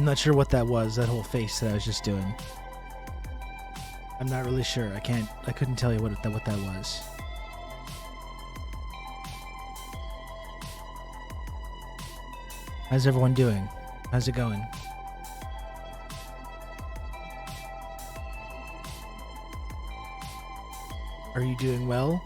I'm not sure what that was, that whole face that I was just doing. I'm not really sure. I couldn't tell you what that was. How's everyone doing? How's it going? Are you doing well?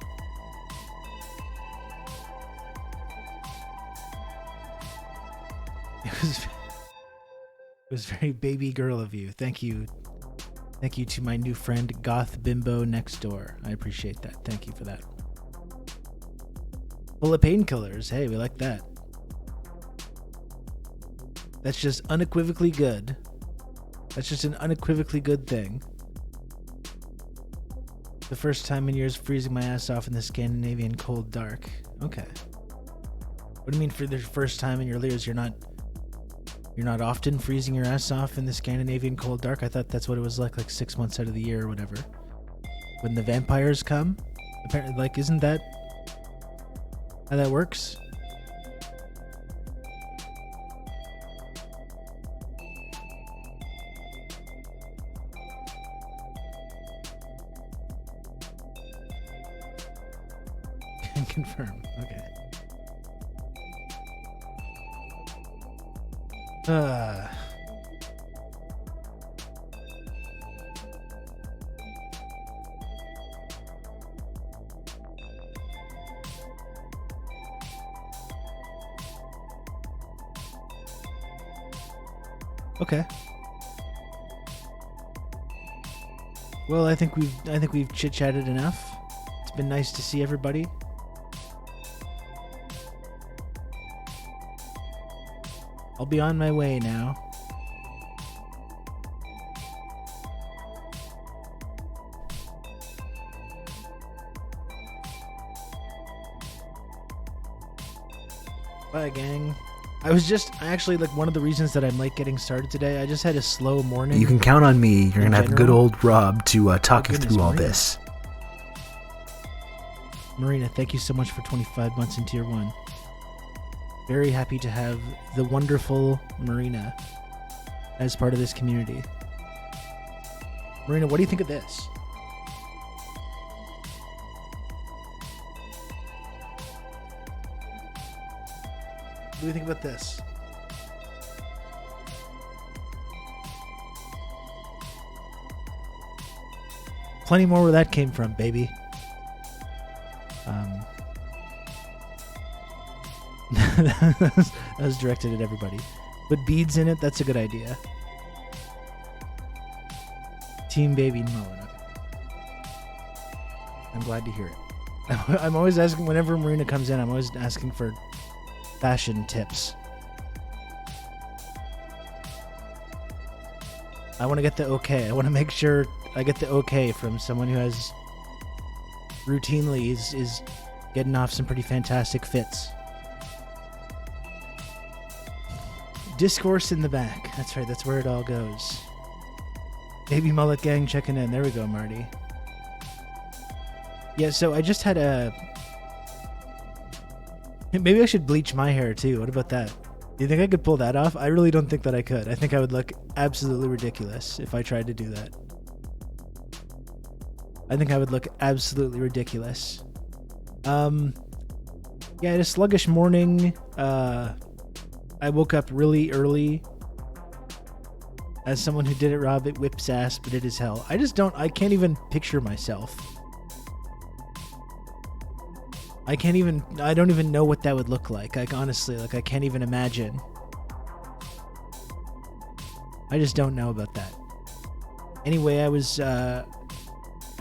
It was very baby girl of you. Thank you. Thank you to my new friend Goth Bimbo next door. I appreciate that. Thank you for that. Full of painkillers. Hey, we like that. That's just unequivocally good. That's just an unequivocally good thing. The first time in years freezing my ass off in the Scandinavian cold dark. Okay. What do you mean for the first time in your years you're not often freezing your ass off in the Scandinavian cold dark? I thought that's what it was like 6 months out of the year or whatever. When the vampires come? Apparently, isn't that how that works? Can confirm. Okay. Okay. Well, I think we've chit-chatted enough. It's been nice to see everybody. I'll be on my way now. Bye, gang. I actually, one of the reasons that I'm late getting started today, I just had a slow morning. You can count on me. You're going to have good old Rob to talk you through all this. Marina, thank you so much for 25 months in Tier 1. Very happy to have the wonderful Marina as part of this community. Marina, what do you think of this? What do you think about this? Plenty more where that came from, baby. That was directed at everybody. Put beads in it, that's a good idea. Team Baby Mullen. I'm glad to hear it. I'm always asking, whenever Marina comes in, I'm always asking for fashion tips. I want to get the okay. I want to make sure I get the okay from someone who has routinely is getting off some pretty fantastic fits. Discourse in the back. That's right, that's where it all goes. Baby Mullet Gang checking in. There we go, Marty. Yeah, so I just had a... Maybe I should bleach my hair too. What about that? Do you think I could pull that off? I really don't think that I could. I think I would look absolutely ridiculous if I tried to do that. I think I would look absolutely ridiculous. Yeah, I had a sluggish morning. I woke up really early. As someone who did it, Rob, it whips ass, but it is hell. I can't even picture myself. I don't even know what that would look like. Honestly, I can't even imagine. I just don't know about that. Anyway, I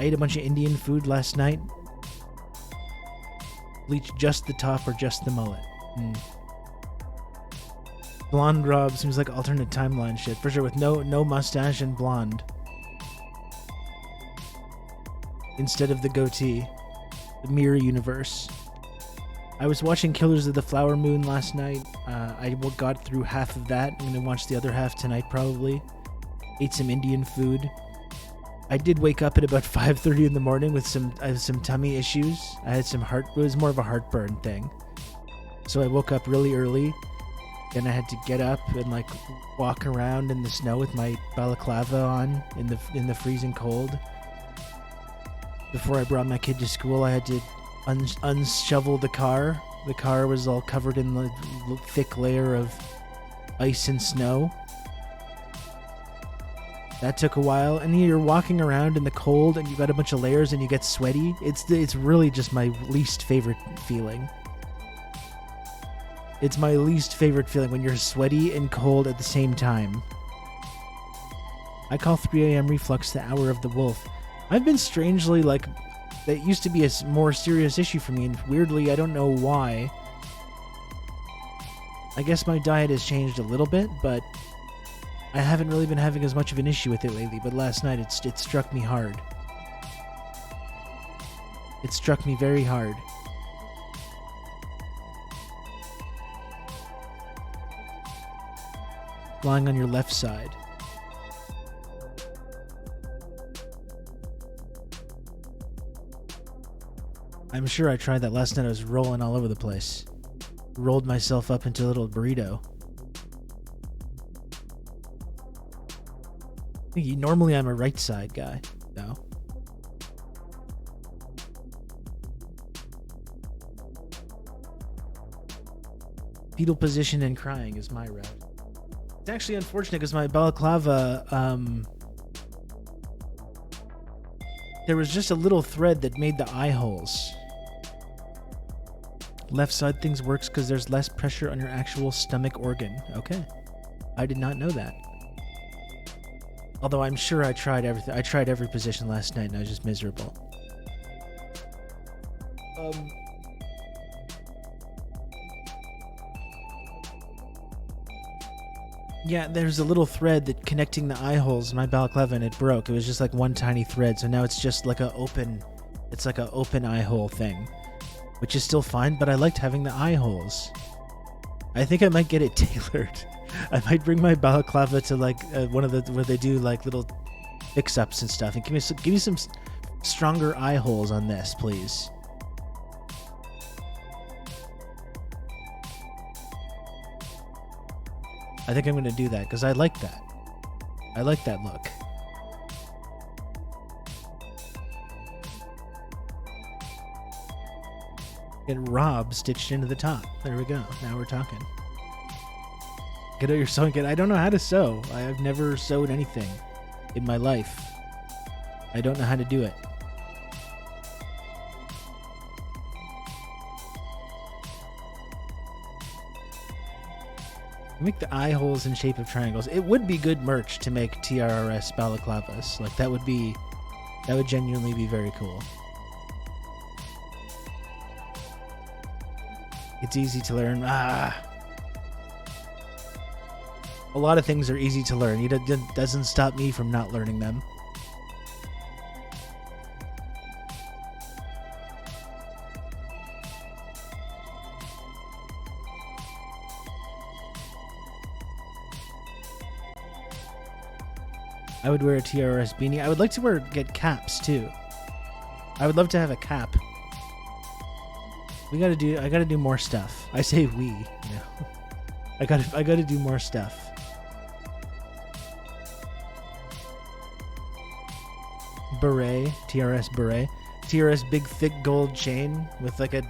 ate a bunch of Indian food last night. Bleach just the top or just the mullet. Blonde Rob seems like alternate timeline shit. For sure, with no mustache and blonde. Instead of the goatee. The mirror universe. I was watching Killers of the Flower Moon last night. I got through half of that. I'm going to watch the other half tonight probably. Ate some Indian food. I did wake up at about 5:30 in the morning with some tummy issues. I had it was more of a heartburn thing. So I woke up really early. Then I had to get up and like walk around in the snow with my balaclava on in the freezing cold. Before I brought my kid to school, I had to unshovel the car. The car was all covered in the thick layer of ice and snow. That took a while, and you're walking around in the cold, and you got a bunch of layers, and you get sweaty. It's really just my least favorite feeling. It's my least favorite feeling when you're sweaty and cold at the same time. I call 3 a.m. reflux the hour of the wolf. I've been strangely like, that used to be a more serious issue for me, and weirdly, I don't know why. I guess my diet has changed a little bit, but I haven't really been having as much of an issue with it lately, but last night it struck me hard. It struck me very hard. Lying on your left side. I'm sure I tried that last night. I was rolling all over the place. Rolled myself up into a little burrito. Normally I'm a right side guy, though. Fetal position and crying is my route. It's actually unfortunate because my balaclava, there was just a little thread that made the eye holes. Left side things works because there's less pressure on your actual stomach organ. Okay. I did not know that. Although I'm sure I tried everything. I tried every position last night and I was just miserable. Yeah, there's a little thread that connecting the eye holes in my balaclava and it broke. It was just like one tiny thread, so now it's just like it's like an open eye hole thing, which is still fine, but I liked having the eye holes. I think I might get it tailored. I might bring my balaclava to like one of the where they do like little fix-ups and stuff, and give me some stronger eye holes on this, please. I think I'm going to do that because I like that. I like that look. Get Rob stitched into the top. There we go. Now we're talking. Get out your sewing kit. I don't know how to sew. I've never sewed anything in my life. I don't know how to do it. Make the eye holes in shape of triangles. It would be good merch to make TRRS balaclavas. Like that would genuinely be very cool. It's easy to learn. A lot of things are easy to learn. It doesn't stop me from not learning them. I would wear a TRRS beanie. I would like to get caps too. I would love to have a cap. I gotta do more stuff. I say we, you know. I gotta do more stuff. Beret, TRS beret. TRS big thick gold chain with like a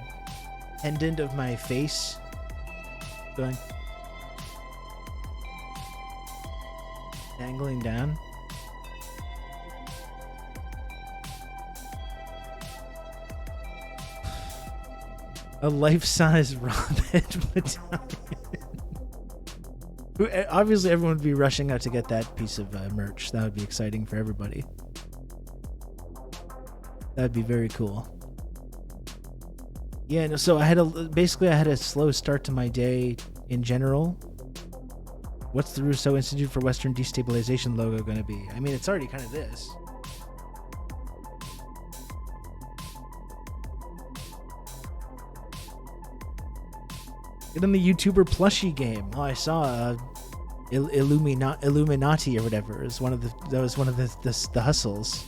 pendant of my face going dangling down. A life-size Robin medallion. Obviously, everyone would be rushing out to get that piece of merch. That would be exciting for everybody. That'd be very cool. Yeah, no, so I had a slow start to my day in general. What's the Rousseau Institute for Western Destabilization logo going to be? I mean, it's already kind of this. Get in the YouTuber plushie game. Oh, I saw Illuminati or whatever. That was one of the hustles.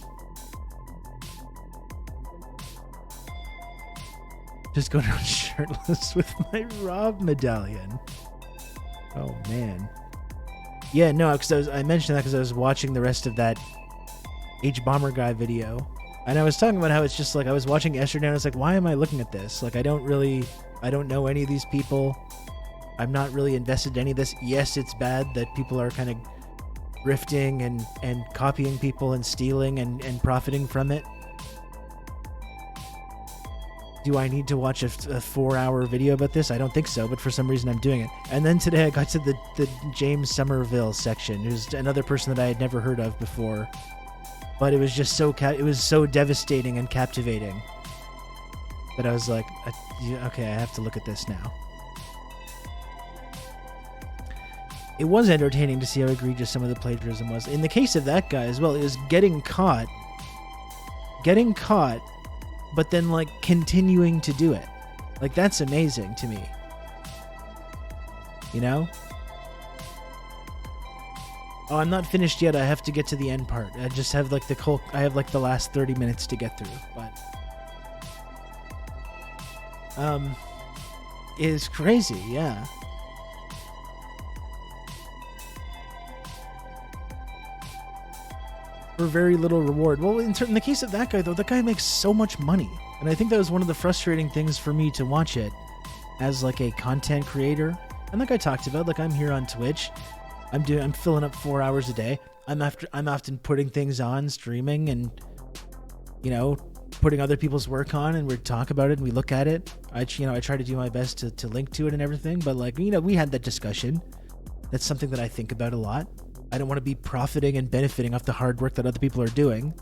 Just going around shirtless with my Rob medallion. Oh man. Yeah, no, because I mentioned that because I was watching the rest of that H Bomber guy video, and I was talking about how it's just like I was watching yesterday, and I was like, why am I looking at this? Like, I don't know any of these people. I'm not really invested in any of this. Yes, it's bad that people are kind of grifting and copying people and stealing and profiting from it. Do I need to watch a 4-hour video about this? I don't think so, but for some reason I'm doing it. And then today I got to the James Somerville section, who's another person that I had never heard of before. But it was just it was so devastating and captivating that I was like, okay, I have to look at this now. It was entertaining to see how egregious some of the plagiarism was. In the case of that guy as well, it was getting caught, but then like continuing to do it. Like, that's amazing to me. You know? Oh, I'm not finished yet. I have to get to the end part. I just have like the last 30 minutes to get through, but it's crazy, yeah. For very little reward. Well, in the case of that guy, though, that guy makes so much money. And I think that was one of the frustrating things for me to watch it as like a content creator. And like I talked about, like I'm here on Twitch. I'm filling up 4 hours a day. I'm often putting things on, streaming, and, you know, putting other people's work on, and we talk about it and we look at it. I try to do my best to link to it and everything. But like, you know, we had that discussion. That's something that I think about a lot. I don't want to be profiting and benefiting off the hard work that other people are doing.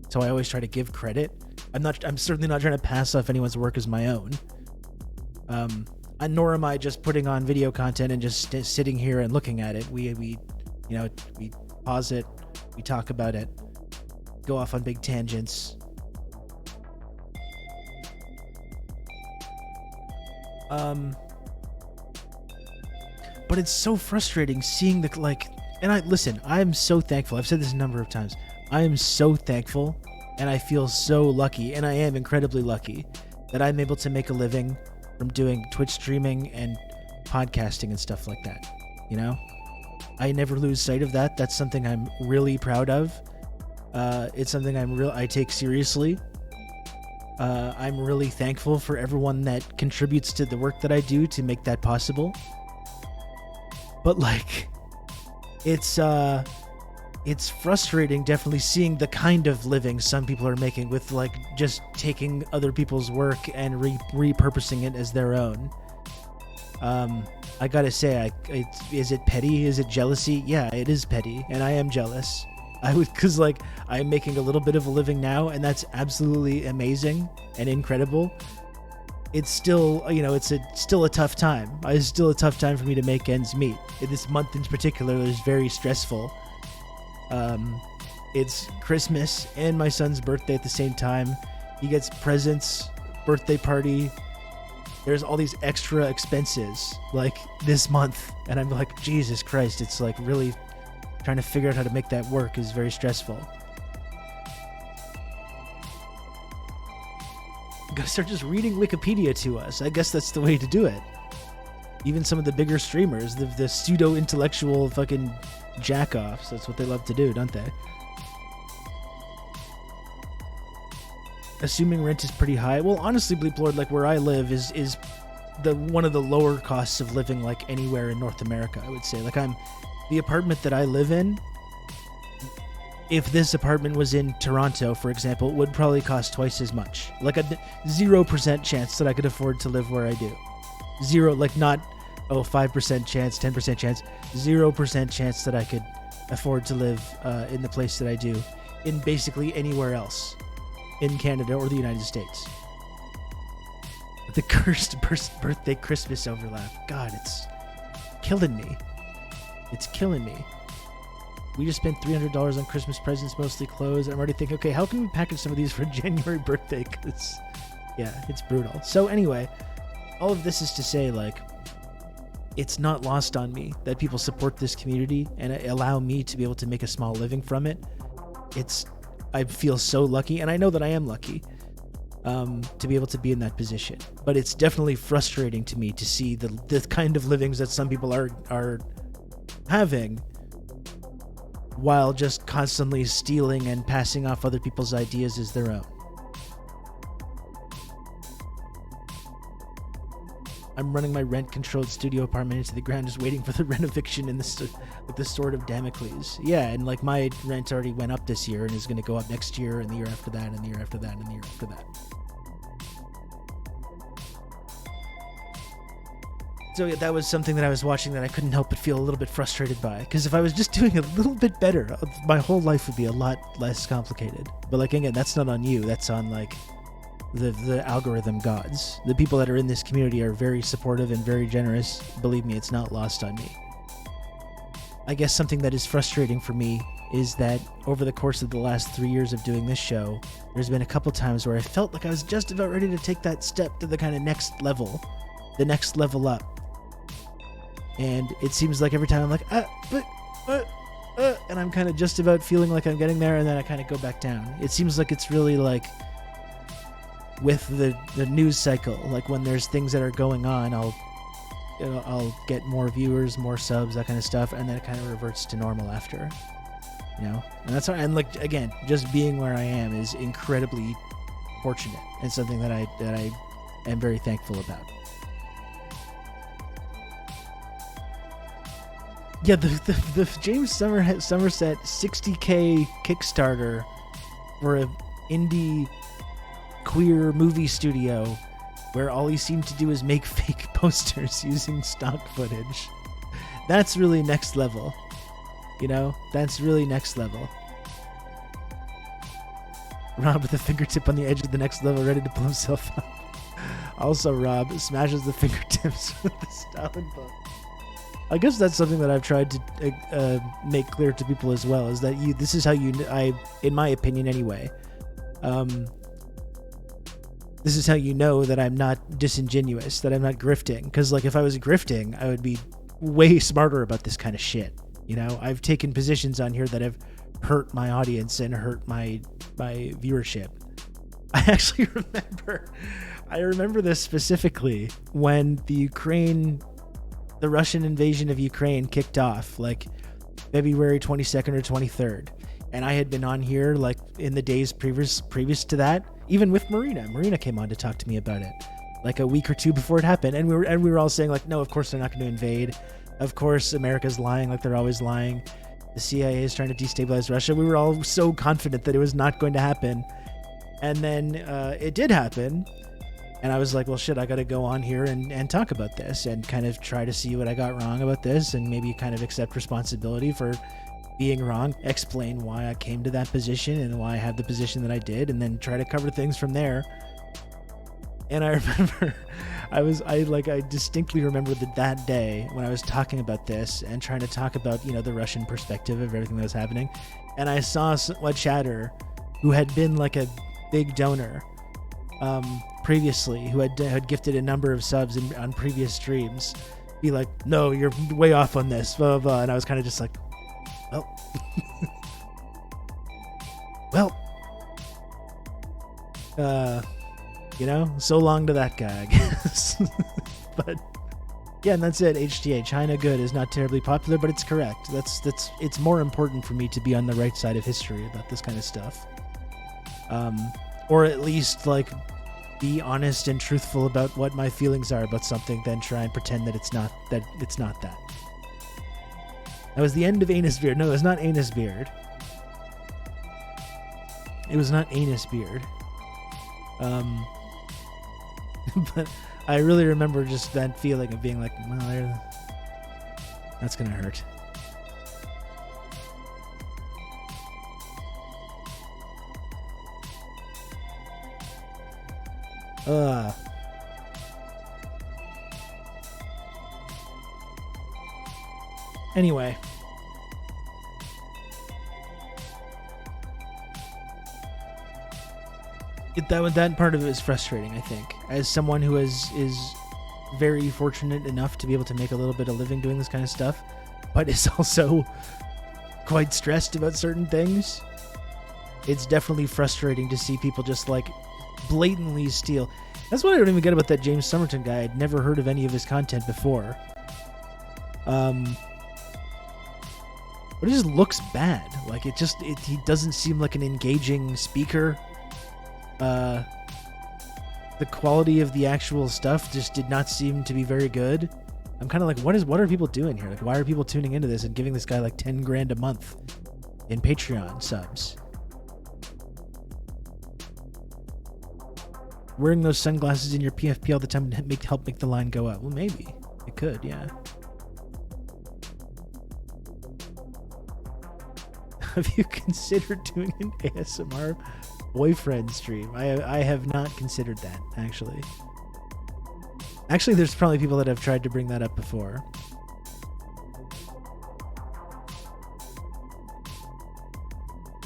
So I always try to give credit. I'm certainly not trying to pass off anyone's work as my own. And nor am I just putting on video content and just sitting here and looking at it. We pause it, we talk about it, go off on big tangents. But it's so frustrating seeing the like. And I am so thankful. I've said this a number of times. I am so thankful, and I feel so lucky, and I am incredibly lucky that I'm able to make a living from doing Twitch streaming and podcasting and stuff like that. You know, I never lose sight of that. That's something I'm really proud of. It's something I take seriously. I'm really thankful for everyone that contributes to the work that I do to make that possible. But like, it's frustrating definitely seeing the kind of living some people are making with like just taking other people's work and repurposing it as their own. I gotta say, is it petty? Is it jealousy? Yeah, it is petty, and I am jealous. Because like I'm making a little bit of a living now, and that's absolutely amazing and incredible. It's still, you know, it's still a tough time. It's still a tough time for me to make ends meet. This month in particular is very stressful. It's Christmas and my son's birthday at the same time. He gets presents, birthday party. There's all these extra expenses like this month, and I'm like, Jesus Christ, it's like really trying to figure out how to make that work is very stressful. Gotta start just reading Wikipedia to us. I guess that's the way to do it. Even some of the bigger streamers, the pseudo-intellectual fucking jack-offs, that's what they love to do, don't they? Assuming rent is pretty high. Well, honestly, Bleep Lord, like where I live is one of the lower costs of living like anywhere in North America, I would say. Like the apartment that I live in, if this apartment was in Toronto, for example, it would probably cost twice as much. Like a 0% chance that I could afford to live where I do. Zero, like not, 5% chance, 10% chance, 0% chance that I could afford to live in the place that I do in basically anywhere else in Canada or the United States. The cursed birthday Christmas overlap. God, it's killing me. It's killing me. We just spent $300 on Christmas presents, mostly clothes. I'm already thinking, okay, how can we package some of these for January birthday? Because, yeah, it's brutal. So anyway, all of this is to say, like, it's not lost on me that people support this community and allow me to be able to make a small living from it. I feel so lucky, and I know that I am lucky. to be able to be in that position. But it's definitely frustrating to me to see the kind of livings that some people are having, while just constantly stealing and passing off other people's ideas as their own. I'm running my rent-controlled studio apartment into the ground, just waiting for the rent eviction with the sword of Damocles. Yeah, and like my rent already went up this year and is going to go up next year and the year after that and the year after that and the year after that. So yeah, that was something that I was watching that I couldn't help but feel a little bit frustrated by. Because if I was just doing a little bit better, my whole life would be a lot less complicated. But like, again, that's not on you. That's on like the algorithm gods. The people that are in this community are very supportive and very generous. Believe me, it's not lost on me. I guess something that is frustrating for me is that over the course of the last 3 years of doing this show, there's been a couple times where I felt like I was just about ready to take that step to the kind of next level, the next level up. And it seems like every time I'm like, and I'm kind of just about feeling like I'm getting there, and then I kind of go back down. It seems like it's really like with the news cycle, like when there's things that are going on, I'll get more viewers, more subs, that kind of stuff, and then it kind of reverts to normal after, you know. And that's and like, again, just being where I am is incredibly fortunate and something that I am very thankful about. Yeah, the James Somerset 60K Kickstarter for an indie queer movie studio where all he seemed to do is make fake posters using stock footage. That's really next level. You know? That's really next level. Rob with a fingertip on the edge of the next level, ready to blow himself up. Also, Rob smashes the fingertips with the Stalin book. I guess that's something that I've tried to make clear to people as well, is that this is how in my opinion anyway, this is how you know that I'm not disingenuous, that I'm not grifting. Because like, if I was grifting, I would be way smarter about this kind of shit. You know, I've taken positions on here that have hurt my audience and hurt my viewership. I actually remember this specifically when the Russian invasion of Ukraine kicked off, like February 22nd or 23rd. And I had been on here like in the days previous to that, even with Marina. Marina came on to talk to me about it like a week or two before it happened. And we were all saying like, no, of course they're not going to invade. Of course, America's lying like they're always lying. The CIA is trying to destabilize Russia. We were all so confident that it was not going to happen. And then it did happen. And I was like, well, shit, I got to go on here and talk about this and kind of try to see what I got wrong about this and maybe kind of accept responsibility for being wrong, explain why I came to that position and why I had the position that I did, and then try to cover things from there. And I remember I distinctly remember that day when I was talking about this and trying to talk about, you know, the Russian perspective of everything that was happening. And I saw a chatter who had been like a big donor previously, who had gifted a number of subs on previous streams, be like, no, you're way off on this, blah, blah, blah. And I was kind of just like, you know, so long to that guy, I guess. But yeah, and that's it. HTA, China good is not terribly popular, but it's correct. It's more important for me to be on the right side of history about this kind of stuff. Or at least like be honest and truthful about what my feelings are about something, than try and pretend that it's not that. That was the end of Anus Beard. No, it was not Anus Beard. It was not Anus Beard. But I really remember just that feeling of being like, well, that's gonna hurt. Anyway. That part of it is frustrating, I think. As someone who is very fortunate enough to be able to make a little bit of living doing this kind of stuff, but is also quite stressed about certain things, it's definitely frustrating to see people just like blatantly steal. That's what I don't even get about that James Somerton guy. I'd never heard of any of his content before. But it just looks bad. Like he doesn't seem like an engaging speaker. The quality of the actual stuff just did not seem to be very good. I'm kind of like, what are people doing here? Like, why are people tuning into this and giving this guy like 10 grand a month in Patreon subs? Wearing those sunglasses in your PFP all the time would help make the line go up. Well, maybe it could, yeah. Have you considered doing an ASMR boyfriend stream? I have not considered that, actually. Actually, there's probably people that have tried to bring that up before.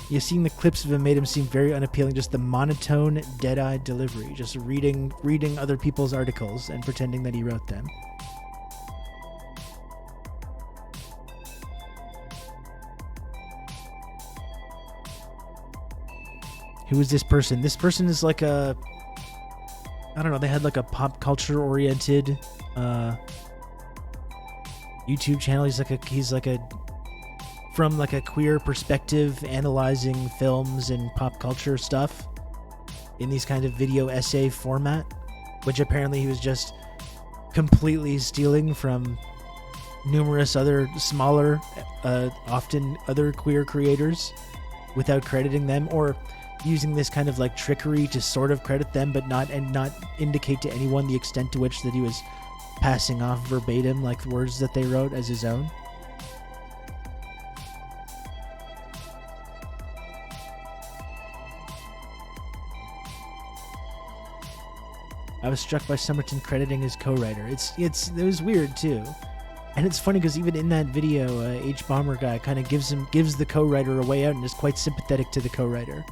Yeah, seeing the clips of him made him seem very unappealing. Just the monotone, dead-eyed delivery. Just reading other people's articles and pretending that he wrote them. Who is this person? This person is like a... I don't know, they had like a pop culture oriented YouTube channel. He's like a from like a queer perspective, analyzing films and pop culture stuff in these kind of video essay format, which apparently he was just completely stealing from numerous other smaller, often other queer creators without crediting them, or using this kind of like trickery to sort of credit them, but not indicate to anyone the extent to which that he was passing off verbatim like words that they wrote as his own. I was struck by Somerton crediting his co-writer. It was weird too. And it's funny because even in that video, H Bomber guy kind of gives the co-writer a way out and is quite sympathetic to the co-writer.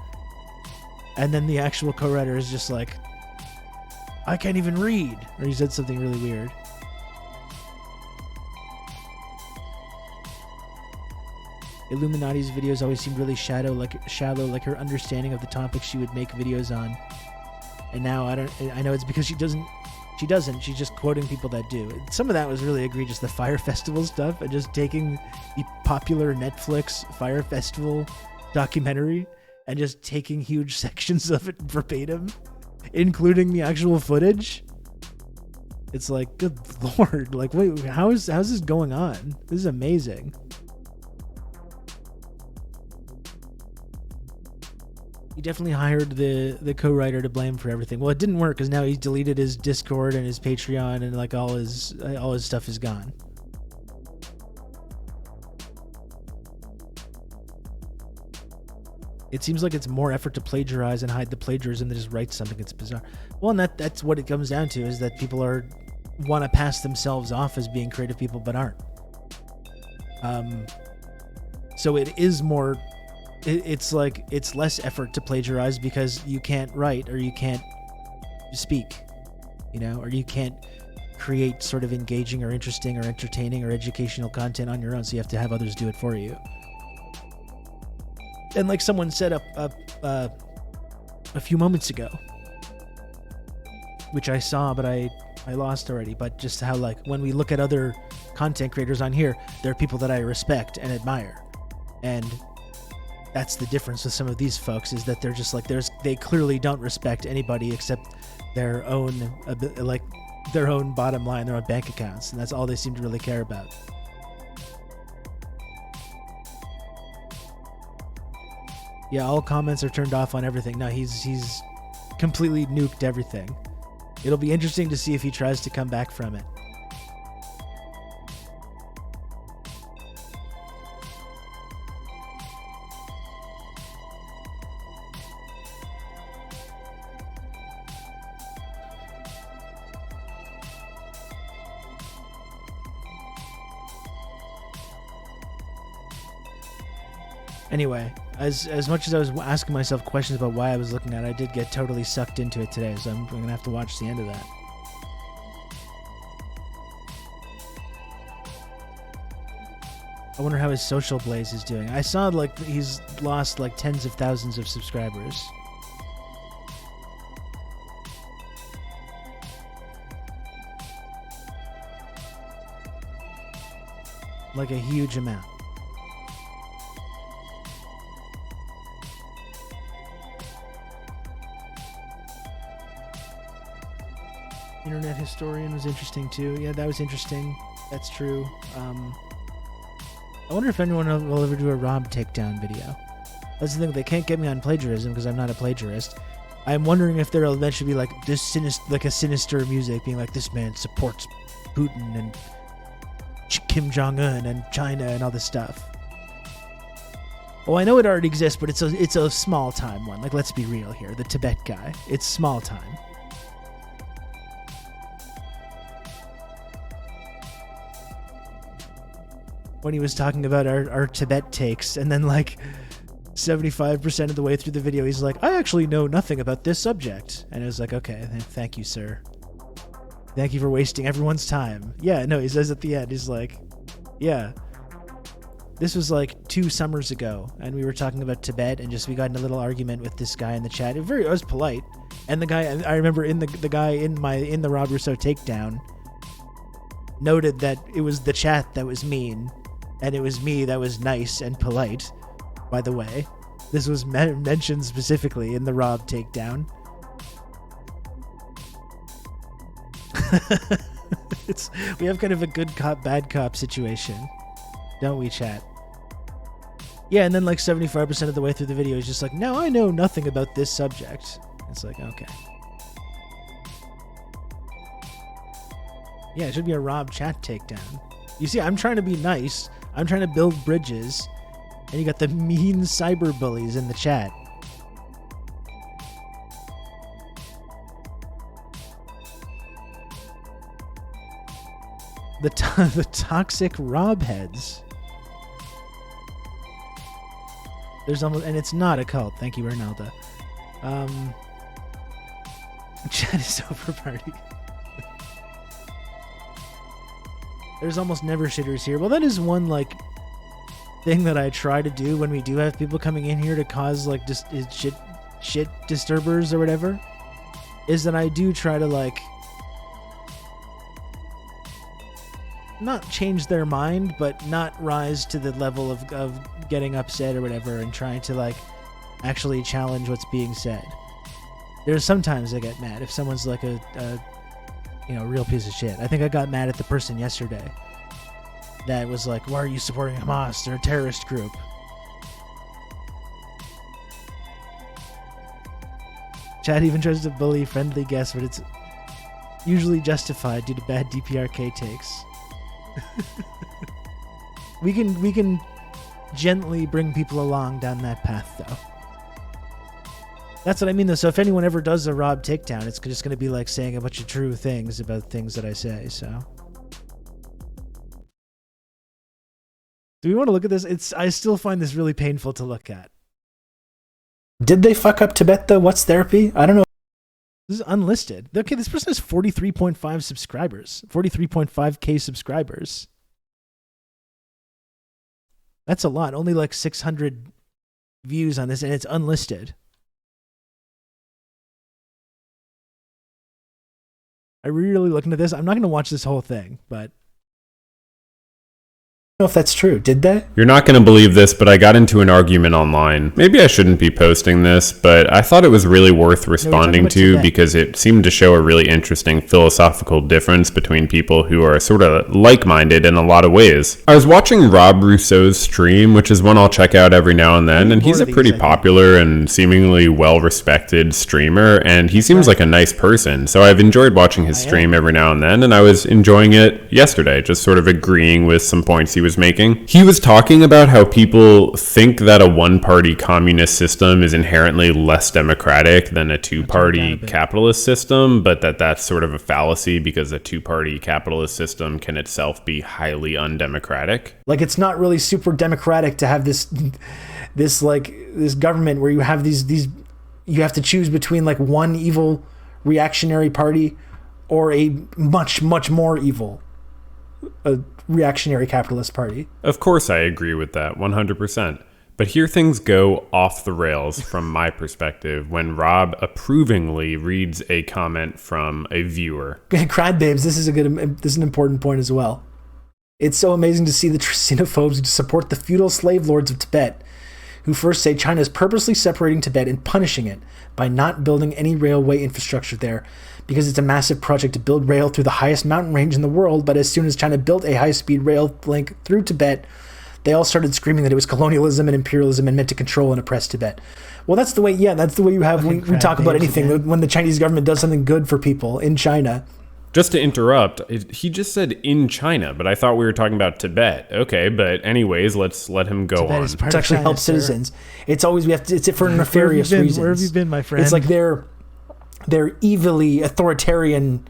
And then the actual co-writer is just like, I can't even read. Or he said something really weird. Illuminati's videos always seemed really shallow, like her understanding of the topics she would make videos on. And now I know it's because she doesn't. She's just quoting people that do. Some of that was really egregious, the Fire Festival stuff, and just taking the popular Netflix Fire Festival documentary and just taking huge sections of it verbatim, including the actual footage. It's like, good lord, like, wait, how's this going on? This is amazing. He definitely hired the co-writer to blame for everything. Well, it didn't work because now he's deleted his Discord and his Patreon, and like all his stuff is gone. It seems like it's more effort to plagiarize and hide the plagiarism than just write something. It's bizarre. Well, and that's what it comes down to, is that people want to pass themselves off as being creative people but aren't. So it is more. It's like it's less effort to plagiarize because you can't write or you can't speak, or you can't create sort of engaging or interesting or entertaining or educational content on your own. So you have to have others do it for you. And like someone said up a few moments ago, which I saw but I lost already, but just how like when we look at other content creators on here, there are people that I respect and admire, and that's the difference with some of these folks, is that they're just like they clearly don't respect anybody except their own bottom line, their own bank accounts, and that's all they seem to really care about. Yeah, all comments are turned off on everything. No, he's completely nuked everything. It'll be interesting to see if he tries to come back from it. Anyway, as much as I was asking myself questions about why I was looking at it, I did get totally sucked into it today, so I'm going to have to watch the end of that. I wonder how his Social Blaze is doing. I saw like he's lost like tens of thousands of subscribers. Like a huge amount. Internet historian was interesting too. Yeah, that was interesting. That's true. I wonder if anyone will ever do a Rob takedown video. That's the thing. They can't get me on plagiarism because I'm not a plagiarist. I'm wondering if there'll eventually be like this sinister music being like, this man supports Putin and Kim Jong-un and China and all this stuff. Oh, I know it already exists, but it's a small time one. Like, let's be real here. The Tibet guy. It's small time. When he was talking about our Tibet takes, and then like 75% of the way through the video, he's like, I actually know nothing about this subject. And it was like, okay, thank you, sir. Thank you for wasting everyone's time. Yeah, no, he says at the end, he's like, yeah. This was like 2 summers ago, and we were talking about Tibet, and we got in a little argument with this guy in the chat. It was polite. And the guy, I remember the guy in the Rob Rousseau takedown noted that it was the chat that was mean, and it was me that was nice and polite. By the way, this was mentioned specifically in the Rob takedown. We have kind of a good cop, bad cop situation, don't we, chat? Yeah, and then like 75% of the way through the video, he's just like, no, I know nothing about this subject. It's like, okay. Yeah, it should be a Rob chat takedown. You see, I'm trying to be nice. I'm trying to build bridges. And you got the mean cyber bullies in the chat. The toxic Rob heads. There's almost, and it's not a cult. Thank you, Ronaldo. Chat is over party. There's almost never shitters here. Well, that is one like thing that I try to do when we do have people coming in here to cause like just shit disturbers or whatever. Is that I do try to like not change their mind, but not rise to the level of getting upset or whatever, and trying to like actually challenge what's being said. There's sometimes I get mad if someone's like a real piece of shit. I think I got mad at the person yesterday that was like, why are you supporting Hamas? They're a terrorist group. Chad even tries to bully friendly guests, but it's usually justified due to bad DPRK takes. We can gently bring people along down that path, though. That's what I mean, though. So if anyone ever does a Rob takedown, it's just going to be like saying a bunch of true things about things that I say, so. Do we want to look at this? I still find this really painful to look at. Did they fuck up Tibet, though? What's therapy? I don't know. This is unlisted. Okay, this person has 43.5 subscribers. 43.5k subscribers. That's a lot. Only like 600 views on this, and it's unlisted. I'm really looking at this. I'm not going to watch this whole thing, but I don't know if that's true. Did they? You're not going to believe this, but I got into an argument online. Maybe I shouldn't be posting this, but I thought it was really worth responding to because it seemed to show a really interesting philosophical difference between people who are sort of like-minded in a lot of ways. I was watching Rob Rousseau's stream, which is one I'll check out every now and then, and he's a pretty popular and seemingly well-respected streamer, and he seems like a nice person, so I've enjoyed watching his stream every now and then, and I was enjoying it yesterday, just sort of agreeing with some points he was making. He was talking about how people think that a one-party communist system is inherently less democratic than a two-party capitalist system, but that's sort of a fallacy because a two-party capitalist system can itself be highly undemocratic. Like, it's not really super democratic to have this government where you have these you have to choose between like one evil reactionary party or a much more evil reactionary capitalist party. Of course I agree with that 100%. But here things go off the rails from my perspective when Rob approvingly reads a comment from a viewer. Crab babes, this is an important point as well. It's so amazing to see the xenophobes who support the feudal slave lords of Tibet, who first say China is purposely separating Tibet and punishing it by not building any railway infrastructure there, because it's a massive project to build rail through the highest mountain range in the world. But as soon as China built a high-speed rail link through Tibet, they all started screaming that it was colonialism and imperialism and meant to control and oppress Tibet. Well, that's the way you have when we talk about anything. When the Chinese government does something good for people in China. Just to interrupt, he just said in China, but I thought we were talking about Tibet. Okay, but anyways, let's let him go on. It actually helps citizens. It's always it's for nefarious reasons. Where have you been, my friend? It's like they're evilly authoritarian,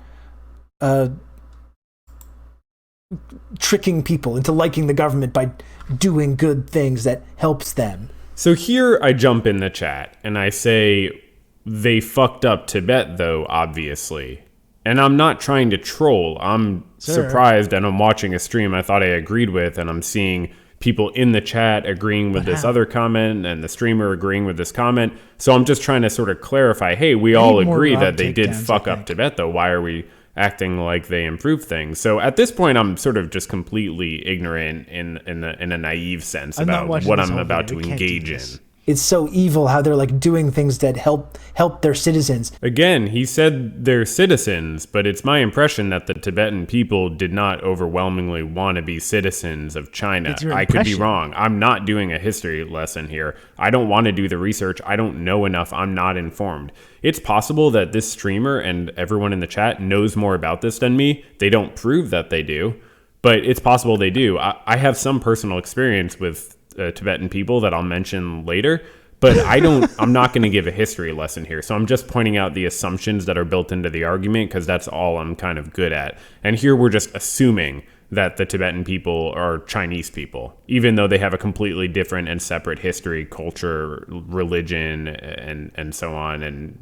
tricking people into liking the government by doing good things that helps them. So here I jump in the chat and I say they fucked up Tibet, though, obviously. And I'm not trying to troll. I'm surprised, and I'm watching a stream I thought I agreed with, and I'm seeing people in the chat agreeing with this other comment and the streamer agreeing with this comment. So I'm just trying to sort of clarify, hey, we all agree that they did fuck up Tibet, though. Why are we acting like they improved things? So at this point, I'm sort of just completely ignorant in a naive sense about what I'm about to engage in. It's so evil how they're like doing things that help their citizens. Again, he said they're citizens, but it's my impression that the Tibetan people did not overwhelmingly want to be citizens of China. I could be wrong. I'm not doing a history lesson here. I don't want to do the research. I don't know enough. I'm not informed. It's possible that this streamer and everyone in the chat knows more about this than me. They don't prove that they do, but it's possible they do. I have some personal experience with Tibetan people that I'll mention later, but I'm not going to give a history lesson here. So I'm just pointing out the assumptions that are built into the argument, because that's all I'm kind of good at. And here we're just assuming that the Tibetan people are Chinese people, even though they have a completely different and separate history, culture, religion, and so on. And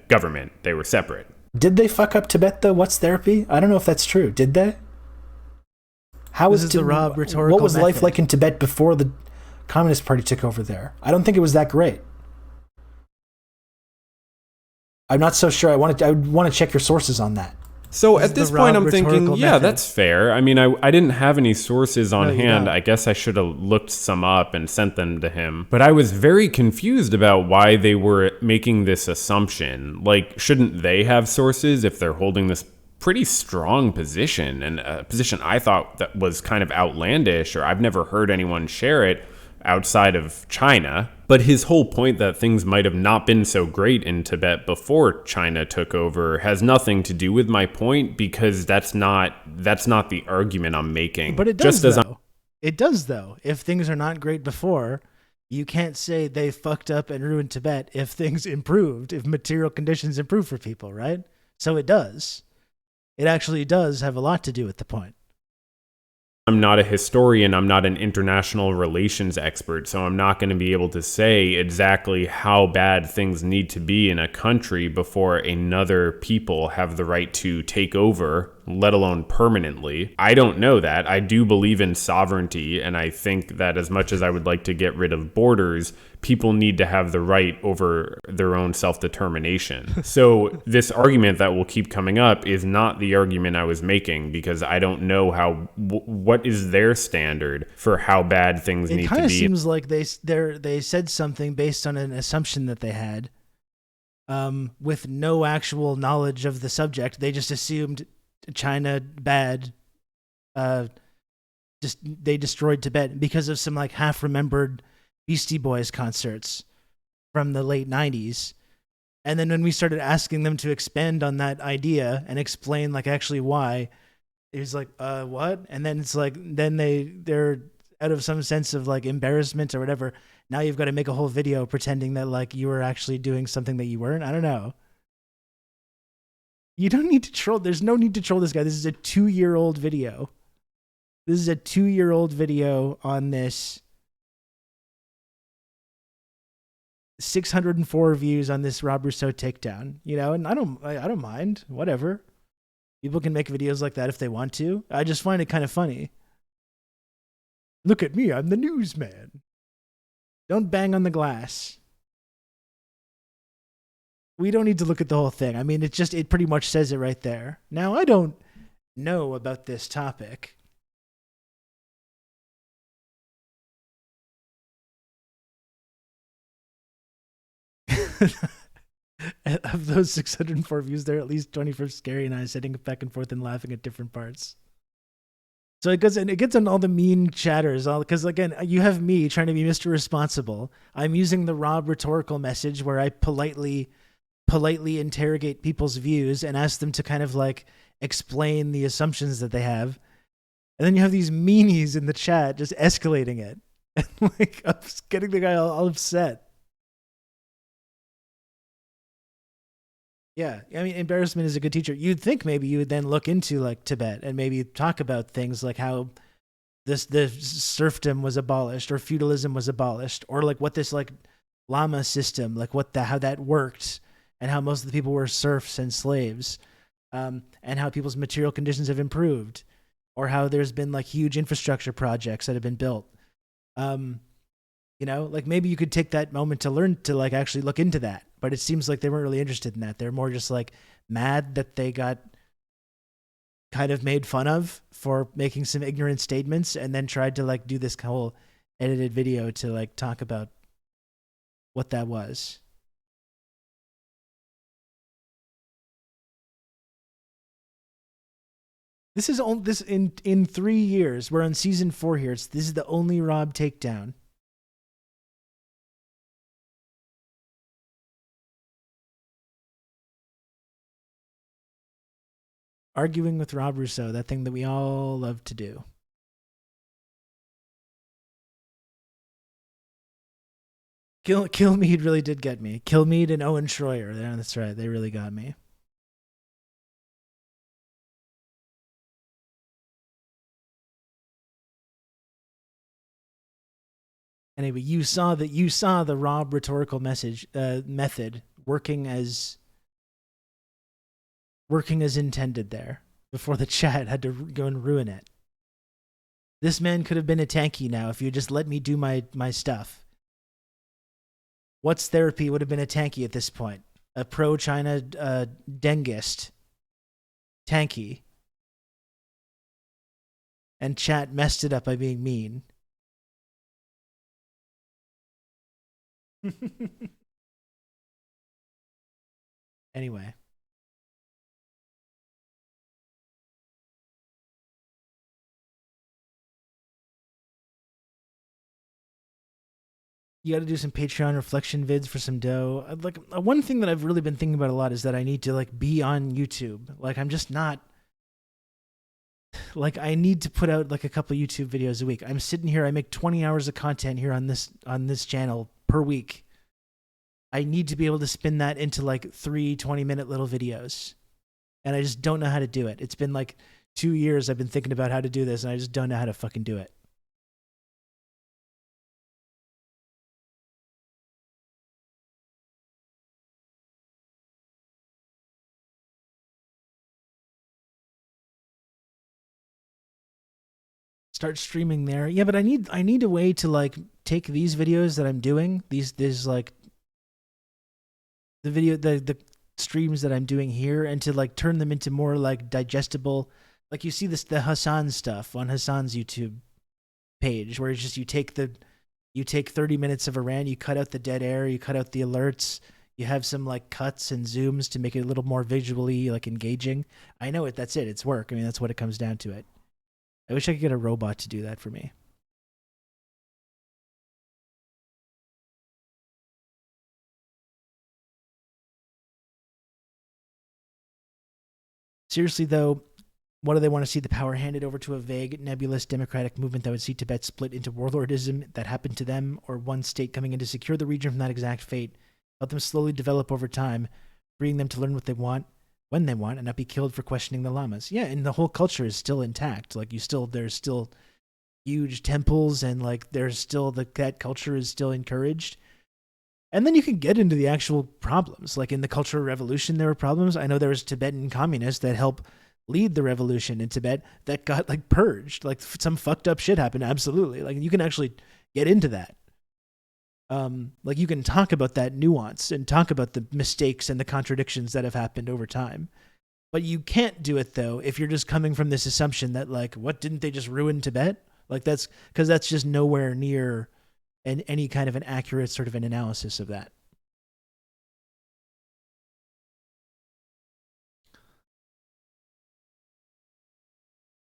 government, they were separate. Did they fuck up Tibet though? What's therapy? I don't know if that's true. Did they? This is the Rob rhetorical What was method. life like in Tibet before the Communist Party took over there? I don't think it was that great. I'm not so sure. I would want to check your sources on that. So at this point, I'm thinking, that's fair. I mean, I didn't have any sources on hand. I guess I should have looked some up and sent them to him. But I was very confused about why they were making this assumption. Like, shouldn't they have sources if they're holding this pretty strong position, and a position I thought that was kind of outlandish, or I've never heard anyone share it outside of China? But his whole point that things might have not been so great in Tibet before China took over has nothing to do with my point, because that's not the argument I'm making. But it does, It does, though. If things are not great before, you can't say they fucked up and ruined Tibet if things improved, if material conditions improve for people, right? So it does. It actually does have a lot to do with the point. I'm not a historian. I'm not an international relations expert, so I'm not going to be able to say exactly how bad things need to be in a country before another people have the right to take over, let alone permanently. I don't know that. I do believe in sovereignty, and I think that as much as I would like to get rid of borders, people need to have the right over their own self-determination. So this argument that will keep coming up is not the argument I was making, because I don't know what is their standard for how bad things need to be. It kind of seems like they said something based on an assumption that they had, with no actual knowledge of the subject. They just assumed China bad. They destroyed Tibet because of some like half-remembered Beastie Boys concerts from the late 90s. And then when we started asking them to expand on that idea and explain like actually why, it was like, what? And then it's like, then they're out of some sense of like embarrassment or whatever. Now you've got to make a whole video pretending that like you were actually doing something that you weren't. I don't know. You don't need to troll. There's no need to troll this guy. This is a 2-year-old video. This is a 2-year-old video on this. 604 views on this Rob Rousseau takedown, and I don't mind, whatever. People can make videos like that if they want to. I just find it kind of funny. Look at me, I'm the newsman. Don't bang on the glass. We don't need to look at the whole thing. I mean, it pretty much says it right there. Now, I don't know about this topic. Of those 604 views, there are at least 20 for Scary and I sitting back and forth and laughing at different parts. So it gets on all the mean chatters, all because again, you have me trying to be Mr. Responsible. I'm using the Rob rhetorical message where I politely interrogate people's views and ask them to kind of like explain the assumptions that they have. And then you have these meanies in the chat just escalating it. And like I'm just getting the guy all upset. Yeah, I mean, embarrassment is a good teacher. You'd think maybe you would then look into like Tibet and maybe talk about things like how the serfdom was abolished or feudalism was abolished, or like what this like Lama system, like how that worked, and how most of the people were serfs and slaves, and how people's material conditions have improved, or how there's been like huge infrastructure projects that have been built. You know, like maybe you could take that moment to learn to like actually look into that. But it seems like they weren't really interested in that. They're more just like mad that they got kind of made fun of for making some ignorant statements, and then tried to like do this whole edited video to like talk about what that was. This is in 3 years. We're on season 4 here. This is the only Rob takedown. Arguing with Rob Rousseau, that thing that we all love to do. Kilmeade really did get me. Kilmeade and Owen Schroyer. That's right. They really got me. Anyway, you saw the Rob rhetorical method working as intended there before the chat had to go and ruin it. This man could have been a tanky now if you just let me do my stuff. What's therapy would have been a tanky at this point. A pro-China dengist. Tanky. And chat messed it up by being mean. Anyway. You got to do some Patreon reflection vids for some dough. Like one thing that I've really been thinking about a lot is that I need to like be on YouTube. Like I'm just not. Like I need to put out like a couple YouTube videos a week. I'm sitting here. I make 20 hours of content here on this channel per week. I need to be able to spin that into like 3 20-minute little videos, and I just don't know how to do it. It's been like 2 years I've been thinking about how to do this, and I just don't know how to fucking do it. Start streaming there. Yeah, but I need a way to like take these videos that I'm doing, these like the streams that I'm doing here, and to like turn them into more like digestible. Like you see the Hassan stuff on Hassan's YouTube page, where it's just you take 30 minutes of a rant, you cut out the dead air, you cut out the alerts, you have some like cuts and zooms to make it a little more visually like engaging. I know it. That's it. It's work. I mean, that's what it comes down to. It. I wish I could get a robot to do that for me. Seriously, though, what do they want to see? The power handed over to a vague, nebulous democratic movement that would see Tibet split into warlordism that happened to them, or one state coming in to secure the region from that exact fate, let them slowly develop over time, freeing them to learn what they want, when they want, and not be killed for questioning the lamas. Yeah, and the whole culture is still intact. Like there's still huge temples, and like there's still that culture is still encouraged. And then you can get into the actual problems. Like in the Cultural Revolution, there were problems. I know there was Tibetan communists that helped lead the revolution in Tibet that got like purged. Like some fucked up shit happened. Absolutely. Like you can actually get into that. Like you can talk about that nuance and talk about the mistakes and the contradictions that have happened over time. But you can't do it though if you're just coming from this assumption that like, what, didn't they just ruin Tibet? Like that's because that's just nowhere near any kind of an accurate sort of an analysis of that.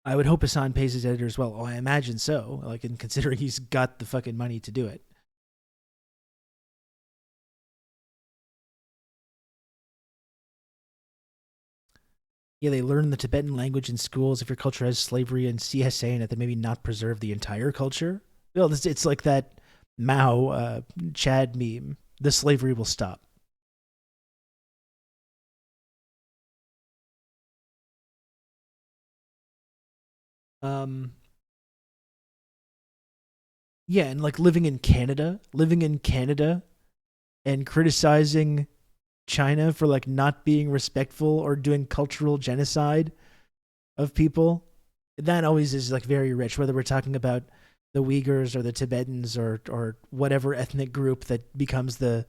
I would hope Hassan pays his editors well. Oh, I imagine so. Like, in considering he's got the fucking money to do it. Yeah, they learn the Tibetan language in schools. If your culture has slavery and CSA in it, then maybe not preserve the entire culture. Well, it's like that Mao Chad meme. The slavery will stop. Yeah, and like living in Canada and criticizing China for like not being respectful or doing cultural genocide of people. That always is like very rich, whether we're talking about the Uyghurs or the Tibetans or whatever ethnic group that becomes the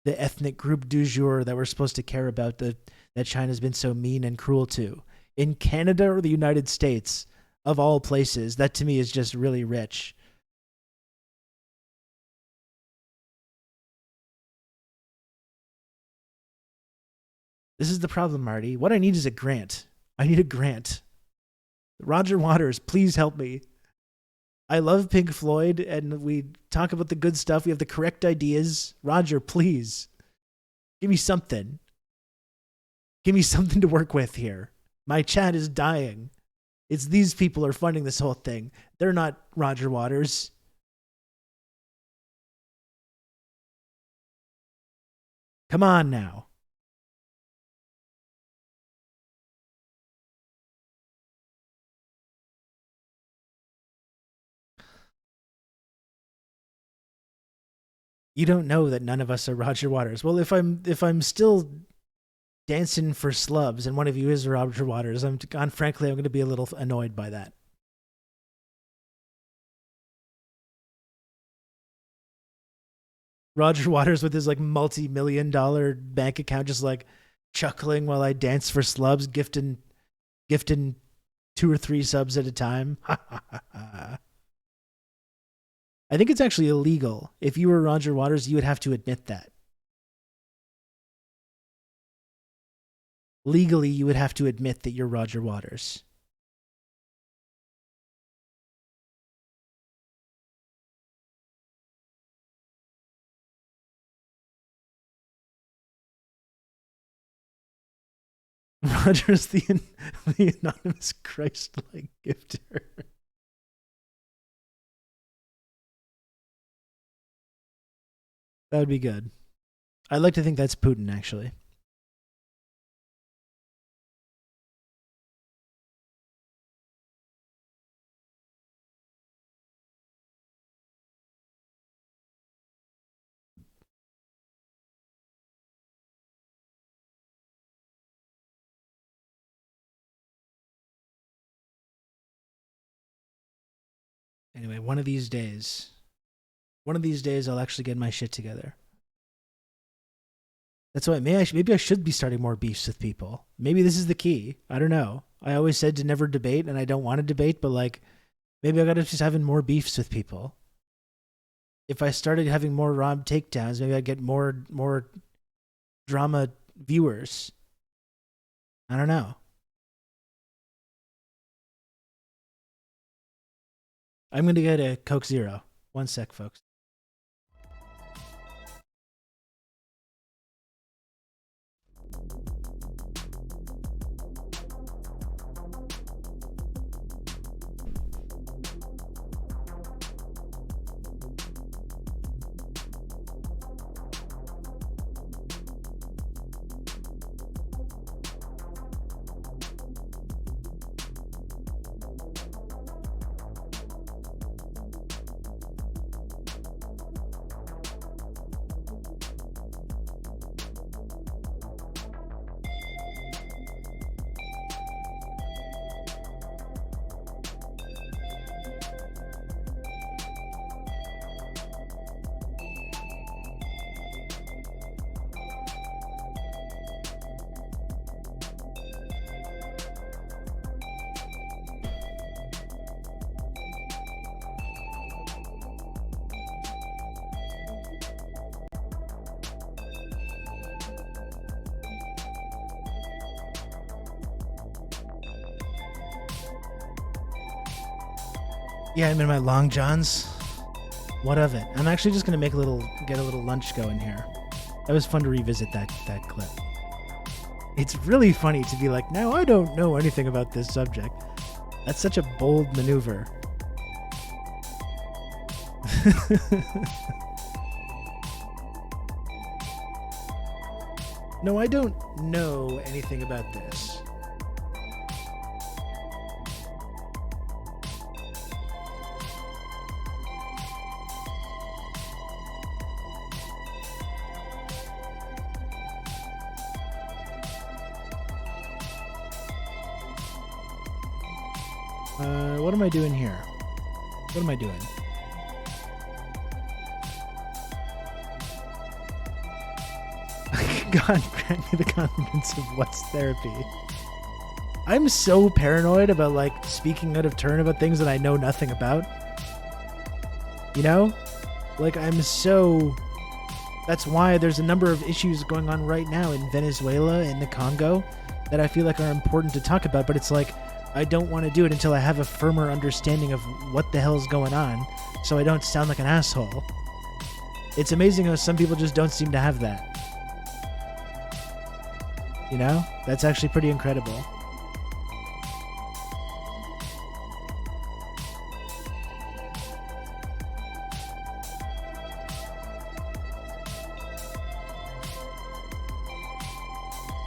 ethnic group du jour that we're supposed to care about, that China's been so mean and cruel to. In Canada or the United States, of all places, that to me is just really rich. This is the problem, Marty. What I need is a grant. I need a grant. Roger Waters, please help me. I love Pink Floyd, and we talk about the good stuff. We have the correct ideas. Roger, please. Give me something. Give me something to work with here. My chat is dying. It's these people are funding this whole thing. They're not Roger Waters. Come on now. You don't know that none of us are Roger Waters. Well, if I'm still dancing for slubs and one of you is Roger Waters, frankly I'm going to be a little annoyed by that. Roger Waters with his like multi-million-dollar bank account, just like chuckling while I dance for slubs, gifting 2 or 3 subs at a time. I think it's actually illegal. If you were Roger Waters, you would have to admit that. Legally, you would have to admit that you're Roger Waters. Roger's the anonymous Christ-like gifter. That would be good. I'd like to think that's Putin, actually. Anyway, one of these days I'll actually get my shit together. That's why maybe I should be starting more beefs with people. Maybe this is the key. I don't know. I always said to never debate, and I don't want to debate, but like maybe I gotta just having more beefs with people. If I started having more Rob takedowns, maybe I'd get more drama viewers. I don't know. I'm gonna get a Coke Zero. 1 sec, folks. Yeah, I'm in my long johns. What of it? I'm actually just gonna get a little lunch going here. That was fun to revisit that clip. It's really funny to be like, no, I don't know anything about this subject. That's such a bold maneuver. No, I don't know anything about this. What am I doing here? What am I doing? God grant me the confidence of West therapy. I'm so paranoid about like speaking out of turn about things that I know nothing about. You know? Like that's why there's a number of issues going on right now in Venezuela and the Congo that I feel like are important to talk about, but it's like I don't want to do it until I have a firmer understanding of what the hell is going on, so I don't sound like an asshole. It's amazing how some people just don't seem to have that. You know? That's actually pretty incredible.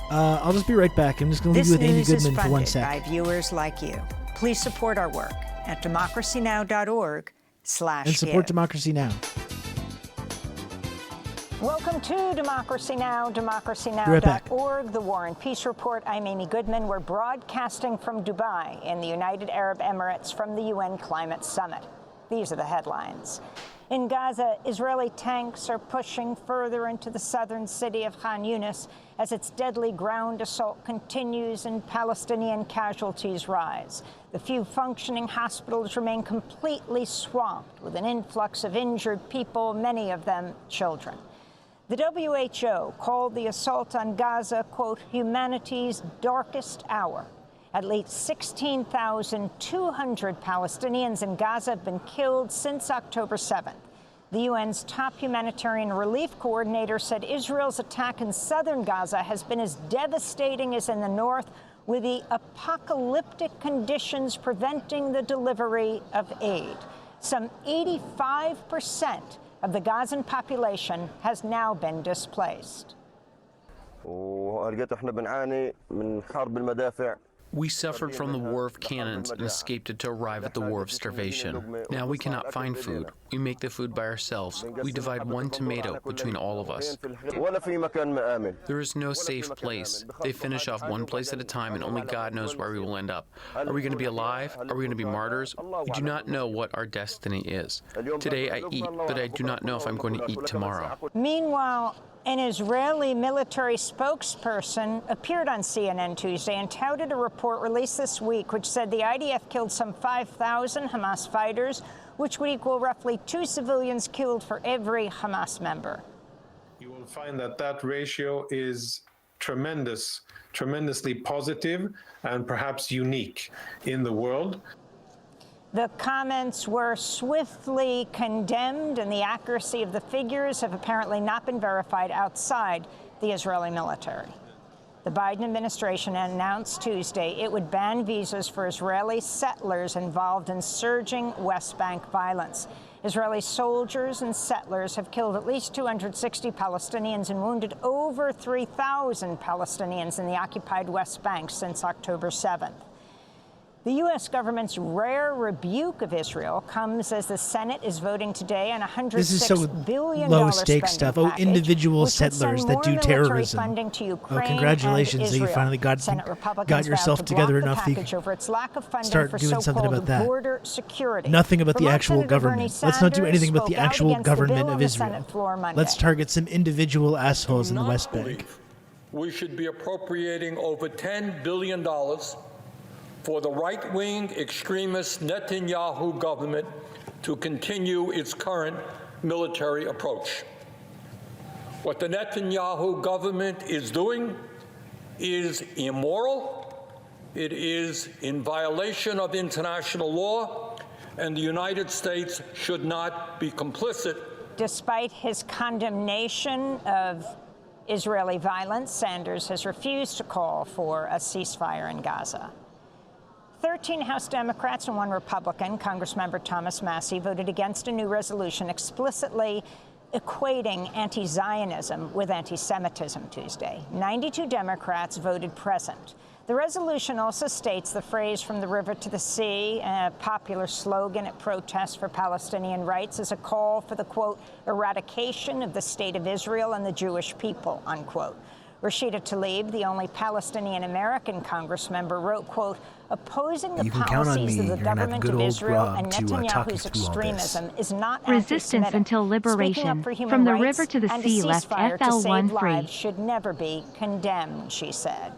I'll just be right back. I'm just going to leave you with Amy Goodman for 1 sec. This news is funded by viewers like you. Please support our work at democracynow.org/give. And support Democracy Now! Welcome to Democracy Now!, democracynow.org, the War and Peace Report. I'm Amy Goodman. We're broadcasting from Dubai in the United Arab Emirates from the UN Climate Summit. These are the headlines. In Gaza, Israeli tanks are pushing further into the southern city of Khan Yunis as its deadly ground assault continues and Palestinian casualties rise. The few functioning hospitals remain completely swamped with an influx of injured people, many of them children. The WHO called the assault on Gaza, quote, humanity's darkest hour. At least 16,200 Palestinians in Gaza have been killed since October 7th. The UN's top humanitarian relief coordinator said Israel's attack in southern Gaza has been as devastating as in the north, with the apocalyptic conditions preventing the delivery of aid. Some 85% of the Gazan population has now been displaced. We suffered from the war of cannons and escaped it to arrive at the war of starvation. Now we cannot find food. We make the food by ourselves. We divide one tomato between all of us. There is no safe place. They finish off one place at a time, and only God knows where we will end up. Are we going to be alive? Are we going to be martyrs? We do not know what our destiny is. Today I eat, but I do not know if I'm going to eat tomorrow. Meanwhile, an Israeli military spokesperson appeared on CNN Tuesday and touted a report released this week which said the IDF killed some 5,000 Hamas fighters, which would equal roughly 2 civilians killed for every Hamas member. You will find that that ratio is tremendously positive and perhaps unique in the world. The comments were swiftly condemned, and the accuracy of the figures have apparently not been verified outside the Israeli military. The Biden administration announced Tuesday it would ban visas for Israeli settlers involved in surging West Bank violence. Israeli soldiers and settlers have killed at least 260 Palestinians and wounded over 3,000 Palestinians in the occupied West Bank since October 7th. The U.S. government's rare rebuke of Israel comes as the Senate is voting today on $106 billion low-stakes stuff. Oh, individual settlers that do terrorism. Oh, congratulations that you finally got yourself together enough to start doing something about that. Nothing about the actual government. Let's not do anything about the actual government of Israel. Let's target some individual assholes in the West Bank. We should be appropriating over $10 billion for the right-wing extremist Netanyahu government to continue its current military approach. What the Netanyahu government is doing is immoral. It is in violation of international law. and the United States should not be complicit. Despite his condemnation of Israeli violence, Sanders has refused to call for a ceasefire in Gaza. 13 House Democrats and 1 Republican, Congressmember Thomas Massie, voted against a new resolution explicitly equating anti-Zionism with anti-Semitism Tuesday. 92 Democrats voted present. The resolution also states the phrase "from the river to the sea," a popular slogan at protests for Palestinian rights, is a call for the, quote, eradication of the state of Israel and the Jewish people, unquote. Rashida Tlaib, the only Palestinian-American Congress member, wrote, quote, opposing the policies of the government of Israel and Netanyahu's extremism is not resistance until liberation. From the river to the sea left FL1 free. Should never be condemned, she said.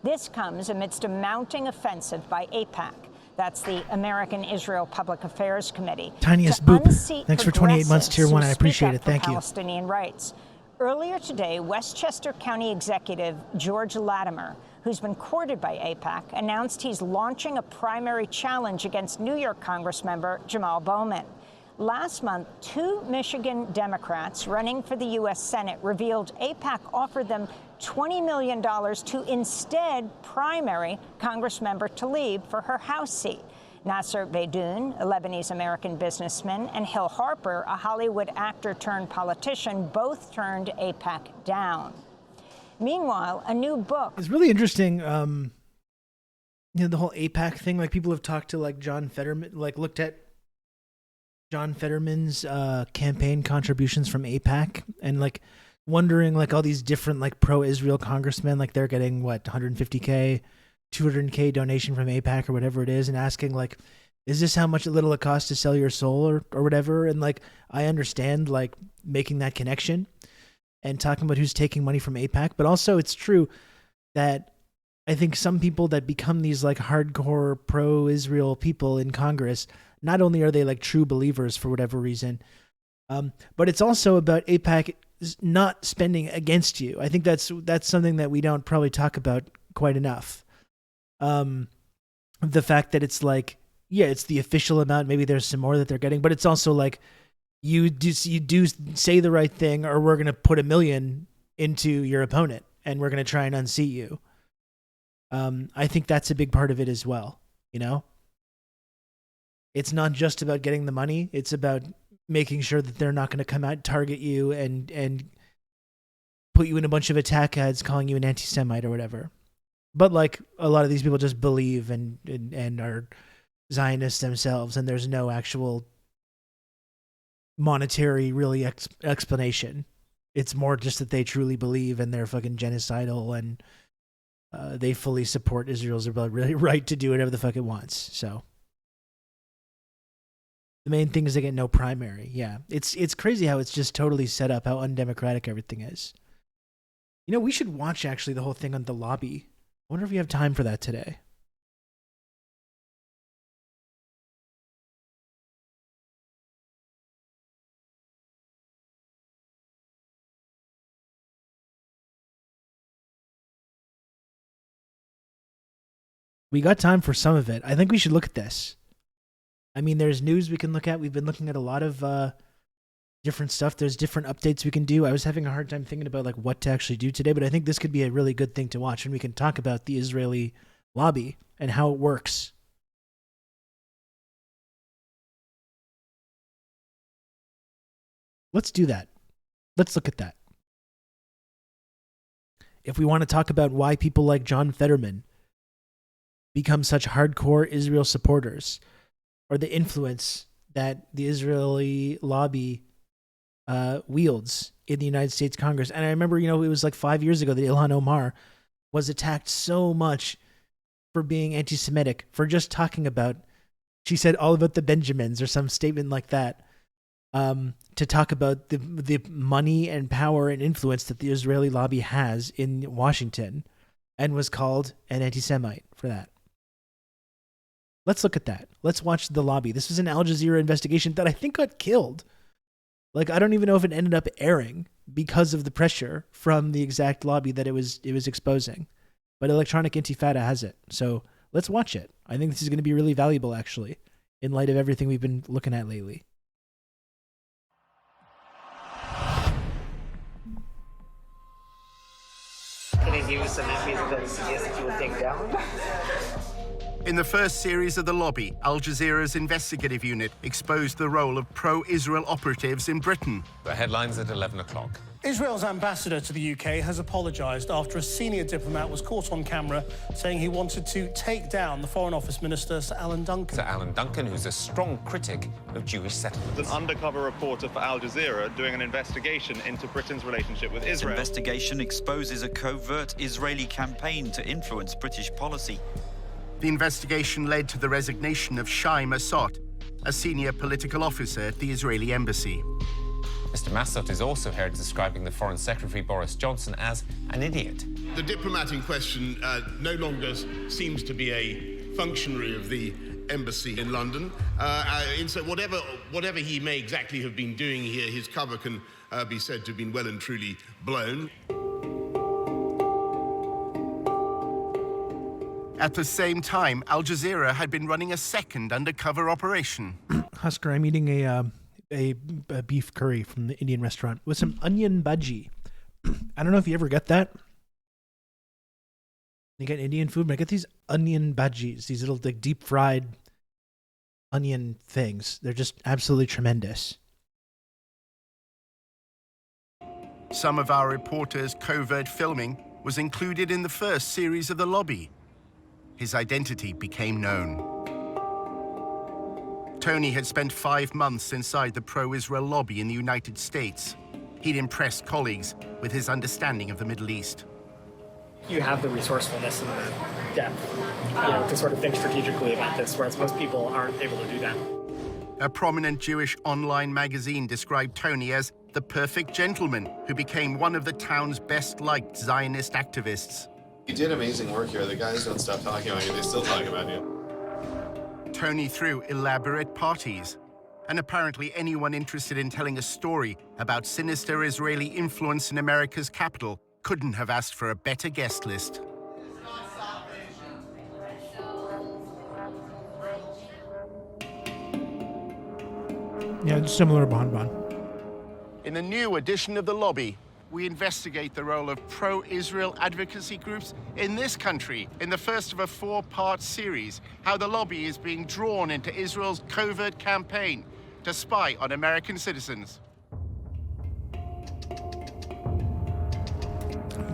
This comes amidst a mounting offensive by AIPAC. That's the American Israel Public Affairs Committee. Tiniest boop. Thanks for 28 months, Tier 1. I appreciate it. Thank you. Palestinian rights. Earlier today, Westchester County Executive George Latimer, who's been courted by AIPAC, announced he's launching a primary challenge against New York Congressmember Jamal Bowman. Last month, 2 Michigan Democrats running for the U.S. Senate revealed AIPAC offered them $20 million to instead primary Congressmember Tlaib for her House seat. Nasser Beydoun, a Lebanese-American businessman, and Hill Harper, a Hollywood actor-turned-politician, both turned AIPAC down. Meanwhile, a new book... It's really interesting, the whole AIPAC thing. Like, people have talked to, like, John Fetterman, like, looked at John Fetterman's campaign contributions from AIPAC and, like, wondering, like, all these different, like, pro-Israel congressmen, like, they're getting, what, 150K, 200K donation from AIPAC or whatever it is, and asking, like, is this how much little it costs to sell your soul or whatever? And, like, I understand, like, making that connection and talking about who's taking money from AIPAC, but also it's true that I think some people that become these, like, hardcore pro-Israel people in Congress, not only are they, like, true believers for whatever reason, but it's also about AIPAC not spending against you. I think that's something that we don't probably talk about quite enough. The fact that it's like, yeah, it's the official amount. Maybe there's some more that they're getting, but it's also like you do say the right thing, or we're going to put $1 million into your opponent and we're going to try and unseat you. I think that's a big part of it as well. You know, it's not just about getting the money. It's about making sure that they're not going to come out, target you and put you in a bunch of attack ads calling you an anti-Semite or whatever. But, like, a lot of these people just believe and are Zionists themselves, and there's no actual monetary really explanation. It's more just that they truly believe and they're fucking genocidal and they fully support Israel's really right to do whatever the fuck it wants. So the main thing is they get no primary. Yeah, it's crazy how it's just totally set up, how undemocratic everything is. You know, we should watch actually the whole thing on the lobby. I wonder if we have time for that today. We got time for some of it. I think we should look at this. I mean, there's news we can look at. We've been looking at a lot of different stuff. There's different updates we can do. I was having a hard time thinking about like what to actually do today, but I think this could be a really good thing to watch, and we can talk about the Israeli lobby and how it works. Let's do that. Let's look at that. If we want to talk about why people like John Fetterman become such hardcore Israel supporters, or the influence that the Israeli lobby wields in the United States Congress. And I remember, it was like 5 years ago that Ilhan Omar was attacked so much for being anti-Semitic, for just talking about, she said all about the Benjamins or some statement like that, to talk about the money and power and influence that the Israeli lobby has in Washington, and was called an anti-Semite for that. Let's look at that. Let's watch the lobby. This was an Al Jazeera investigation that I think got killed. Like, I don't even know if it ended up airing because of the pressure from the exact lobby that it was exposing. But Electronic Intifada has it. So let's watch it. I think this is going to be really valuable, actually, in light of everything we've been looking at lately. Can you give us some information that you suggest that you would take down? In the first series of The Lobby, Al Jazeera's investigative unit exposed the role of pro-Israel operatives in Britain. The headlines at 11 o'clock. Israel's ambassador to the UK has apologised after a senior diplomat was caught on camera saying he wanted to take down the Foreign Office Minister, Sir Alan Duncan. Sir Alan Duncan, who's a strong critic of Jewish settlements. An undercover reporter for Al Jazeera doing an investigation into Britain's relationship with Israel. This investigation exposes a covert Israeli campaign to influence British policy. The investigation led to the resignation of Shai Massot, a senior political officer at the Israeli embassy. Mr. Massot is also heard describing the Foreign Secretary Boris Johnson as an idiot. The diplomat in question no longer seems to be a functionary of the embassy in London. And so whatever he may exactly have been doing here, his cover can be said to have been well and truly blown. At the same time, Al Jazeera had been running a second undercover operation. Husker, I'm eating a beef curry from the Indian restaurant with some onion bhaji. I don't know if you ever get that. You get Indian food, but I get these onion bhajis, these little like deep fried onion things. They're just absolutely tremendous. Some of our reporters' covert filming was included in the first series of The Lobby. His identity became known. Tony had spent 5 months inside the pro-Israel lobby in the United States. He'd impressed colleagues with his understanding of the Middle East. You have the resourcefulness and the depth, to sort of think strategically about this, whereas most people aren't able to do that. A prominent Jewish online magazine described Tony as the perfect gentleman who became one of the town's best-liked Zionist activists. You did amazing work here. The guys don't stop talking about you. They still talk about you. Tony threw elaborate parties, and apparently anyone interested in telling a story about sinister Israeli influence in America's capital couldn't have asked for a better guest list. Yeah, it's similar bonbon. In the new edition of The Lobby, we investigate the role of pro-Israel advocacy groups in this country in the first of a 4-part series, how the lobby is being drawn into Israel's covert campaign to spy on American citizens.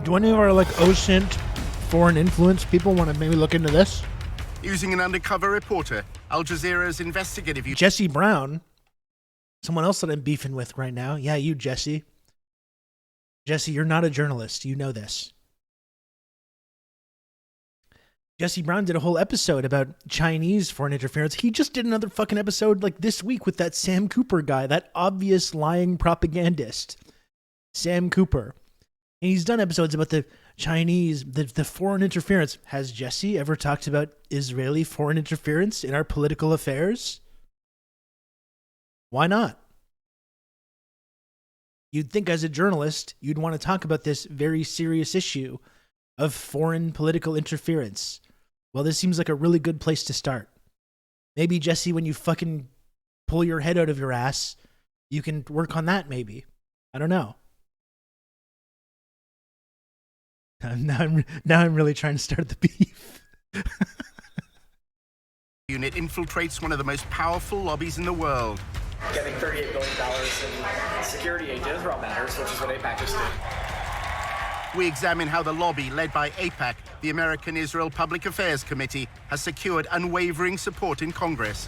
Do any of our OSINT foreign influence people want to maybe look into this? Using an undercover reporter, Al Jazeera's investigative... Jesse Brown, someone else that I'm beefing with right now. Yeah, you, Jesse. Jesse, you're not a journalist. You know this. Jesse Brown did a whole episode about Chinese foreign interference. He just did another fucking episode this week with that Sam Cooper guy, that obvious lying propagandist, Sam Cooper. And he's done episodes about the Chinese, the foreign interference. Has Jesse ever talked about Israeli foreign interference in our political affairs? Why not? You'd think as a journalist, you'd want to talk about this very serious issue of foreign political interference. Well, this seems like a really good place to start. Maybe, Jesse, when you fucking pull your head out of your ass, you can work on that, maybe. I don't know. Now I'm really trying to start the beef. Unit infiltrates one of the most powerful lobbies in the world. Getting $38 billion in security aid to Israel matters, which is what AIPAC is doing. We examine how the lobby, led by AIPAC, the American Israel Public Affairs Committee, has secured unwavering support in Congress.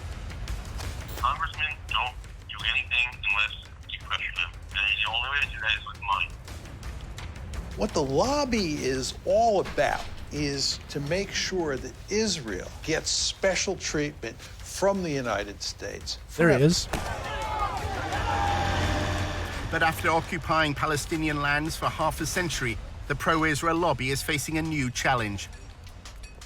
Congressmen don't do anything unless you pressure them. And the only way to do that is with money. What the lobby is all about is to make sure that Israel gets special treatment from the United States. There it is. But after occupying Palestinian lands for half a century, the pro-Israel lobby is facing a new challenge.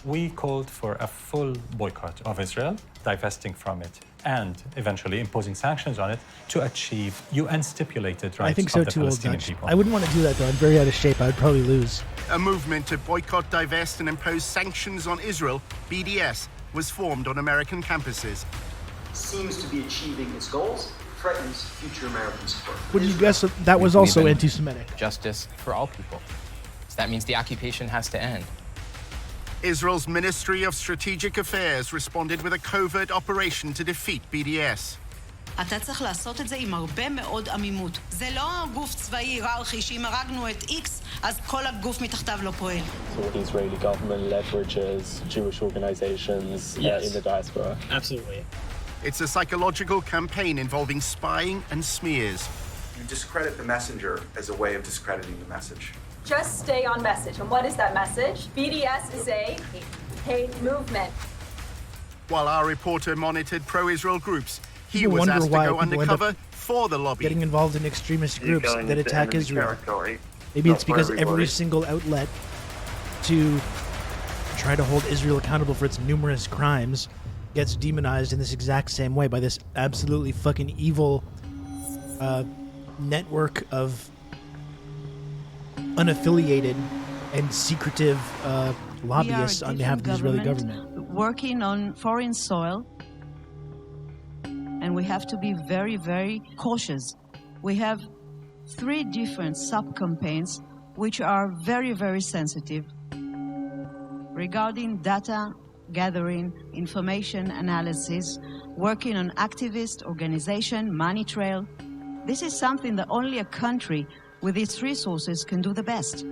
We called for a full boycott of Israel, divesting from it, and eventually imposing sanctions on it to achieve UN-stipulated rights of the Palestinian people. I wouldn't want to do that, though. I'm very out of shape. I'd probably lose. A movement to boycott, divest, and impose sanctions on Israel, BDS, was formed on American campuses. seems to be achieving its goals, threatens future American support. Would you guess that was also anti-Semitic? Justice for all people. So that means the occupation has to end. Israel's Ministry of Strategic Affairs responded with a covert operation to defeat BDS. אתה צריך לעשות את זה עם הרבה מאוד עמימות. זה לא גוף צבאי היררכי שאם הרגנו את X, אז כל הגוף מתחתיו לא פועל. So the Israeli government leverages Jewish organizations in the diaspora. Absolutely. It's a psychological campaign involving spying and smears. You discredit the messenger as a way of discrediting the message. Just stay on message. And what is that message? BDS is a hate movement. While our reporter monitored pro-Israel groups, he People was wonder asked to why go people end undercover up for the lobby. Getting involved in extremist groups going that into attack enemy Israel. territory. Maybe Not it's for because everybody. every single outlet to try to hold Israel accountable for its numerous crimes gets demonized in this exact same way by this absolutely fucking evil network of unaffiliated and secretive lobbyists on behalf of the Israeli government. Working on foreign soil, and we have to be very, very cautious. We have 3 different sub-campaigns which are very, very sensitive regarding data gathering, information analysis, working on activist organization, money trail. This is something that only a country with its resources can do the best.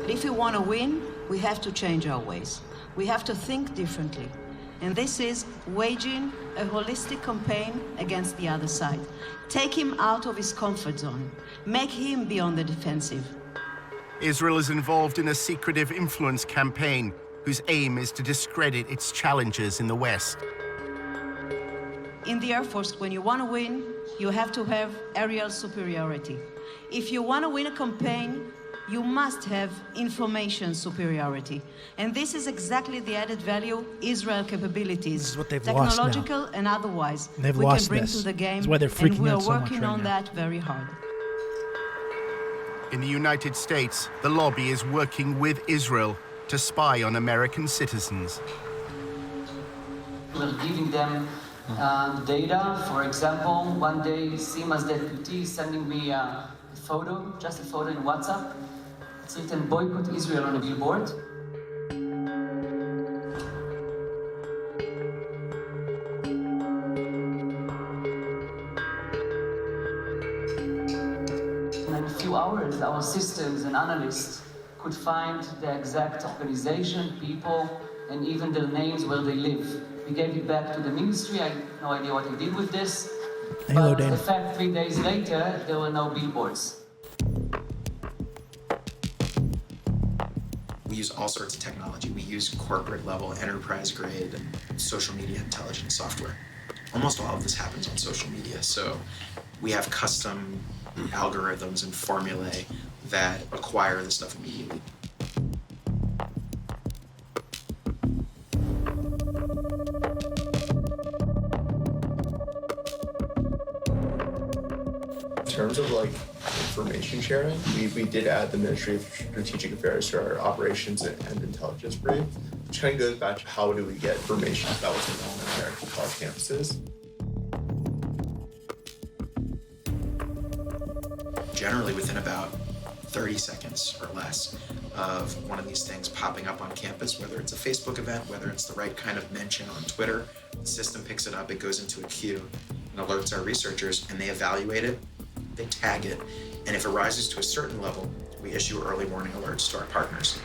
If we want to win, we have to change our ways. We have to think differently. And this is waging a holistic campaign against the other side. Take him out of his comfort zone. Make him be on the defensive. Israel is involved in a secretive influence campaign whose aim is to discredit its challengers in the West. In the Air Force, when you want to win, you have to have aerial superiority. If you want to win a campaign, you must have information superiority. And this is exactly the added value Israel capabilities, This is what they've technological lost now. and otherwise, They've we lost can bring this. to the game, That's why they're freaking and we are out so much working right on now. that very hard. In the United States, the lobby is working with Israel to spy on American citizens. We're giving them data. For example, one day, Sima's deputy is sending me a photo, just a photo in WhatsApp. It's written, boycott Israel on a billboard. In a few hours, our systems and analysts could find the exact organization, people, and even their names where they live. We gave it back to the ministry. I have no idea what they did with this. Hello, but Dan. the fact 3 days later, there were no billboards. We use all sorts of technology. We use corporate level, enterprise grade social media intelligence software. Almost all of this happens on social media. So we have custom algorithms and formulae that acquire the stuff immediately. In terms of like information sharing, we did add the Ministry of Strategic Affairs to our operations and intelligence brief, which kind of goes back to how do we get information about what's going on in American college campuses. Generally within about 30 seconds or less of one of these things popping up on campus, whether it's a Facebook event, whether it's the right kind of mention on Twitter, the system picks it up, it goes into a queue and alerts our researchers, and they evaluate it, they tag it, and if it rises to a certain level, we issue early warning alerts to our partners.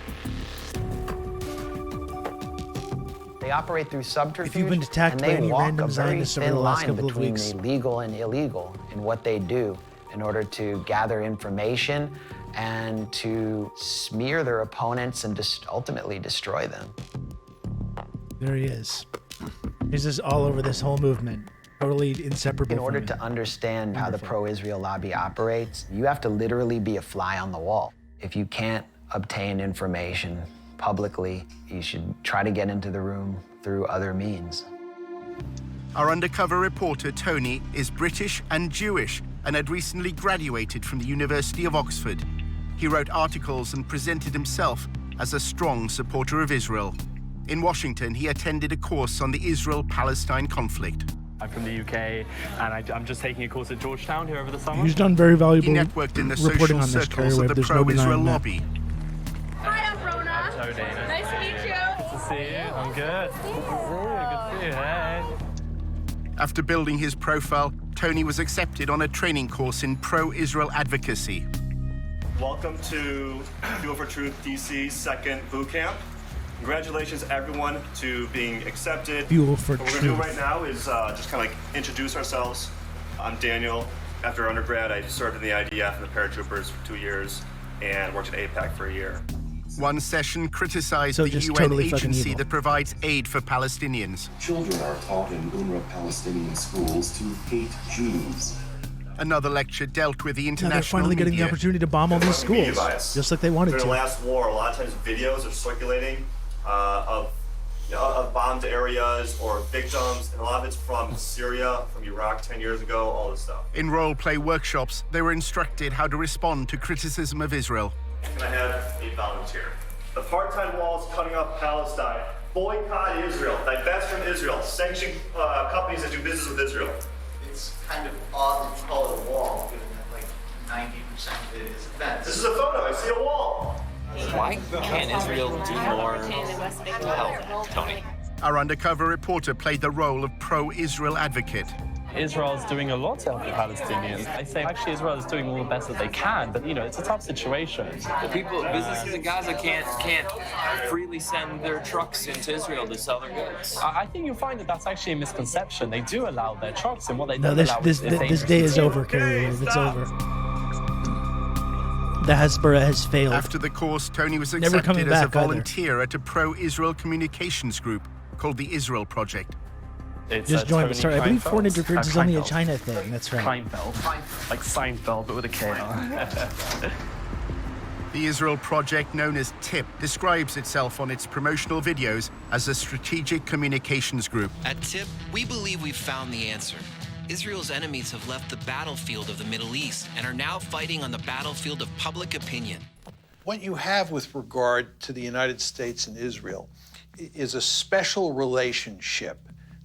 They operate through subterfuge, If you've been attacked and by they any walk random a very Zionists over thin the last line couple of between weeks. the legal and illegal in what they do in order to gather information and to smear their opponents and ultimately destroy them. There he is. He's just all over this whole movement. Totally inseparable. In order from it. to understand how the Wonderful. pro-Israel lobby operates, you have to literally be a fly on the wall. If you can't obtain information publicly, you should try to get into the room through other means. Our undercover reporter, Tony, is British and Jewish and had recently graduated from the University of Oxford. He wrote articles and presented himself as a strong supporter of Israel. In Washington, he attended a course on the Israel-Palestine conflict. I'm from the UK, and I'm just taking a course at Georgetown here over the summer. He's done very valuable He networked in the reporting social on this, circles Kerry, of the there's no pro-Israel denying that. lobby. Hi, I'm Rona. I'm Tony. Nice to meet you. Good to see you. I'm good. Good to see you. Hey. After building his profile, Tony was accepted on a training course in pro-Israel advocacy. Welcome to Fuel for Truth DC's second boot camp. Congratulations, everyone, to being accepted. Fuel for What we're going to do right now is just kind of like introduce ourselves. I'm Daniel. After undergrad, I served in the IDF and the paratroopers for 2 years and worked at APAC for a year. One session criticized So the just UN totally fucking agency evil. that provides aid for Palestinians. Children are taught in UNRWA Palestinian schools to hate Jews. Another lecture dealt with the Now international they're finally getting the media. opportunity to bomb all these Media schools, bias. just like they wanted During to. the last war, a lot of times videos are circulating of bombed areas or victims, and a lot of it's from Syria, from Iraq 10 years ago, all this stuff. In role-play workshops, they were instructed how to respond to criticism of Israel. Can I have a volunteer? The part-time walls cutting off Palestine. Boycott Israel. Divest from Israel. Sanction companies that do business with Israel. It's kind of odd that you call it a wall, given that like 90% of it is a fence. This is a photo. I see a wall. Why can't Israel do more to help, Tony? Our undercover reporter played the role of pro-Israel advocate. Israel's doing a lot to help the Palestinians. I say actually Israel is doing all the best that they can, but it's a tough situation. Businesses in Gaza can't freely send their trucks into Israel to sell their goods. I think you'll find that that's actually a misconception. They do allow their trucks, and what they No, don't allow is this day is over, Kerry. It's over. The Hezbollah has failed. After the course, Tony was Never accepted coming as a back either. volunteer at a pro-Israel communications group called the Israel Project. Just joined the start. I believe foreign interference is only a China thing. That's right. Kleinfeld. Like Seinfeld, but with a K on. The Israel Project, known as TIP, describes itself on its promotional videos as a strategic communications group. At TIP, we believe we've found the answer. Israel's enemies have left the battlefield of the Middle East and are now fighting on the battlefield of public opinion. What you have with regard to the United States and Israel is a special relationship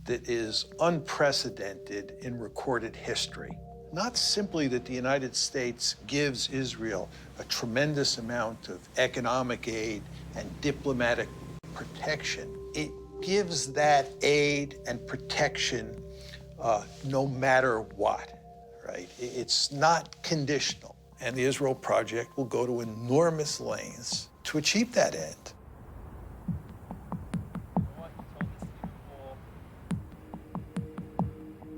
that is unprecedented in recorded history. Not simply that the United States gives Israel a tremendous amount of economic aid and diplomatic protection, it gives that aid and protection no matter what, right? It's not conditional. And the Israel Project will go to enormous lengths to achieve that end.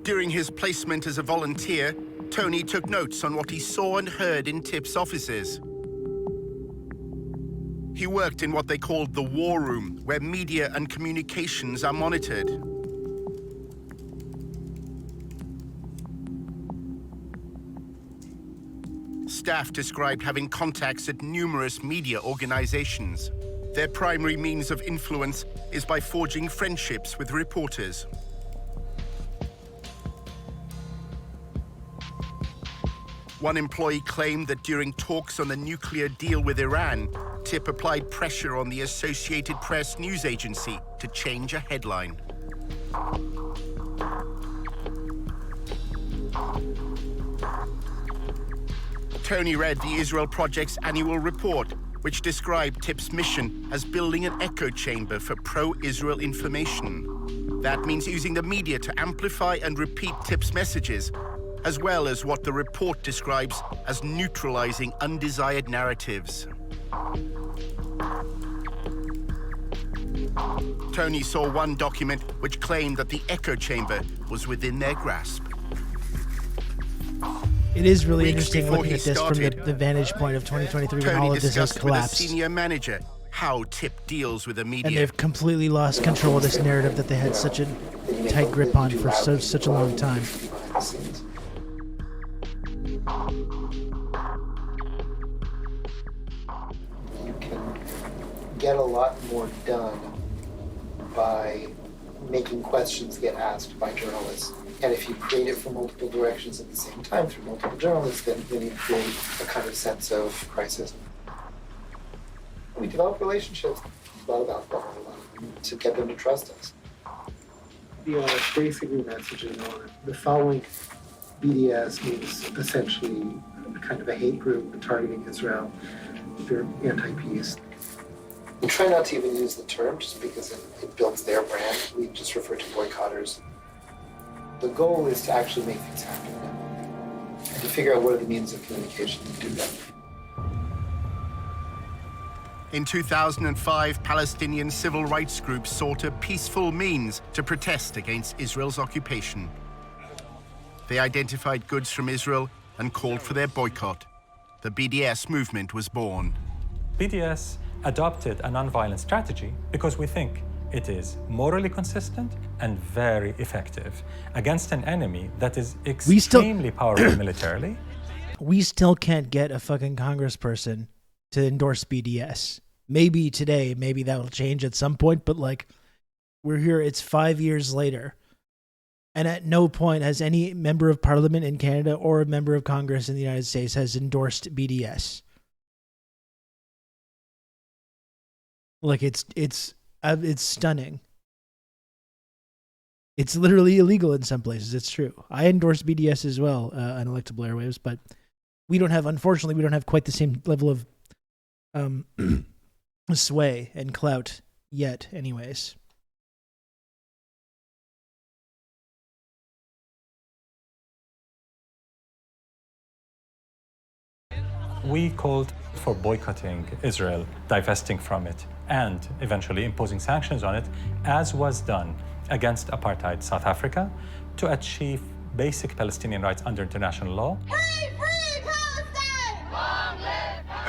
During his placement as a volunteer, Tony took notes on what he saw and heard in TIP's offices. He worked in what they called the war room, where media and communications are monitored. Staff described having contacts at numerous media organizations. Their primary means of influence is by forging friendships with reporters. One employee claimed that during talks on the nuclear deal with Iran, TIP applied pressure on the Associated Press news agency to change a headline. Tony read the Israel Project's annual report, which described TIP's mission as building an echo chamber for pro-Israel information. That means using the media to amplify and repeat TIP's messages, as well as what the report describes as neutralizing undesired narratives. Tony saw one document which claimed that the echo chamber was within their grasp. It is really Weeks interesting before looking he at this from started, the vantage point of 2023 when all Tony of this has discussed with a collapsed. senior manager how TIP deals with the media. And they've completely lost control of this narrative that they had such a tight grip on for such a long time. You can get a lot more done by making questions get asked by journalists. And if you create it from multiple directions at the same time through multiple journalists, then you create a kind of sense of crisis. We develop relationships, a lot of alcohol, to get them to trust us. The basically messaging on the following BDS means essentially kind of a hate group targeting Israel. They're anti-peace. We try not to even use the term just because it builds their brand. We just refer to boycotters. The goal is to actually make things happen and to figure out what are the means of communication to do that. In 2005, Palestinian civil rights groups sought a peaceful means to protest against Israel's occupation. They identified goods from Israel and called for their boycott. The BDS movement was born. BDS adopted a nonviolent strategy because we think it is morally consistent and very effective against an enemy that is extremely powerful militarily. We still can't get a fucking congressperson to endorse BDS. Maybe today, maybe that will change at some point, but like, we're here, it's 5 years later. And at no point has any member of parliament in Canada or a member of Congress in the United States has endorsed BDS. Like, it's stunning. It's literally illegal in some places. It's true. I endorse BDS as well on electable airwaves, but unfortunately, we don't have quite the same level of sway and clout yet, anyways. We called for boycotting Israel, divesting from it, and eventually imposing sanctions on it, as was done against apartheid South Africa, to achieve basic Palestinian rights under international law.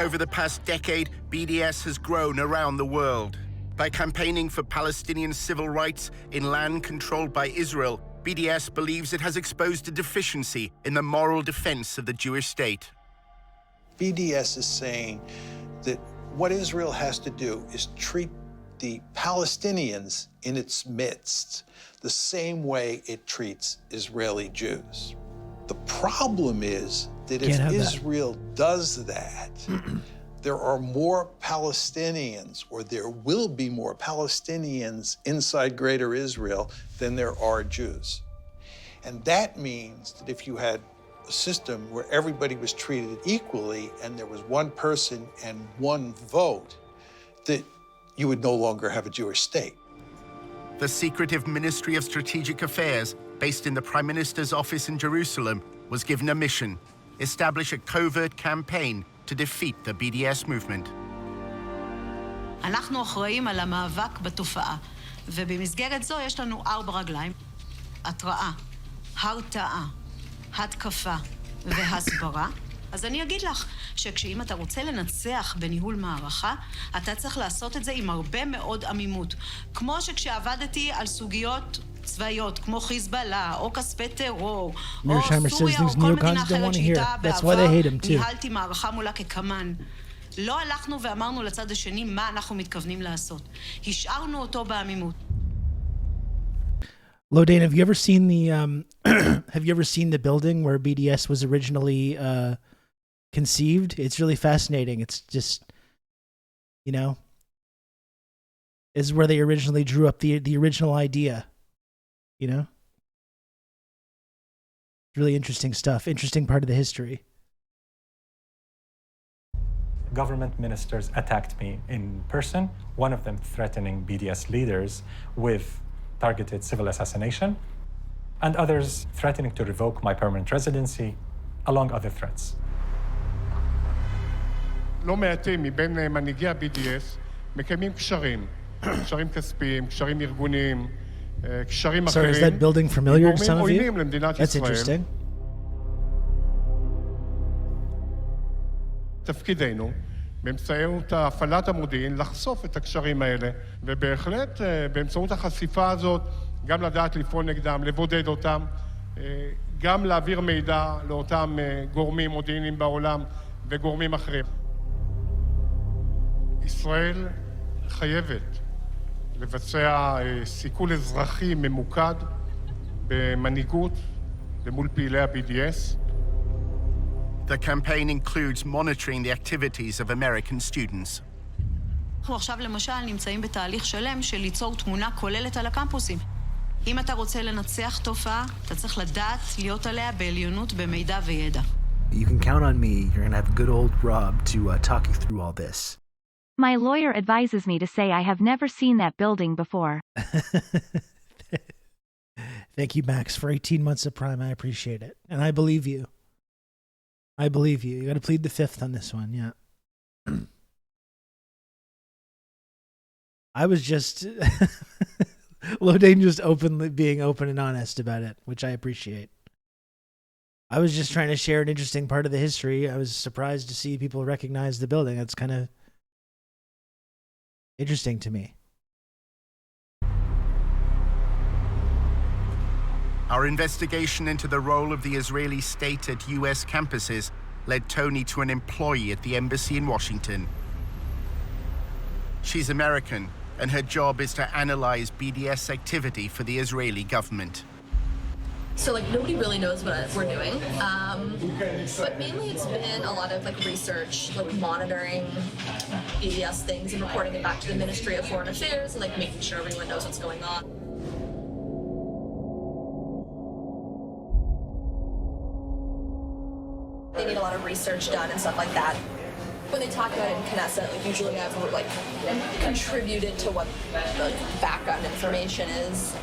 Over the past decade, BDS has grown around the world. By campaigning for Palestinian civil rights in land controlled by Israel, BDS believes it has exposed a deficiency in the moral defense of the Jewish state. BDS is saying that what Israel has to do is treat the Palestinians in its midst the same way it treats Israeli Jews. The problem is that if Israel does that, there are more Palestinians, or there will be more Palestinians inside Greater Israel than there are Jews. And that means that if you had a system where everybody was treated equally and there was one person and one vote, that you would no longer have a Jewish state. The secretive Ministry of Strategic Affairs, based in the Prime Minister's office in Jerusalem, was given a mission: establish a covert campaign to defeat the BDS movement. אנחנו אחראים על המאבק בתופעה, ובמסגרת זו יש לנו 4 רגליים: התראה, הרתעה, התקפה והסברה. אז אני אגיד לך שכשאם אתה רוצה לנצח בניהול מערכה, אתה צריך לעשות את זה עם הרבה מאוד עמימות. כמו שכשעבדתי על סוגיות צבאיות, כמו חיזבאללה, או כספי טרור, או סוריה, או כל מדינה אחרת שאיתה בעבר, ניהלתי מערכה מולה כקמן. לא הלכנו ואמרנו לצד השני מה אנחנו מתכוונים לעשות. השארנו אותו בעמימות. Lodane, have you ever seen the building where BDS was originally conceived? It's really fascinating. It's just, is where they originally drew up the original idea. Really interesting stuff. Interesting part of the history. Government ministers attacked me in person, one of them threatening BDS leaders with targeted civil assassination, and others threatening to revoke my permanent residency, along other threats. לא מעטים מבין מנהיגי ה-BDS מקיימים קשרים כספיים, קשרים ארגוניים, קשרים אחרים. Sorry, is that building familiar to some of you? That's interesting. תפקידנו, באמצעות הפעלת המודיעין, לחשוף את הקשרים האלה, ובהחלט באמצעות החשיפה הזאת, גם לדעת לפעול נגדם, לבודד אותם, גם להעביר מידע לאותם גורמים מודיעיניים בעולם וגורמים אחרים. ישראל חייבת לבצע סיכול אזרחי ממוקד במנהיגות ומול פעילי ה-BDS. The campaign includes monitoring the activities of American students. אנחנו עכשיו למשל נמצאים בתהליך שלם של ליצור תמונה כוללת על הקמפוסים. אם אתה רוצה לנצח תופעה, אתה צריך לדעת להיות עליה בעליונות במידע וידע. You can count on me. You're going to have good old Rob to talk you through all this. My lawyer advises me to say I have never seen that building before. Thank you, Max, for 18 months of Prime. I appreciate it. And I believe you. I believe you. You got to plead the fifth on this one, yeah. I was just... Lodane just being open and honest about it, which I appreciate. I was just trying to share an interesting part of the history. I was surprised to see people recognize the building. That's kind of interesting to me. Our investigation into the role of the Israeli state at US campuses led Tony to an employee at the embassy in Washington. She's American, and her job is to analyze BDS activity for the Israeli government. So nobody really knows what we're doing, but mainly it's been a lot of research, monitoring BDS things and reporting it back to the Ministry of Foreign Affairs and making sure everyone knows what's going on. They need a lot of research done and stuff like that. When they talk about it in Knesset, usually I've contributed to what the background information is.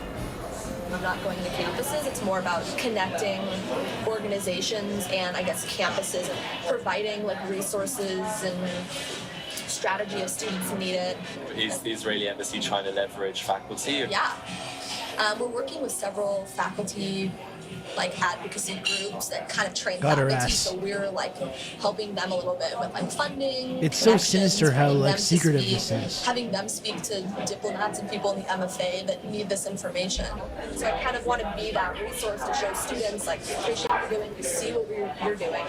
I'm not going to campuses. It's more about connecting organizations and I guess campuses and providing resources and strategy if students need it. Is the Israeli embassy trying to leverage faculty? Or? Yeah. We're working with several faculty advocacy groups that kind of train faculty, so we're helping them a little bit with funding. It's so sinister how secretive this is. Having them speak to diplomats and people in the MFA that need this information. So I kind of want to be that resource to show students we appreciate what you're doing, we see what you're doing.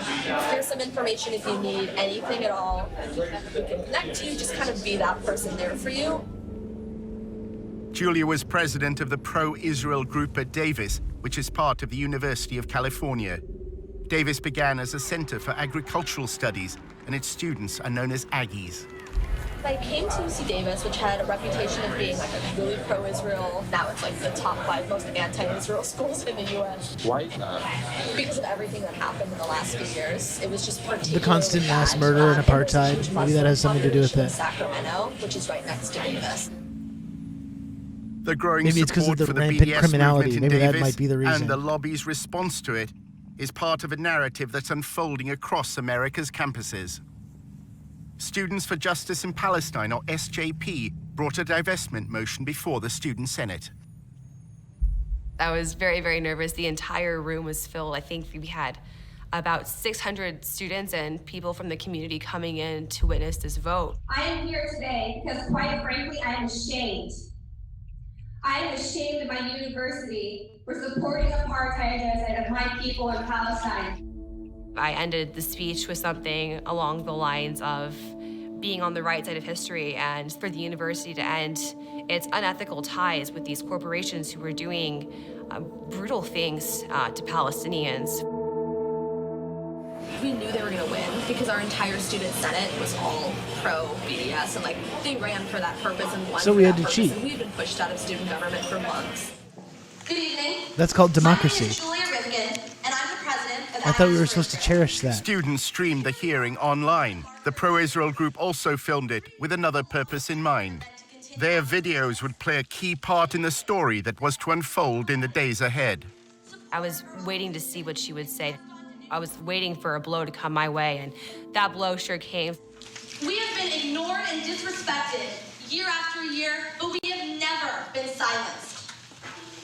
Here's some information if you need anything at all. We can connect you, just kind of be that person there for you. Julia was president of the pro-Israel group at Davis, which is part of the University of California. Davis began as a center for agricultural studies, and its students are known as Aggies. I came to UC Davis, which had a reputation of being a really pro-Israel. Now it's the top 5 most anti-Israel schools in the U.S. Why? Because of everything that happened in the last few years. It was just particularly the constant mass murder and apartheid. Maybe that has something to do with it. Sacramento, which is right next to Davis. The growing Maybe it's because of support the for the rampant BDS criminality. movement Maybe in that might be the Davis reason. and the lobby's response to it is part of a narrative that's unfolding across America's campuses. Students for Justice in Palestine, or SJP, brought a divestment motion before the Student Senate. I was very, very nervous. The entire room was filled. I think we had about 600 students and people from the community coming in to witness this vote. I am here today because, quite frankly, I am ashamed. I am ashamed of my university for supporting apartheid genocide of my people in Palestine. I ended the speech with something along the lines of being on the right side of history and for the university to end its unethical ties with these corporations who were doing brutal things to Palestinians. We knew they were going to win because our entire student senate was all pro-BDS and they ran for that purpose and won So for we that had to purpose, cheat. And we've been pushed out of student government for months. Good evening. That's called democracy. My name is Julia Rivkin, and I'm the president of I thought we were supposed to cherish that. Students streamed the hearing online. The pro-Israel group also filmed it with another purpose in mind. Their videos would play a key part in the story that was to unfold in the days ahead. I was waiting to see what she would say. I was waiting for a blow to come my way, and that blow sure came. We have been ignored and disrespected year after year, but we have never been silenced.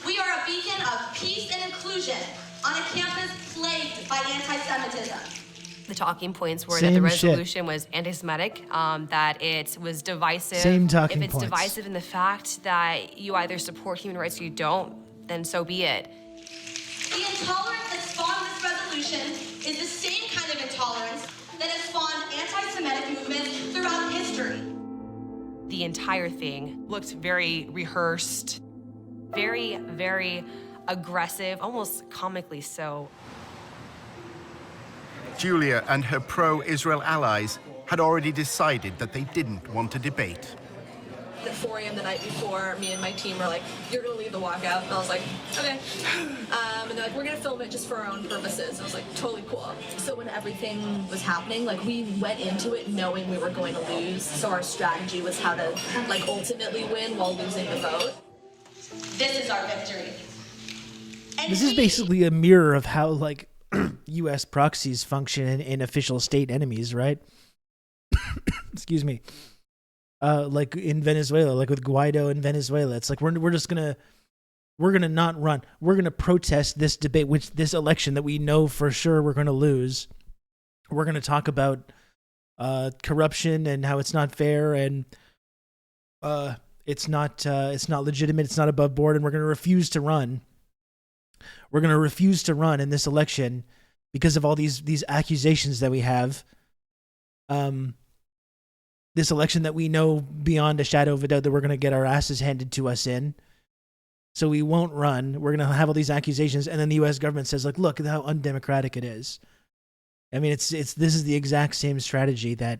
We are a beacon of peace and inclusion on a campus plagued by anti-Semitism. The talking points were Same that the shit. resolution was anti-Semitic, that it was divisive. Same talking If it's points. divisive in the fact that you either support human rights or you don't, then so be it. The intolerance that spawned this resolution is the same kind of intolerance that has spawned anti-Semitic movements throughout history. The entire thing looked very rehearsed, very, very aggressive, almost comically so. Julia and her pro-Israel allies had already decided that they didn't want to debate. At 4 a.m. the night before, me and my team were like, "You're gonna lead the walkout," and I was like, "Okay." And they're like, "We're gonna film it just for our own purposes." I was like, "Totally cool." So when everything was happening, like we went into it knowing we were going to lose. So our strategy was how to like ultimately win while losing the vote. This is our victory. This is basically a mirror of how like U.S. proxies function in official state enemies, right? Excuse me. Like in Venezuela, like with Guaido in Venezuela, it's like we're gonna not run. We're gonna protest this debate, this election that we know for sure we're gonna lose. We're gonna talk about corruption and how it's not fair and it's not legitimate. It's not above board, and we're gonna refuse to run. We're gonna refuse to run in this election because of all these accusations that we have. This election that we know beyond a shadow of a doubt that we're going to get our asses handed to us in. So we won't run. We're going to have all these accusations. And then the U.S. government says, like, look at how undemocratic it is. I mean, this is the exact same strategy that,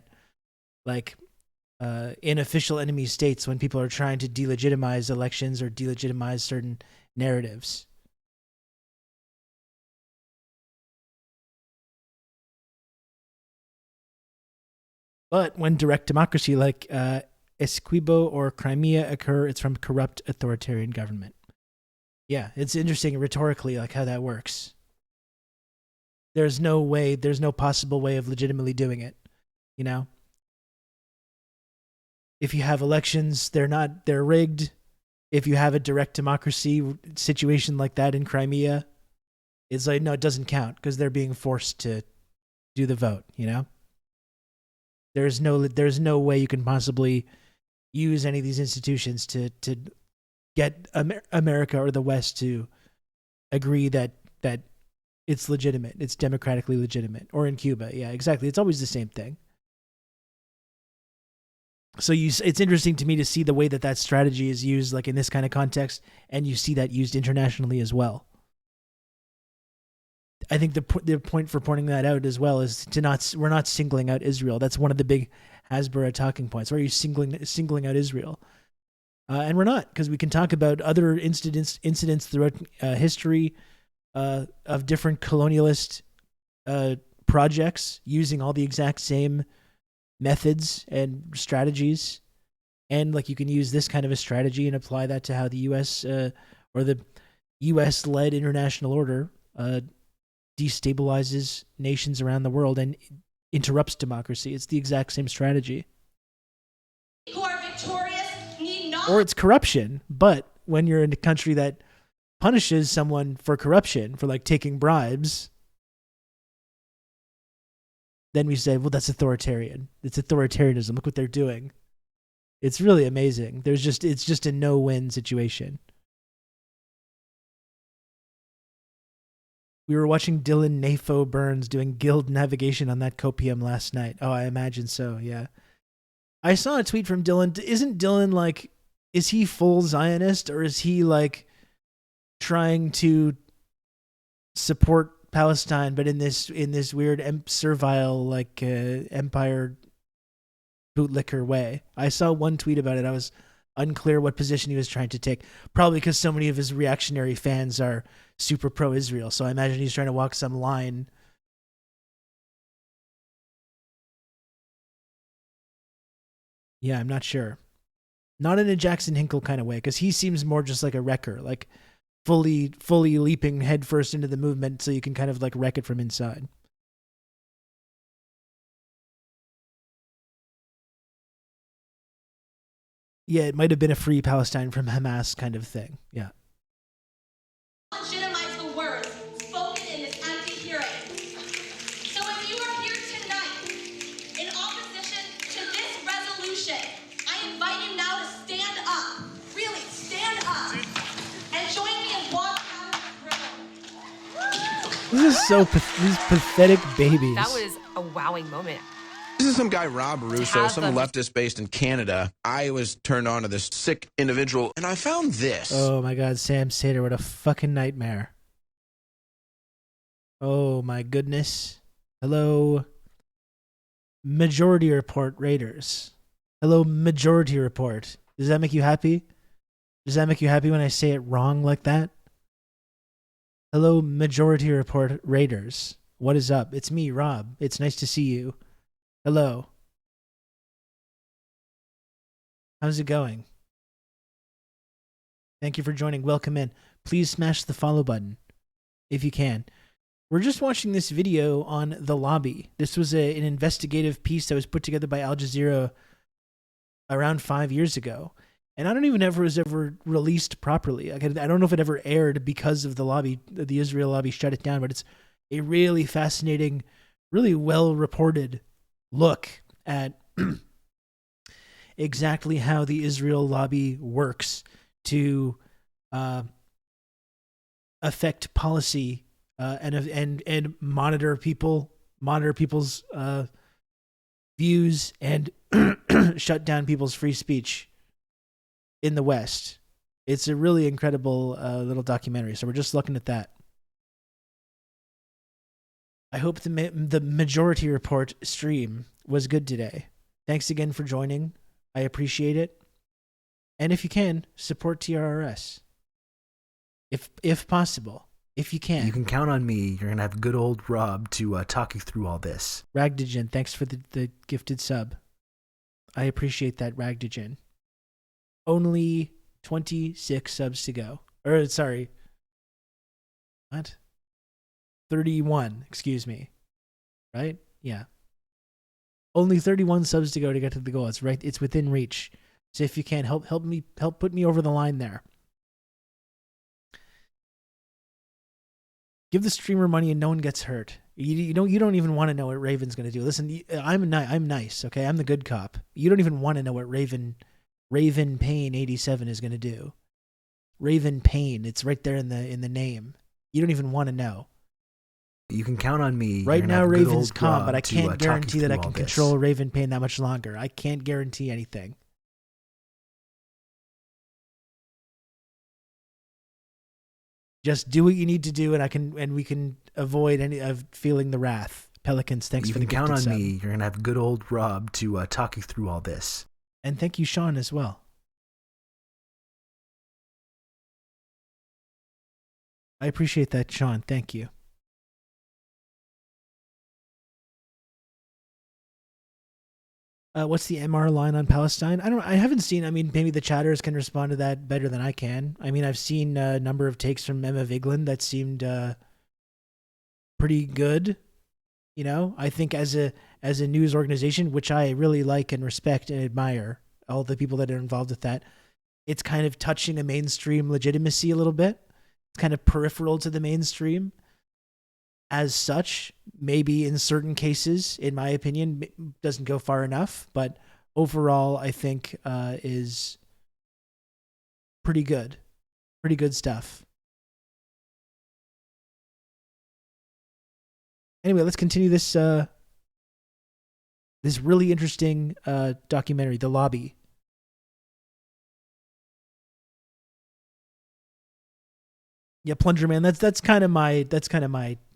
like, in official enemy states when people are trying to delegitimize elections or delegitimize certain narratives. But when direct democracy like Essequibo or Crimea occur, it's from corrupt authoritarian government. Yeah, it's interesting rhetorically like how that works. There's no possible way of legitimately doing it, you know? If you have elections, they're rigged. If you have a direct democracy situation like that in Crimea, it's like, no, it doesn't count because they're being forced to do the vote, you know? There's no way you can possibly use any of these institutions to get America or the West to agree that it's legitimate, it's democratically legitimate. Or in Cuba, yeah, exactly. It's always the same thing. So it's interesting to me to see the way that strategy is used, like in this kind of context, and you see that used internationally as well. I think the point for pointing that out as well is we're not singling out Israel. That's one of the big Hasbara talking points. Why are you singling out Israel? And we're not, because we can talk about other incidents throughout history of different colonialist projects using all the exact same methods and strategies. And like you can use this kind of a strategy and apply that to how the U.S. Or the U.S.-led international order destabilizes nations around the world and interrupts democracy. It's the exact same strategy. Who are victorious need not. Or it's corruption, but when you're in a country that punishes someone for corruption, for like taking bribes, then we say, well, that's authoritarian. It's authoritarianism. Look what they're doing. It's really amazing. It's just a no-win situation. We were watching Dylan Nafo Burns doing guild navigation on that copium last night. Oh, I imagine so, yeah. I saw a tweet from Dylan. Isn't Dylan like, is he full Zionist or is he like trying to support Palestine, but in this weird servile like empire bootlicker way? I saw one tweet about it. I was unclear what position he was trying to take. Probably because so many of his reactionary fans are super pro-Israel. So I imagine he's trying to walk some line. Yeah, I'm not sure. Not in a Jackson Hinkle kind of way, because he seems more just like a wrecker, like fully leaping headfirst into the movement so you can kind of like wreck it from inside. Yeah, it might have been a free Palestine from Hamas kind of thing. Yeah. Legitimize the words spoken in this empty hearing. So if you are here tonight in opposition to this resolution, I invite you now to stand up. Really, stand up and join me in walking out of the room. This is these pathetic babies. That was a wowing moment. This is some guy, Rob Russo, some leftist based in Canada. I was turned on to this sick individual, and I found this. Oh my God, Sam Sater, what a fucking nightmare. Oh my goodness. Hello, Majority Report Raiders. Hello, Majority Report. Does that make you happy? Does that make you happy when I say it wrong like that? Hello, Majority Report Raiders. What is up? It's me, Rob. It's nice to see you. Hello. How's it going? Thank you for joining. Welcome in. Please smash the follow button if you can. We're just watching this video on the lobby. This was an investigative piece that was put together by Al Jazeera around 5 years ago. And I don't even know if it was ever released properly. I don't know if it ever aired because of the lobby, the Israel lobby shut it down, but it's a really fascinating, really well-reported look at exactly how the Israel lobby works to affect policy and monitor people's views and shut down people's free speech in the West. It's a really incredible little documentary. So we're just looking at that. I hope the Majority Report stream was good today. Thanks again for joining. I appreciate it. And if you can, support TRRS. If possible. If you can. You can count on me. You're going to have good old Rob to talk you through all this. Ragdigen, thanks for the gifted sub. I appreciate that, Ragdigen. Only 26 subs to go. Or, sorry. What? 31, excuse me. Right? Yeah. Only 31 subs to go to get to the goal. It's right. It's within reach. So if you can, help put me over the line there. Give the streamer money and no one gets hurt. You don't even want to know what Raven's going to do. Listen, I'm nice, okay? I'm the good cop. You don't even want to know what Raven Payne 87 is going to do. Raven Payne, it's right there in the name. You don't even want to know. You can count on me. Right now, Raven's calm, but I can't guarantee that I can control Raven Payne that much longer. I can't guarantee anything. Just do what you need to do, and we can avoid any of feeling the wrath. Pelicans, thanks for the gifted sub. You can count on me. You're gonna have good old Rob to talk you through all this. And thank you, Sean, as well. I appreciate that, Sean. Thank you. What's the MR line on Palestine? I haven't seen. I mean, maybe the chatters can respond to that better than I can. I mean, I've seen a number of takes from Emma Vigeland that seemed pretty good. You know, I think as a news organization, which I really like and respect and admire, all the people that are involved with that, it's kind of touching a mainstream legitimacy a little bit. It's kind of peripheral to the mainstream. As such, maybe in certain cases, in my opinion, doesn't go far enough, but overall, I think is pretty good. Pretty good stuff. Anyway, let's continue this this really interesting documentary, The Lobby. Yeah, Plunger Man. That's kind of my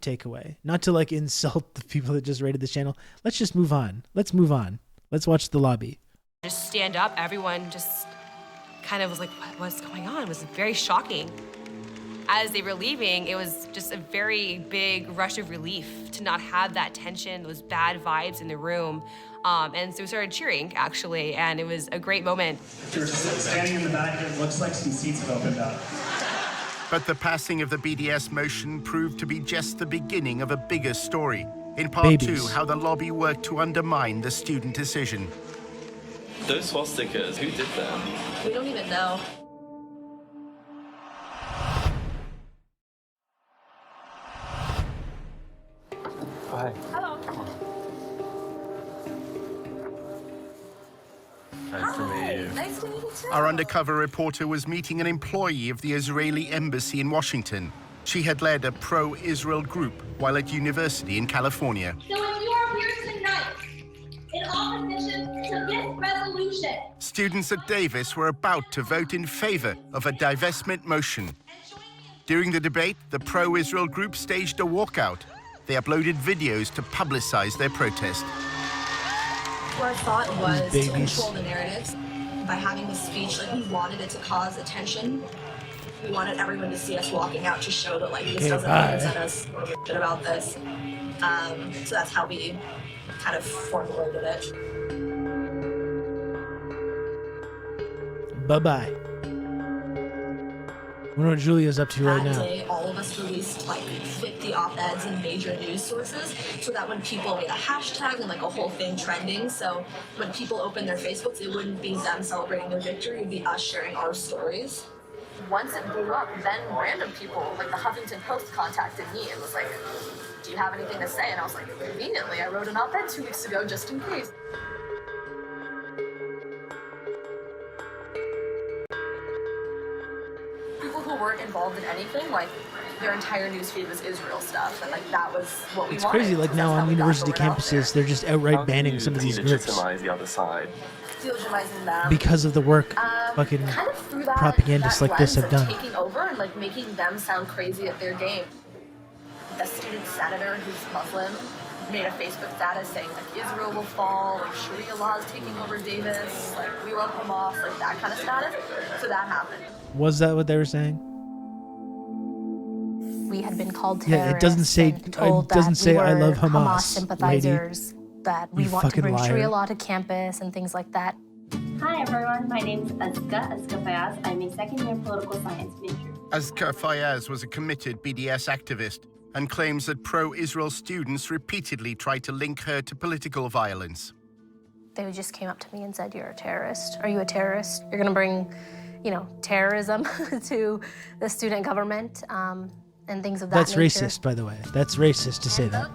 takeaway. Not to like insult the people that just rated this channel. Let's just move on. Let's move on. Let's watch The Lobby. Just stand up. Everyone just kind of was like, what's going on? It was very shocking. As they were leaving, it was just a very big rush of relief to not have that tension, those bad vibes in the room. And so we started cheering, actually, and it was a great moment. If you're standing in the back, it looks like some seats have opened up. But the passing of the BDS motion proved to be just the beginning of a bigger story. In part 2, how the lobby worked to undermine the student decision. Those swastikas, who did them? We don't even know. Hi. Hello. Nice to meet you. Nice to meet you too. Our undercover reporter was meeting an employee of the Israeli embassy in Washington. She had led a pro-Israel group while at university in California. So if you are here tonight in opposition to this resolution, Students at Davis were about to vote in favor of a divestment motion. During the debate, the pro-Israel group staged a walkout. They uploaded videos to publicize their protest. Our thought was to control the narratives. by having this speech, like we wanted it to cause attention. We wanted everyone to see us walking out to show that like this doesn't represent us or shit about this. So that's how we kind of formulated it. Bye-bye. I wonder what Julia's up to right now. That day, all of us released like 50 op-eds in major news sources, so that when people made a hashtag and like a whole thing trending, so when people opened their Facebooks, it wouldn't be them celebrating their victory, it would be us sharing our stories. Once it blew up, then random people, like the Huffington Post contacted me and was like, do you have anything to say? And I was like, conveniently, I wrote an op-ed 2 weeks ago just in case. People who weren't involved in anything, like their entire newsfeed was Israel stuff, and like that was what we It's wanted. crazy, like now on university campuses, they're just outright banning some of these groups Delegitimize the other side. Delegitizing them. because of the work fucking kind of through that, propagandists like this have lens done. of taking over and like making them sound crazy at their game. The student senator who's Muslim made a Facebook status saying like Israel will fall, like Sharia law is taking over Davis, like we love Hamas, like that kind of status. So that happened. Was that what they were saying? We had been called terrorists. Yeah, it doesn't say. and told It doesn't that say we I were love Hamas, lady. sympathizers, that we You want to fucking bring liar. Sharia law to campus and things like that. Hi everyone, my name is Azka Fayaz. I'm a second-year political science major. Azka Fayaz was a committed BDS activist and claims that pro-Israel students repeatedly tried to link her to political violence. They just came up to me and said, "You're a terrorist. Are you a terrorist? You're going to bring, terrorism to the student government and things of that That's nature." racist, by the way. That's racist to say that.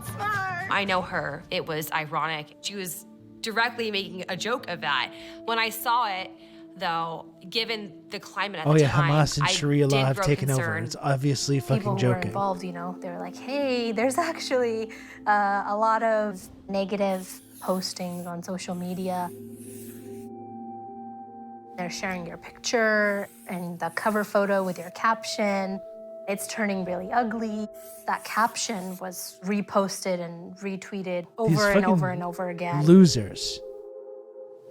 I know her. It was ironic. She was directly making a joke of that. When I saw it, though, given the climate at Oh the yeah, time, Hamas and I Sharia law did have grow taken over. concerned. It's obviously fucking People who were joking. involved, they were like, "Hey, there's actually a lot of negative postings on social media. They're sharing your picture and the cover photo with your caption. It's turning really ugly." That caption was reposted and retweeted over and over and over again. Losers.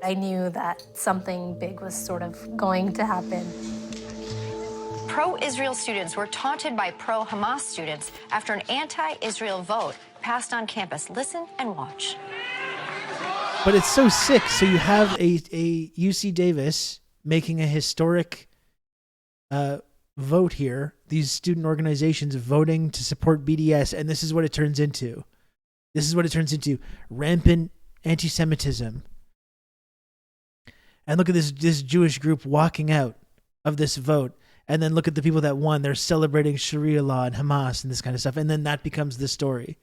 I knew that something big was sort of going to happen. Pro-Israel students were taunted by pro-Hamas students after an anti-Israel vote passed on campus. Listen and watch. But it's so sick. So you have a UC Davis making a historic vote here. These student organizations voting to support BDS, and this is what it turns into. This is what it turns into: rampant anti-Semitism. And look at this Jewish group walking out of this vote, and then look at the people that won. They're celebrating Sharia law and Hamas and this kind of stuff, and then that becomes the story,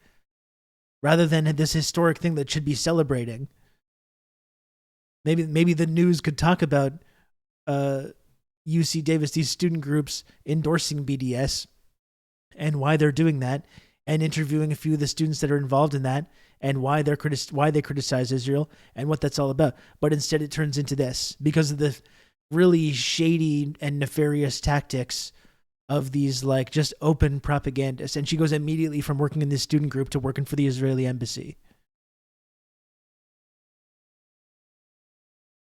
rather than this historic thing that should be celebrating. Maybe the news could talk about UC Davis, these student groups endorsing BDS and why they're doing that, and interviewing a few of the students that are involved in that, and why they criticize Israel and what that's all about. But instead it turns into this because of the really shady and nefarious tactics of these like just open propagandists. And she goes immediately from working in this student group to working for the Israeli embassy.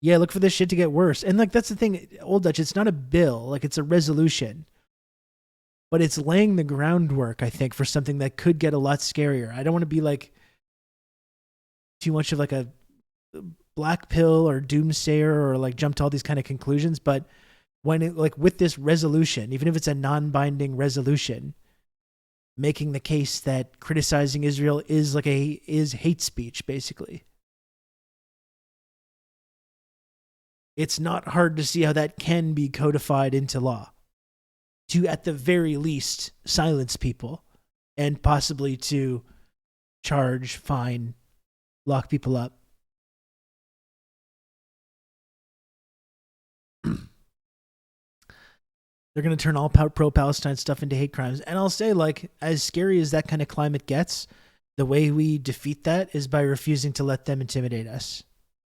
Yeah, look for this shit to get worse. And like that's the thing, Old Dutch, it's not a bill, like it's a resolution. But it's laying the groundwork, I think, for something that could get a lot scarier. I don't want to be like too much of like a black pill or doomsayer or like jump to all these kind of conclusions, but when it like with this resolution, even if it's a non-binding resolution, making the case that criticizing Israel is hate speech, basically. It's not hard to see how that can be codified into law to, at the very least, silence people and possibly to charge, fine, lock people up. They're going to turn all pro-Palestine stuff into hate crimes. And I'll say, like, as scary as that kind of climate gets, the way we defeat that is by refusing to let them intimidate us.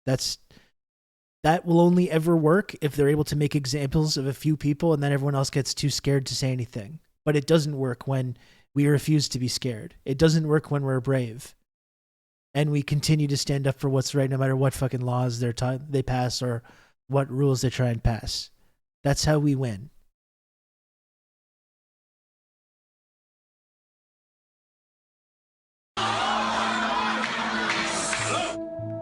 That will only ever work if they're able to make examples of a few people and then everyone else gets too scared to say anything. But it doesn't work when we refuse to be scared. It doesn't work when we're brave. And we continue to stand up for what's right no matter what fucking laws they pass or what rules they try and pass. That's how we win.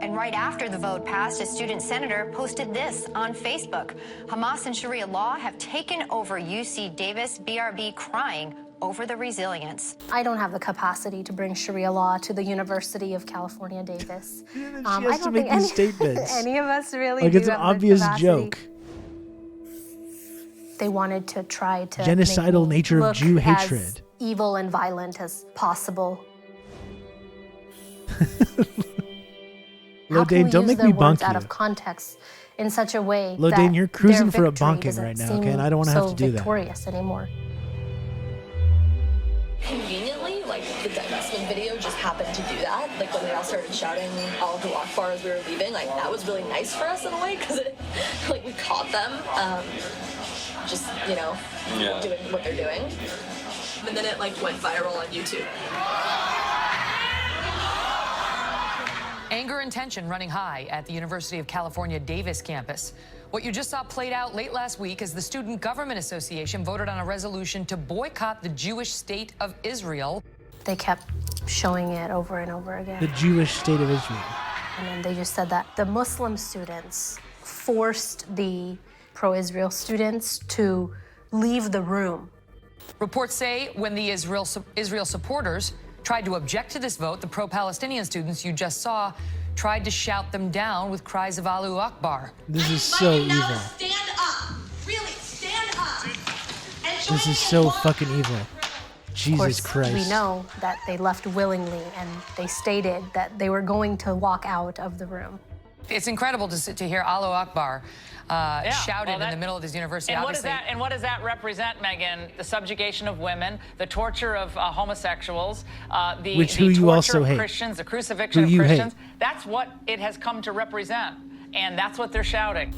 And right after the vote passed, a student senator posted this on Facebook. Hamas and Sharia law have taken over UC Davis, BRB crying over the resilience. I don't have the capacity to bring Sharia law to the University of California, Davis. She has I to don't make think these statements. any of us really Like do it's an have the obvious capacity. joke. They wanted to try to Genocidal make me nature of look Jew as hatred. evil and violent as possible. How can Lodane, we don't use make their me words bonk out you. of context in such a way Lodane, that you're cruising their for a victory bonking doesn't right now, seem okay? And I don't want to have so to do that. victorious anymore. Conveniently, like the divestment video just happened to do that. Like when they all started shouting Allahu Akbar as we were leaving, like that was really nice for us in a way because like we caught them just, you know, doing what they're doing. And then it like went viral on YouTube. Anger and tension running high at the University of California Davis campus. What you just saw played out late last week as the Student Government Association voted on a resolution to boycott the Jewish state of Israel. They kept showing it over and over again. The Jewish state of Israel. And then they just said that the Muslim students forced the pro-Israel students to leave the room. Reports say when the Israel supporters tried to object to this vote, the pro-Palestinian students you just saw tried to shout them down with cries of Allahu Akbar. This is so evil. Stand up. Really, stand up. This is so fucking evil. Jesus Of course, Christ. we know that they left willingly and they stated that they were going to walk out of the room. It's incredible to hear Allahu Akbar shouted in the middle of this university. And obviously. what does that represent, Megan? The subjugation of women, the torture of homosexuals, the torture also of hate. Christians, the crucifixion of Christians. That's what it has come to represent, and that's what they're shouting.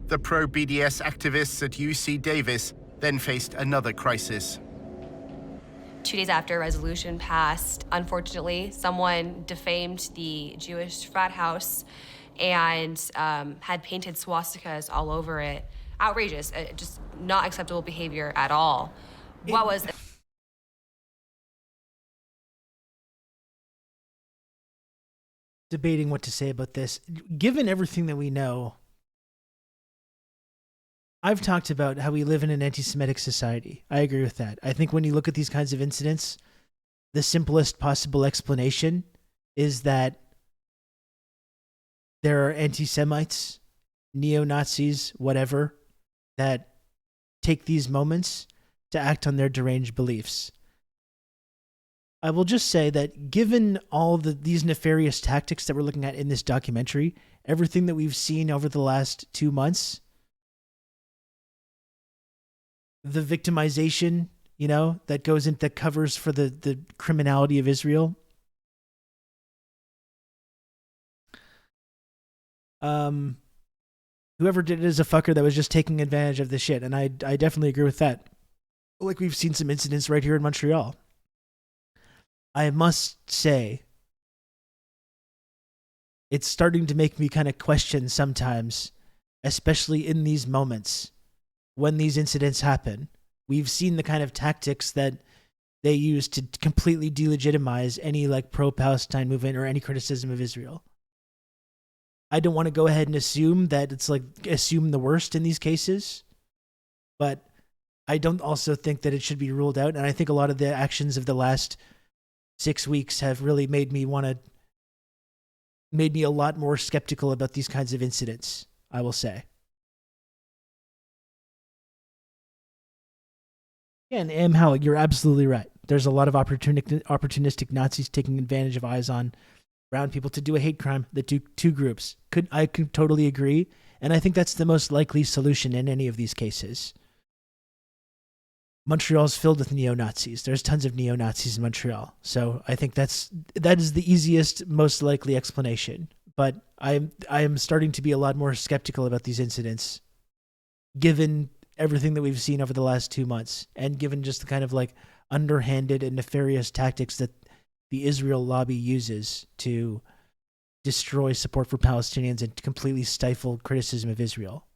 The pro-BDS activists at UC Davis then faced another crisis. 2 days after a resolution passed, unfortunately, someone defamed the Jewish frat house and had painted swastikas all over it. Outrageous, just not acceptable behavior at all. What was it? Debating what to say about this. Given everything that we know, I've talked about how we live in an anti-Semitic society. I agree with that. I think when you look at these kinds of incidents, the simplest possible explanation is that there are anti-Semites, neo-Nazis, whatever, that take these moments to act on their deranged beliefs. I will just say that given all these nefarious tactics that we're looking at in this documentary, everything that we've seen over the last 2 months, the victimization, you know, that goes in, that covers for the criminality of Israel. Whoever did it is a fucker that was just taking advantage of the shit, and I definitely agree with that. Like we've seen some incidents right here in Montreal. I must say, it's starting to make me kind of question sometimes, especially in these moments when these incidents happen. We've seen the kind of tactics that they use to completely delegitimize any like pro-Palestine movement or any criticism of Israel. I don't want to go ahead and assume that it's like assume the worst in these cases, but I don't also think that it should be ruled out. And I think a lot of the actions of the last 6 weeks have really made me a lot more skeptical about these kinds of incidents, I will say. Yeah, and M. Howell, you're absolutely right. There's a lot of opportunistic Nazis taking advantage of eyes on brown people to do a hate crime. The two groups. I could totally agree, and I think that's the most likely solution in any of these cases. Montreal's filled with neo-Nazis. There's tons of neo-Nazis in Montreal. So I think that is the easiest, most likely explanation. But I am starting to be a lot more skeptical about these incidents, given everything that we've seen over the last 2 months, and given just the kind of like underhanded and nefarious tactics that the Israel lobby uses to destroy support for Palestinians and completely stifle criticism of Israel.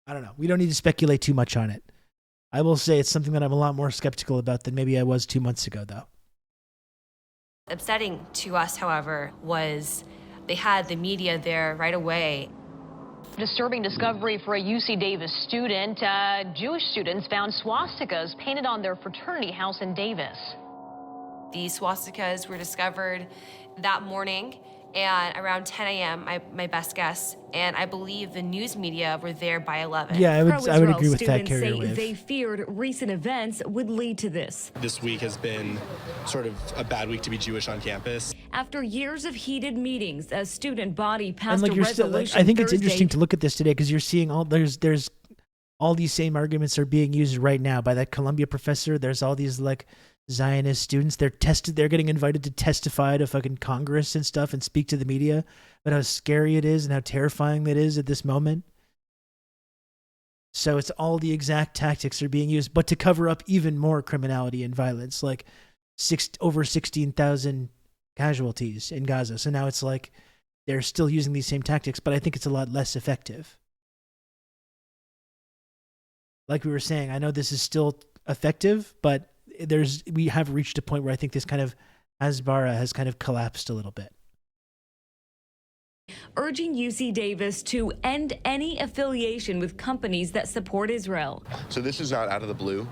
I don't know. We don't need to speculate too much on it. I will say it's something that I'm a lot more skeptical about than maybe I was 2 months ago, though. Upsetting to us, however, was they had the media there right away. Disturbing discovery for a UC Davis student. Jewish students found swastikas painted on their fraternity house in Davis. These swastikas were discovered that morning and around 10 a.m., my best guess, and I believe the news media were there by 11. Yeah, I would agree with that, Carrier Wave. They feared recent events would lead to this. This week has been sort of a bad week to be Jewish on campus. After years of heated meetings, a student body passed a I resolution think it's Thursday. interesting to look at this today because you're seeing there's all these same arguments are being used right now by that Columbia professor. There's all these like Zionist students. They're getting invited to testify to fucking Congress and stuff and speak to the media about how scary it is and how terrifying that is at this moment. So it's all the exact tactics are being used, but to cover up even more criminality and violence, like over 16,000 casualties in Gaza. So now it's like they're still using these same tactics, but I think it's a lot less effective. Like we were saying, I know this is still effective, but we have reached a point where I think this kind of Hasbara has kind of collapsed a little bit. Urging UC Davis to end any affiliation with companies that support Israel. So this is not out of the blue.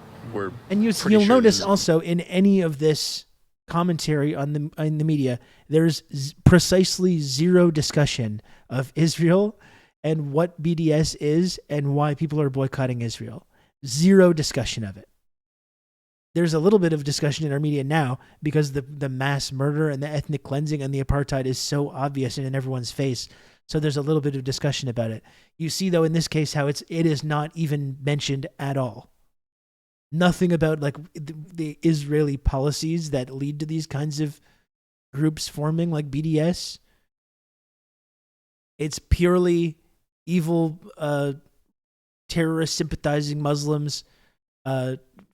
And you'll notice also in any of this commentary in the media, there's precisely zero discussion of Israel and what BDS is and why people are boycotting Israel. Zero discussion of it. There's a little bit of discussion in our media now because the mass murder and the ethnic cleansing and the apartheid is so obvious and in everyone's face. So there's a little bit of discussion about it. You see, though, in this case, how it is not even mentioned at all. Nothing about like the Israeli policies that lead to these kinds of groups forming, like BDS. It's purely evil, terrorist sympathizing Muslims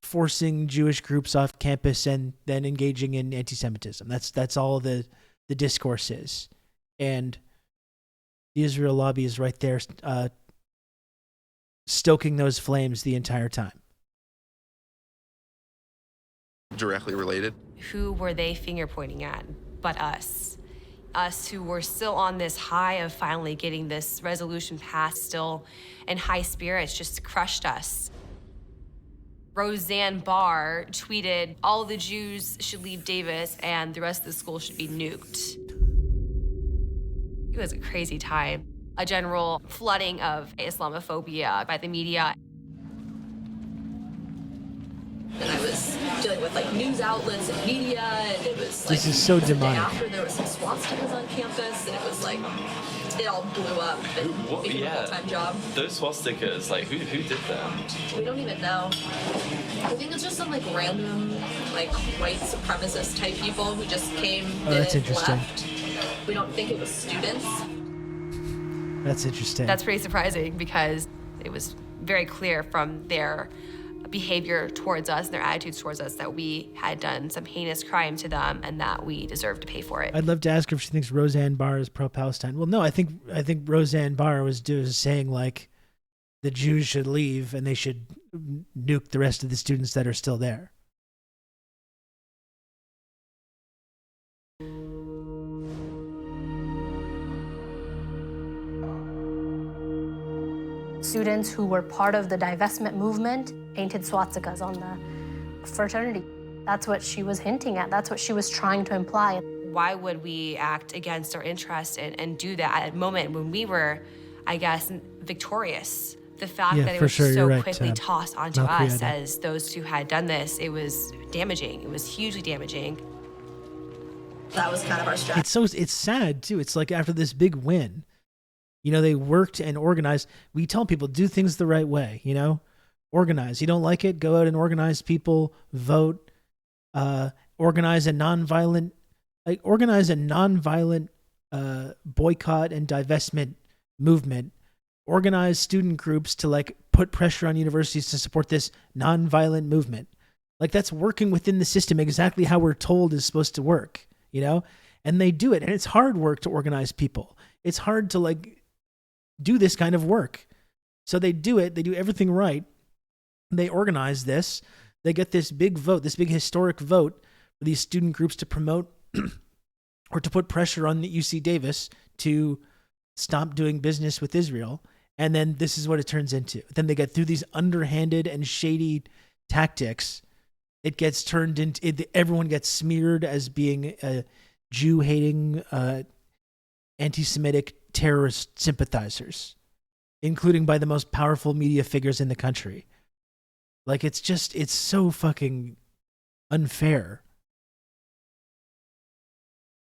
forcing Jewish groups off campus and then engaging in anti-Semitism. That's all the discourse is. And the Israel lobby is right there stoking those flames the entire time. Directly related. Who were they finger pointing at but us? Us who were still on this high of finally getting this resolution passed, still in high spirits, just crushed us. Roseanne Barr tweeted, all the Jews should leave Davis and the rest of the school should be nuked. It was a crazy time. A general flooding of Islamophobia by the media. And I was dealing with like news outlets and media, and it was like this is so the day demonic. after there was some swastikas on campus, and it was like it all blew up and became a full-time job. Those swastikas, like who did them? We don't even know. I think it's just some like random like white supremacist type people who just came that's and interesting. left. We don't think it was students. That's interesting. That's pretty surprising because it was very clear from their behavior towards us and their attitudes towards us that we had done some heinous crime to them and that we deserved to pay for it. I'd love to ask her if she thinks Roseanne Barr is pro-Palestine. Well, no, I think Roseanne Barr was saying like the Jews should leave and they should nuke the rest of the students that are still there. Students who were part of the divestment movement painted swastikas on the fraternity. That's what she was hinting at. That's what she was trying to imply. Why would we act against our interests and do that at a moment when we were, I guess, victorious? The fact that it was so quickly tossed onto us as those who had done this, it was damaging. It was hugely damaging. That was kind of our strategy. It's sad too. It's like after this big win, you know, they worked and organized. We tell people do things the right way, you know, organize. You don't like it, go out and organize people, vote, organize a nonviolent boycott and divestment movement. Organize student groups to like put pressure on universities to support this nonviolent movement. Like, that's working within the system exactly how we're told is supposed to work, you know? And they do it. And it's hard work to organize people. It's hard to, like, do this kind of work. So they do it. They do everything right. They organize this. They get this big vote, this big historic vote for these student groups to promote or to put pressure on the UC Davis to stop doing business with Israel. And then this is what it turns into. Then they get through these underhanded and shady tactics. It gets turned into, everyone gets smeared as being Jew-hating, anti-Semitic terrorist sympathizers, including by the most powerful media figures in the country. Like, it's so fucking unfair.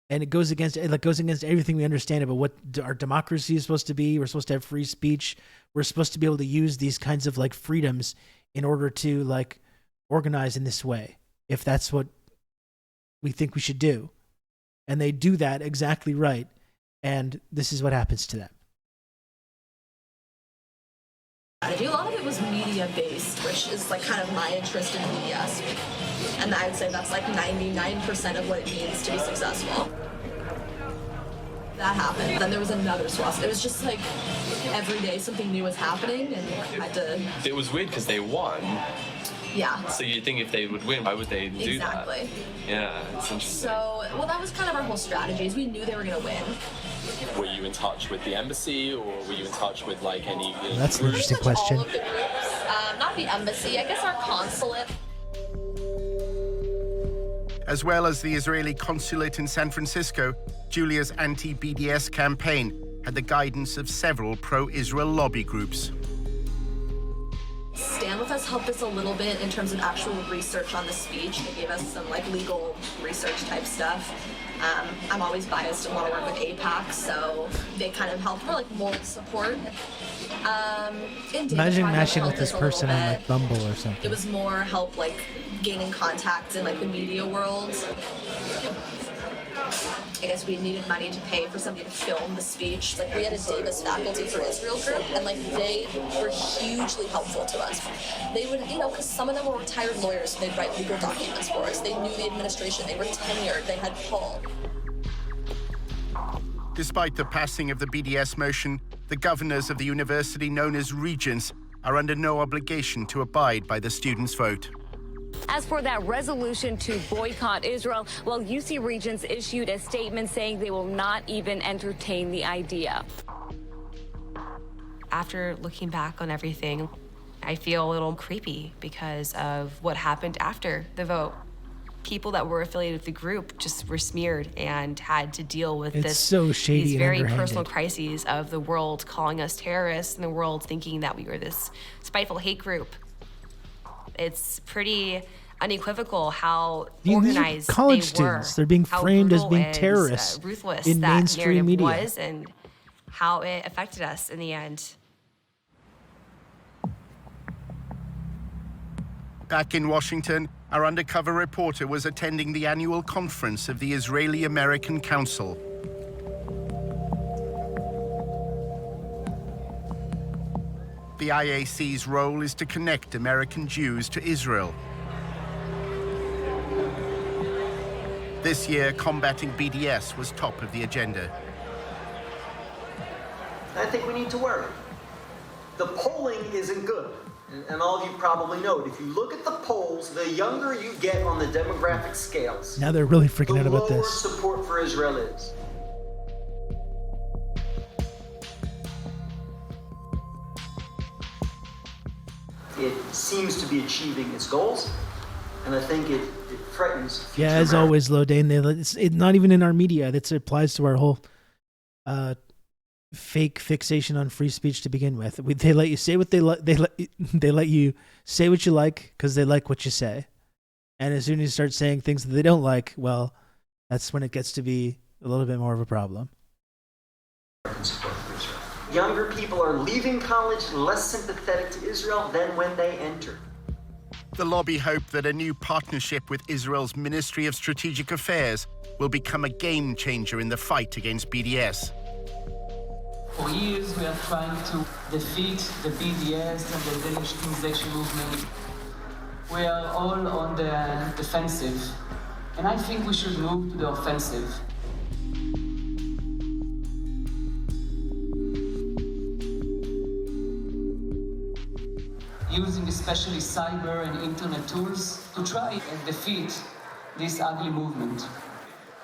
And it goes against everything we understand about what our democracy is supposed to be. We're supposed to have free speech. We're supposed to be able to use these kinds of, like, freedoms in order to, like, organize in this way, if that's what we think we should do. And they do that exactly right. And this is what happens to them. A lot of it was media-based, which is like kind of my interest in media. And I would say that's like 99% of what it means to be successful. That happened. Then there was another swastika. It was just like every day something new was happening, and I had to... It was weird because they won. Yeah. So you think if they would win, why would they do Exactly. that? Yeah, it's interesting. So, well, that was kind of our whole strategy, is we knew they were going to win. Were you in touch with the embassy, or were you in touch with, like, any... That's an interesting question. All of the groups. Not the embassy, I guess our consulate. As well as the Israeli consulate in San Francisco, Julia's anti-BDS campaign had the guidance of several pro-Israel lobby groups. Stand With Us helped us a little bit in terms of actual research on the speech. They gave us some like legal research type stuff. I'm always biased and want to work with AIPAC, so they kind of helped for like moral support. Imagine matching with this person on like Bumble or something. It was more help like gaining contacts in like the media world. I guess we needed money to pay for somebody to film the speech. Like, we had a Davis Faculty for Israel group, and like they were hugely helpful to us. They would, you know, because some of them were retired lawyers, so they'd write legal documents for us. They knew the administration. They were tenured. They had pull. Despite the passing of the BDS motion, the governors of the university known as regents are under no obligation to abide by the students' vote. As for that resolution to boycott Israel, well, UC Regents issued a statement saying they will not even entertain the idea. After looking back on everything, I feel a little creepy because of what happened after the vote. People that were affiliated with the group just were smeared and had to deal with these very personal crises of the world calling us terrorists and the world thinking that we were this spiteful hate group. It's pretty unequivocal how organized college they were. Students. They're being framed as being terrorists ruthless in that mainstream media. Was and how it affected us in the end. Back in Washington, our undercover reporter was attending the annual conference of the Israeli-American Council. The IAC's role is to connect American Jews to Israel. This year, combating BDS was top of the agenda. I think we need to worry. The polling isn't good, and all of you probably know it. If you look at the polls, the younger you get on the demographic scales, now they're really freaking out about the lower this. support for Israel is. It seems to be achieving its goals, and I think it threatens future Yeah, as America. always, Lodane, it's not even in our media. It applies to our whole fake fixation on free speech to begin with. They let you say what they let you say what you like because they like what you say. And as soon as you start saying things that they don't like, well, that's when it gets to be a little bit more of a problem. Younger people are leaving college less sympathetic to Israel than when they entered. The lobby hope that a new partnership with Israel's Ministry of Strategic Affairs will become a game changer in the fight against BDS. For years, we are trying to defeat the BDS and the delegitimization movement. We are all on the defensive, and I think we should move to the offensive. Using especially cyber and internet tools to try and defeat this ugly movement.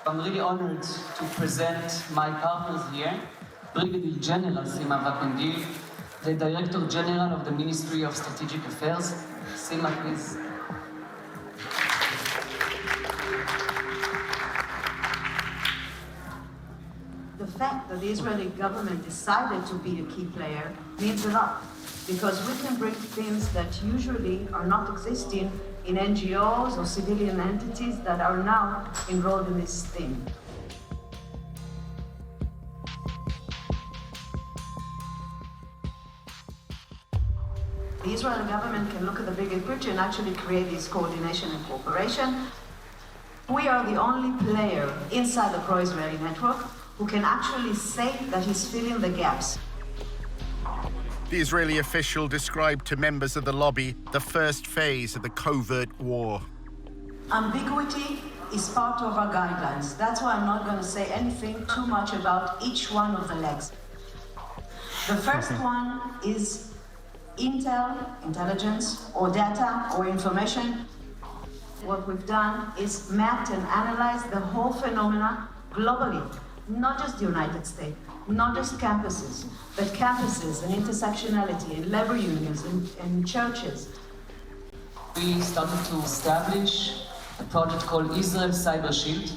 I'm really honored to present my partners here, Brigadier General Sima Vakundil, the Director General of the Ministry of Strategic Affairs. Sima, please. The fact that the Israeli government decided to be a key player means a lot, because we can bring things that usually are not existing in NGOs or civilian entities that are now enrolled in this thing. The Israeli government can look at the bigger picture and actually create this coordination and cooperation. We are the only player inside the pro-Israeli network who can actually say that he's filling the gaps. The Israeli official described to members of the lobby the first phase of the covert war. Ambiguity is part of our guidelines. That's why I'm not going to say anything too much about each one of the legs. The first one is intel, intelligence, or data, or information. What we've done is mapped and analyzed the whole phenomena globally, not just the United States, not just campuses, but campuses and intersectionality and labor unions and churches. We started to establish a project called Israel Cyber Shield.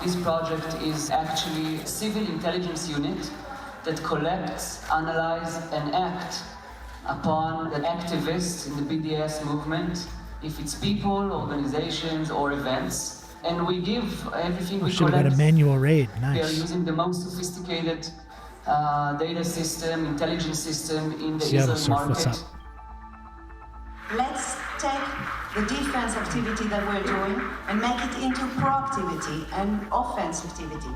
This project is actually a civil intelligence unit that collects, analyzes, and acts upon the activists in the BDS movement, if it's people, organizations, or events. And we give everything we should have collect. got a manual raid. We are Nice. using the most sophisticated data system, intelligence system in the See how the Israel surf was market. up. Let's take the defense activity that we're doing and make it into proactivity and offensive activity.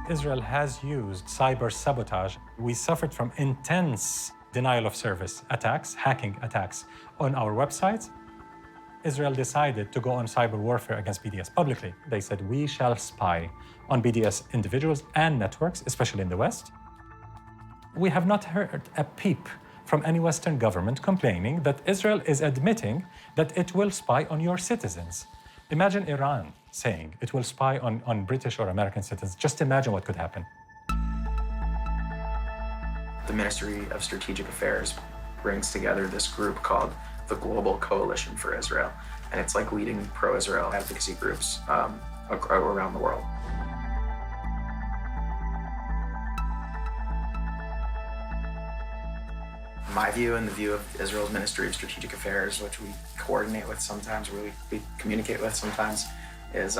Israel has used cyber sabotage. We suffered from intense denial of service attacks, hacking attacks on our websites. Israel decided to go on cyber warfare against BDS publicly. They said, we shall spy on BDS individuals and networks, especially in the West. We have not heard a peep from any Western government complaining that Israel is admitting that it will spy on your citizens. Imagine Iran saying it will spy on British or American citizens. Just imagine what could happen. The Ministry of Strategic Affairs brings together this group called the Global Coalition for Israel. And it's like leading pro-Israel advocacy groups around the world. My view and the view of Israel's Ministry of Strategic Affairs, which we coordinate with sometimes, we communicate with sometimes, is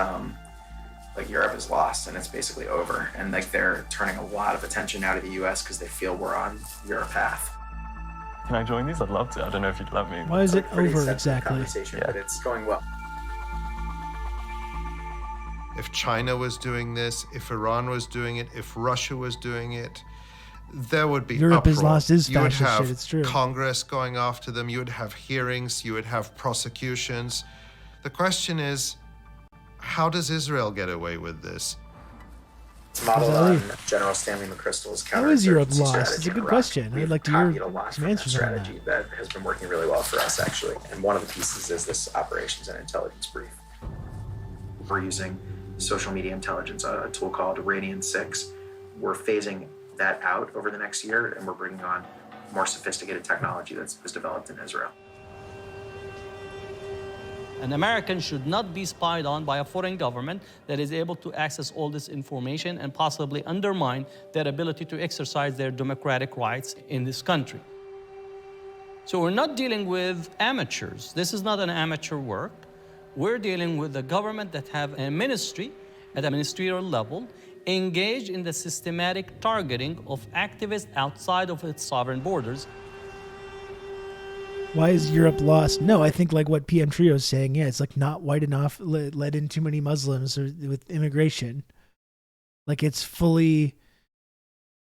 like Europe is lost and it's basically over. And like they're turning a lot of attention now to the US because they feel we're on your path. Can I join these? I'd love to. I don't know if you'd let me. Why is it Pretty over sensitive exactly? conversation, but it's going well. If China was doing this, if Iran was doing it, if Russia was doing it, there would be Europe has uproar. lost its You would fascist have shit, it's true. Congress going after them. You would have hearings. You would have prosecutions. The question is, how does Israel get away with this? It's modeled on General Stanley McChrystal's How is Europe counterinsurgency lost? strategy It's a in good Iraq. question. We've I'd like to copied hear a lot some from answers on that. strategy that has been working really well for us, actually. And one of the pieces is this operations and intelligence brief. We're using social media intelligence, a tool called Radian 6. We're phasing that out over the next year, and we're bringing on more sophisticated technology that was developed in Israel. An American should not be spied on by a foreign government that is able to access all this information and possibly undermine their ability to exercise their democratic rights in this country. So we're not dealing with amateurs. This is not an amateur work. We're dealing with a government that have a ministry at a ministerial level engaged in the systematic targeting of activists outside of its sovereign borders. Why is Europe lost? No, I think like what PM Trio is saying. Yeah, it's like not white enough, let in too many Muslims with immigration. Like it's fully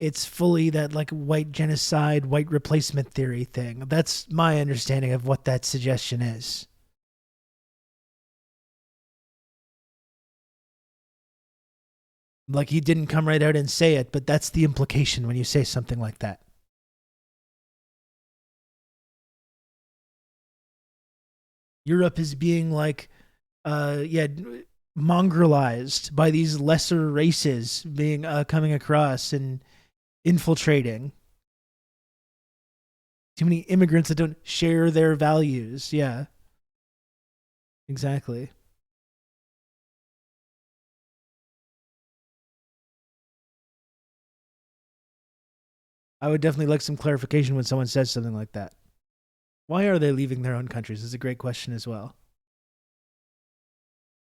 it's fully that like white genocide, white replacement theory thing. That's my understanding of what that suggestion is. Like, he didn't come right out and say it, but that's the implication when you say something like that. Europe is being like, mongrelized by these lesser races being coming across and infiltrating. Too many immigrants that don't share their values. Yeah. Exactly. I would definitely like some clarification when someone says something like that. Why are they leaving their own countries? Is a great question as well.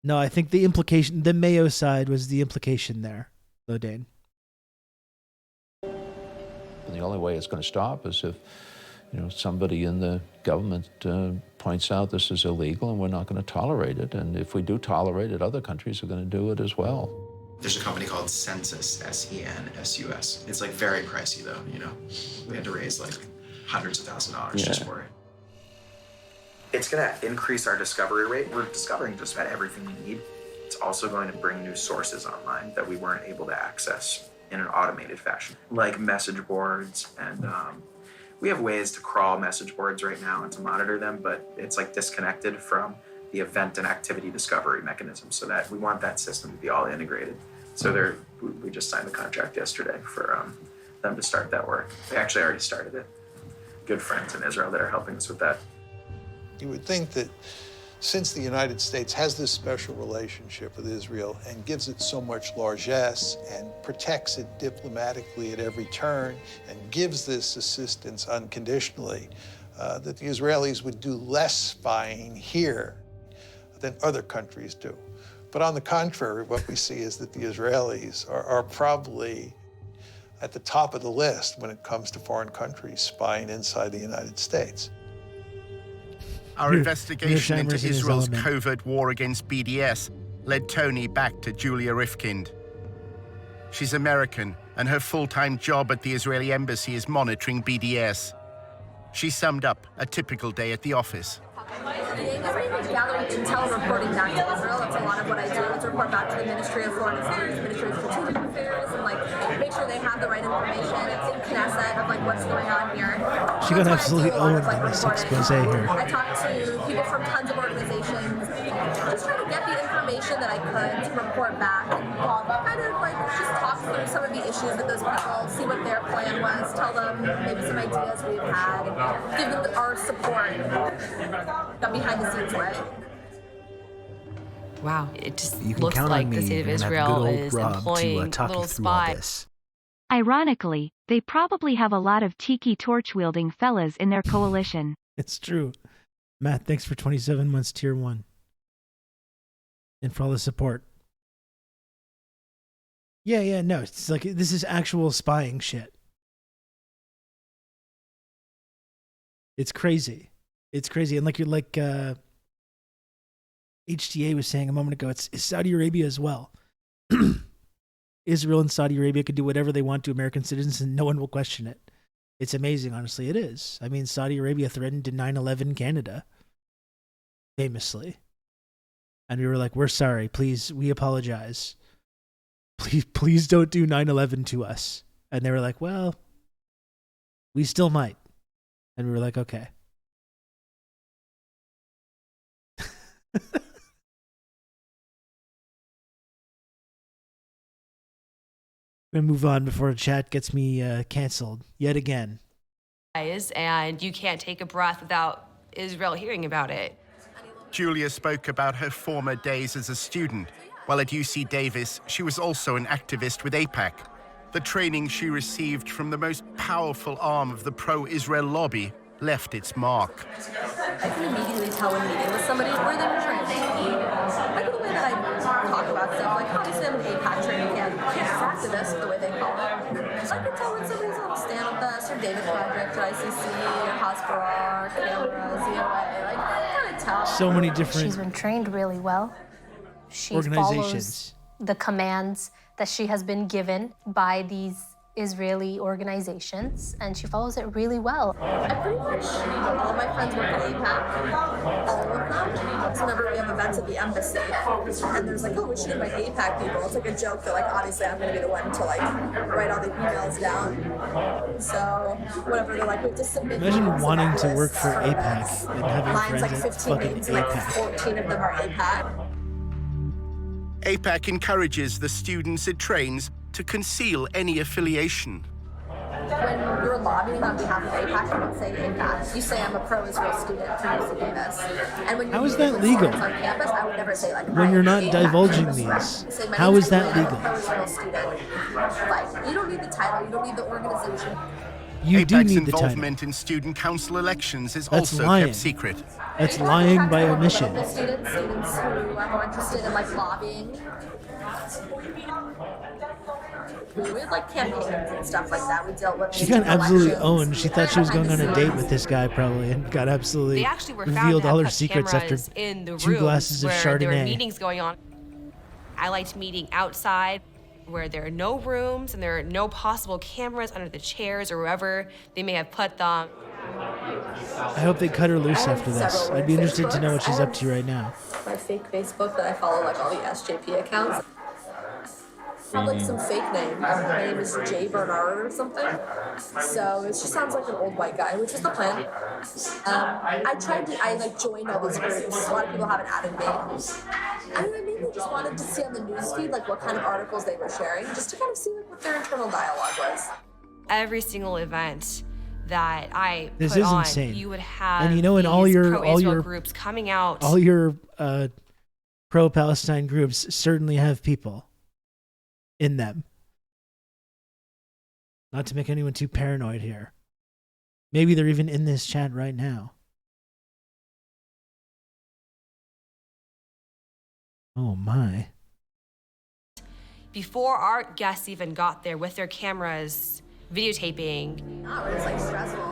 No, I think the implication, the Mayo side was the implication there, though, Dane. The only way it's going to stop is if, somebody in the government points out this is illegal and we're not going to tolerate it. And if we do tolerate it, other countries are going to do it as well. There's a company called Census, S-E-N-S-U-S. It's like very pricey though, We had to raise like hundreds of thousands of dollars just for it. It's gonna increase our discovery rate. We're discovering just about everything we need. It's also going to bring new sources online that we weren't able to access in an automated fashion, like message boards. And we have ways to crawl message boards right now and to monitor them, but it's like disconnected from the event and activity discovery mechanism, so that we want that system to be all integrated. So we just signed the contract yesterday for them to start that work. They actually already started it. Good friends in Israel that are helping us with that. You would think that since the United States has this special relationship with Israel and gives it so much largesse and protects it diplomatically at every turn and gives this assistance unconditionally, that the Israelis would do less spying here than other countries do. But on the contrary, what we see is that the Israelis are probably at the top of the list when it comes to foreign countries spying inside the United States. Our investigation into Israel's covert war against BDS led Tony back to Julia Rifkind. She's American, and her full-time job at the Israeli embassy is monitoring BDS. She summed up a typical day at the office. Gathering intel, reporting back to Israel. That's a lot of what I do. Is report back to the Ministry of Foreign Affairs, Ministry of Strategic Affairs, and make sure they have the right information. It's in Knesset of what's going on here. She got absolutely owned in this expose here. I talked to people from tons of organizations, just trying to get the information that I could to report back and kind of just talk through some of the issues with those people, see what their plan was, tell them maybe some ideas we've had, give them our support, the behind the scenes way. Wow, it just looks like the state of Israel is employing little spies. Ironically, they probably have a lot of tiki torch-wielding fellas in their coalition. It's true. Matt, thanks for 27 months tier 1. And for all the support. Yeah, no, it's like, this is actual spying shit. It's crazy. It's crazy. And HTA was saying a moment ago, it's Saudi Arabia as well. Israel and Saudi Arabia could do whatever they want to American citizens and no one will question it. It's amazing, honestly. It is. I mean, Saudi Arabia threatened to 9/11 Canada. Famously. And we were like, we're sorry. Please, we apologize. Please don't do 9/11 to us. And they were like, well, we still might. And we were like, okay. I'm going to move on before the chat gets me canceled yet again. And you can't take a breath without Israel hearing about it. Julia spoke about her former days as a student. While at UC Davis, she was also an activist with AIPAC. The training she received from the most powerful arm of the pro-Israel lobby left its mark. I can immediately tell when meeting with somebody where they were trying to be. Like the way that I talk about stuff, like obviously I'm an AIPAC training camp. I can't activist the way they call it. So I can tell when somebody's on stand with us, or David Project, or ICC, or Hasbara, Canberra, ZOA. Like, I kind of tell. So many different. She's been trained really well. She organizations. Follows the commands that she has been given by these Israeli organizations, and she follows it really well. I pretty much, all of my friends work at APAC, all of them. So whenever we have events at the embassy, and there's like, oh, we should invite APAC people, it's like a joke that like, obviously I'm gonna be the one to like write all the emails down. So whatever, they're like, we have to submit. Imagine wanting to work for APAC and having Mine's friends like at 15 fucking names, like APAC. 14 of them are APAC. APAC encourages the students it trains to conceal any affiliation. When you're lobbying on behalf of APAC, you don't say APAC. You say I'm a pro-Israel student from UC Davis. And when How you is meet that with legal? students on campus, I would never say like When you're not APAC divulging campus. these, Say, my how name's is that Julia, I'm legal? a pro-Israel student. Like, you don't need the title, you don't need the organization. You do APAC's need the title. involvement in student council elections is That's also lying. kept secret. That's lying by omission. Students who are more interested in like lobbying. We had like campaigns and stuff like that. We dealt with. She got absolutely elections. owned. She thought she was going on a date with this guy probably, and got absolutely They actually were found revealed to all have her put secrets after cameras in the 2 rooms glasses of where there were Chardonnay. meetings going on. I liked meeting outside where there are no rooms and there are no possible cameras under the chairs or wherever they may have put them. I hope they cut her loose after this. I'd be interested to know what she's up to right now. My fake Facebook that I follow like all the SJP accounts. I have like some fake name. My name is Jay Bernard or something. So it just sounds like an old white guy, which is the plan. I like joined all these groups. A lot of people haven't added me. I mainly just wanted to see on the newsfeed like what kind of articles they were sharing, just to kind of see like what their internal dialogue was. Every single event that I This put is on, insane. you would have And you know, in all these your pro-Israel groups coming out. all your pro-Palestine groups certainly have people in them. Not to make anyone too paranoid here. Maybe they're even in this chat right now. Oh my. Before our guests even got there with their cameras videotaping.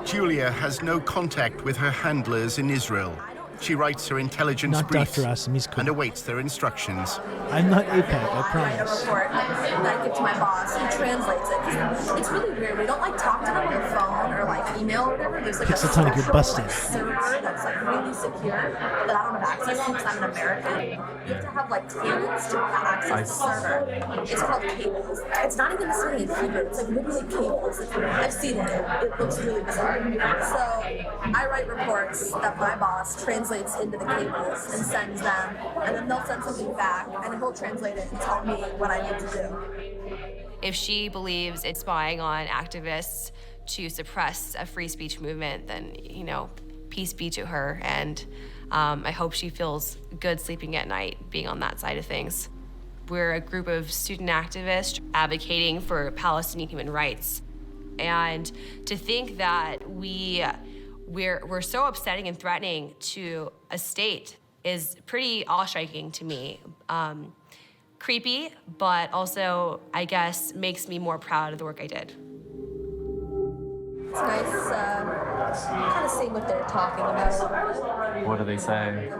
Julia has no contact with her handlers in Israel. She writes her intelligence Not briefs Dr. Asim, he's cool. and awaits their instructions. I'm not APAC, I I write a promise. report that I give to my boss, who translates it. 'Cause it's really weird. We don't like talk to them on the phone or like email or whatever. There's like Pixeltonic, you're busted. server that's like really secure that I don't have access to because I'm an American. You have to have like clearance to access the server. It's called cables. It's not even necessarily in Hebrew. It's like literally cables. I've seen it. It looks really bizarre. So I write reports that my boss translates into the cables and sends them, and then they'll send something back, and then he'll translate it and tell me what I need to do. If she believes it's spying on activists to suppress a free speech movement, then, you know, peace be to her. And I hope she feels good sleeping at night being on that side of things. We're a group of student activists advocating for Palestinian human rights. And to think that we're so upsetting and threatening to a state is pretty awe-striking to me. Creepy, but also, I guess, makes me more proud of the work I did. It's nice kind of seeing what they're talking about. What do they say?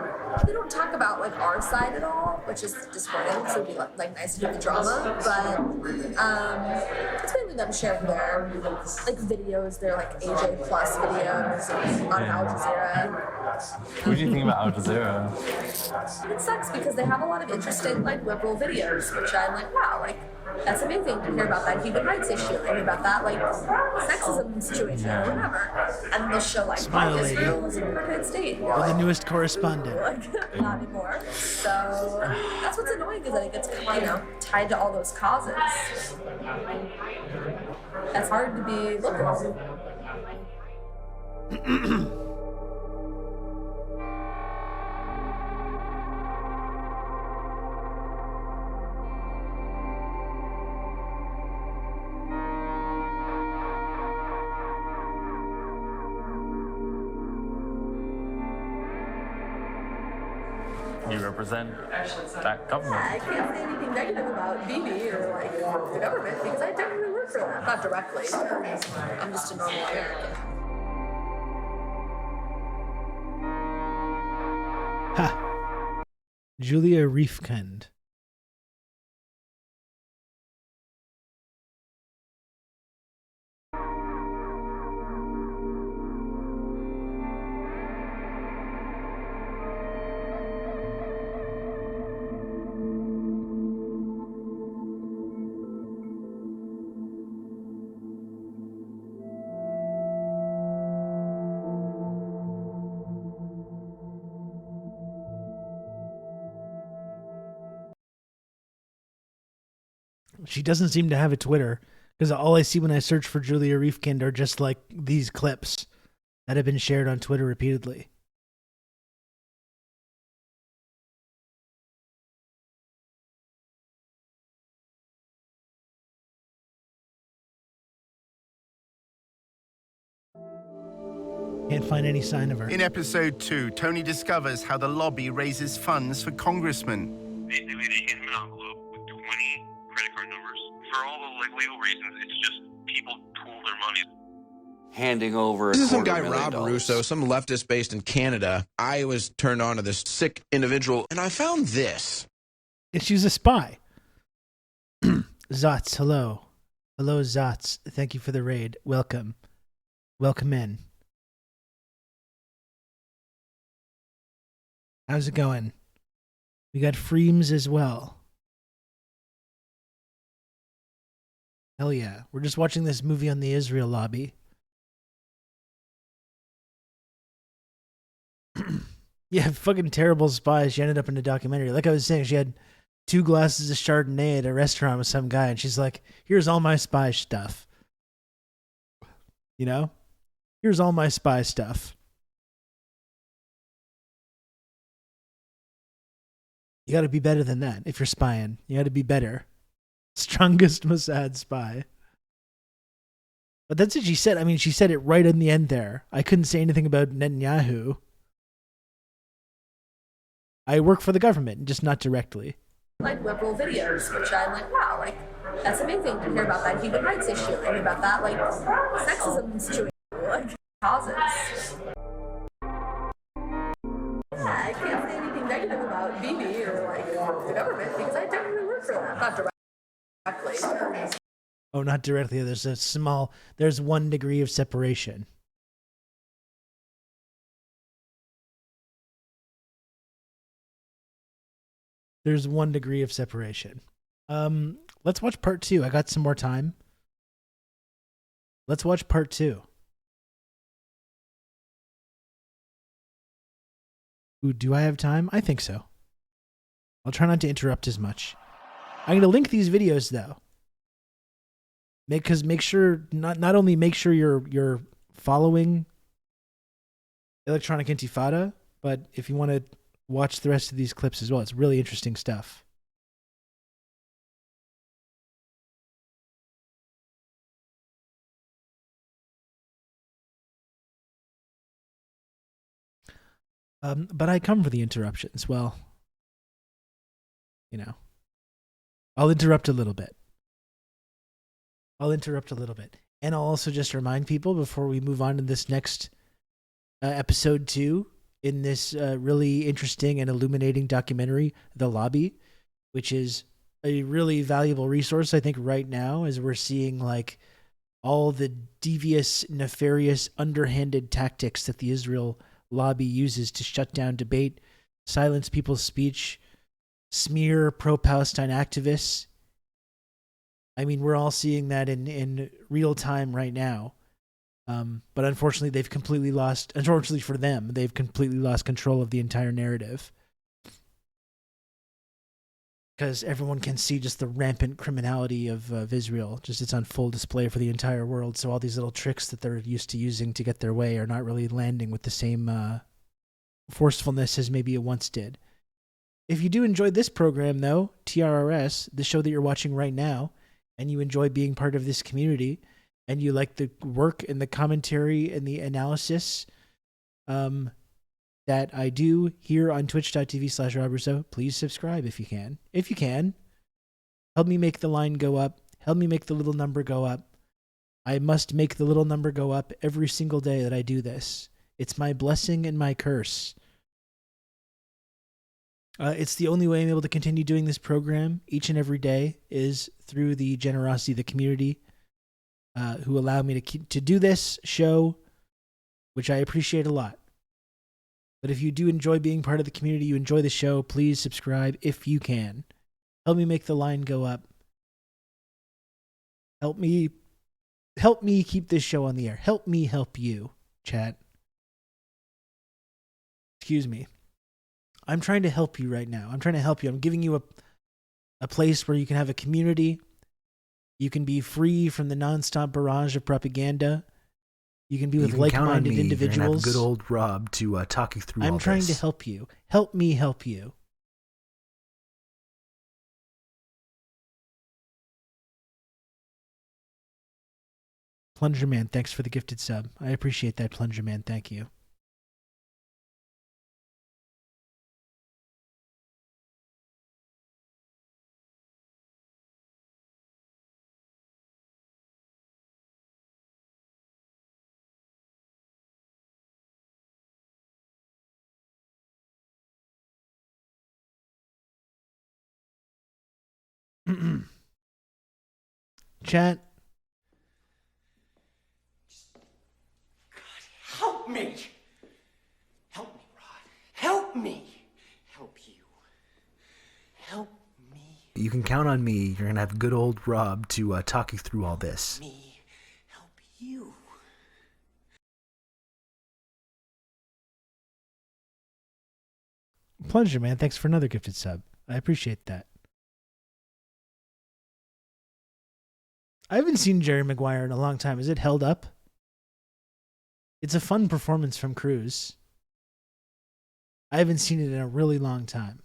They don't talk about like our side at all, which is disappointing. So it'd be like nice to do the drama, but it's mainly them sharing their like videos, their like AJ Plus videos on Al Jazeera. What do you think about Al Jazeera? It sucks because they have a lot of interesting like liberal videos, which I'm like, wow, like that's amazing to hear about that human rights issue, and about that like sexism situation or whatever, and they'll show like Smile, lady. Israel is a perfect state. Or the newest correspondent. Like, not anymore. So that's what's annoying is that it gets tied to all those causes. It's hard to be liberal. You represent that government. I can't say anything negative about Bibi or like the government because I technically work for them. Not directly. I'm just a normal American. Ha! Julia Riefkind. She doesn't seem to have a Twitter, because all I see when I search for Julia Riefkind are just like these clips that have been shared on Twitter repeatedly. Can't find any sign of her. In episode 2, Tony discovers how the lobby raises funds for congressmen. Basically, they hand him an envelope with 20 credit card numbers. For all the legal reasons, it's just people pool their money. Handing over This is some guy, Rob Russo, some leftist based in Canada. I was turned on to this sick individual, and I found this. And she's a spy. Zotz, hello. Hello, Zotz. Thank you for the raid. Welcome. Welcome in. How's it going? We got Freems as well. Hell yeah. We're just watching this movie on the Israel lobby. Yeah, fucking terrible spy. She ended up in a documentary. Like I was saying, she had 2 glasses of Chardonnay at a restaurant with some guy, and she's like, here's all my spy stuff. You know? Here's all my spy stuff. You got to be better than that if you're spying. You got to be better. Strongest Mossad spy. But that's what she said. I mean, she said it right in the end there. I couldn't say anything about Netanyahu. I work for the government, just not directly. Like liberal videos, which I'm like, wow, like that's amazing to hear about that human rights issue and about that like sexism situation, like causes. Yeah, I can't say anything negative about Bibi or like the government because I technically work for them, not directly. Oh, not directly. There's 1 degree of separation. There's 1 degree of separation. Let's watch part 2. I got some more time. Let's watch part 2. Ooh, do I have time? I think so. I'll try not to interrupt as much. I'm going to link these videos though. Because make sure not only make sure you're following Electronic Intifada, but if you want to watch the rest of these clips as well. It's really interesting stuff. But I come for the interruptions. Well, you know, I'll interrupt a little bit. And I'll also just remind people before we move on to this next episode 2 in this really interesting and illuminating documentary, The Lobby, which is a really valuable resource, I think, right now, as we're seeing like all the devious, nefarious, underhanded tactics that the Israel lobby uses to shut down debate, silence people's speech, smear pro-Palestine activists. I mean, we're all seeing that in real time right now. But unfortunately, unfortunately for them, they've completely lost control of the entire narrative. Because everyone can see just the rampant criminality of Israel. Just it's on full display for the entire world. So all these little tricks that they're used to using to get their way are not really landing with the same forcefulness as maybe it once did. If you do enjoy this program, though, TRRS, the show that you're watching right now, and you enjoy being part of this community, and you like the work and the commentary and the analysis that I do here on twitch.tv/RobRusso, please subscribe if you can. If you can, help me make the line go up. Help me make the little number go up. I must make the little number go up every single day that I do this. It's my blessing and my curse. It's the only way I'm able to continue doing this program each and every day is through the generosity of the community who allow me to do this show, which I appreciate a lot. But if you do enjoy being part of the community, you enjoy the show, please subscribe if you can. Help me make the line go up. Help me keep this show on the air. Help me help you, chat. Excuse me. I'm trying to help you right now. I'm trying to help you. I'm giving you a place where you can have a community You can be free from the nonstop barrage of propaganda. You can be with You can count on like-minded me. You're gonna individuals. have good old Rob to talk you through all this. I'm trying to help you. Help me help you. Plunger Man, thanks for the gifted sub. I appreciate that, Plunger Man. Thank you. Chat. Help me! Help me, Rod. Help me! Help you. Help me. You can count on me. You're going to have good old Rob to talk you through all this. Me. Help you. Plunger Man, thanks for another gifted sub. I appreciate that. I haven't seen Jerry Maguire in a long time. Is it held up? It's a fun performance from Cruz. I haven't seen it in a really long time.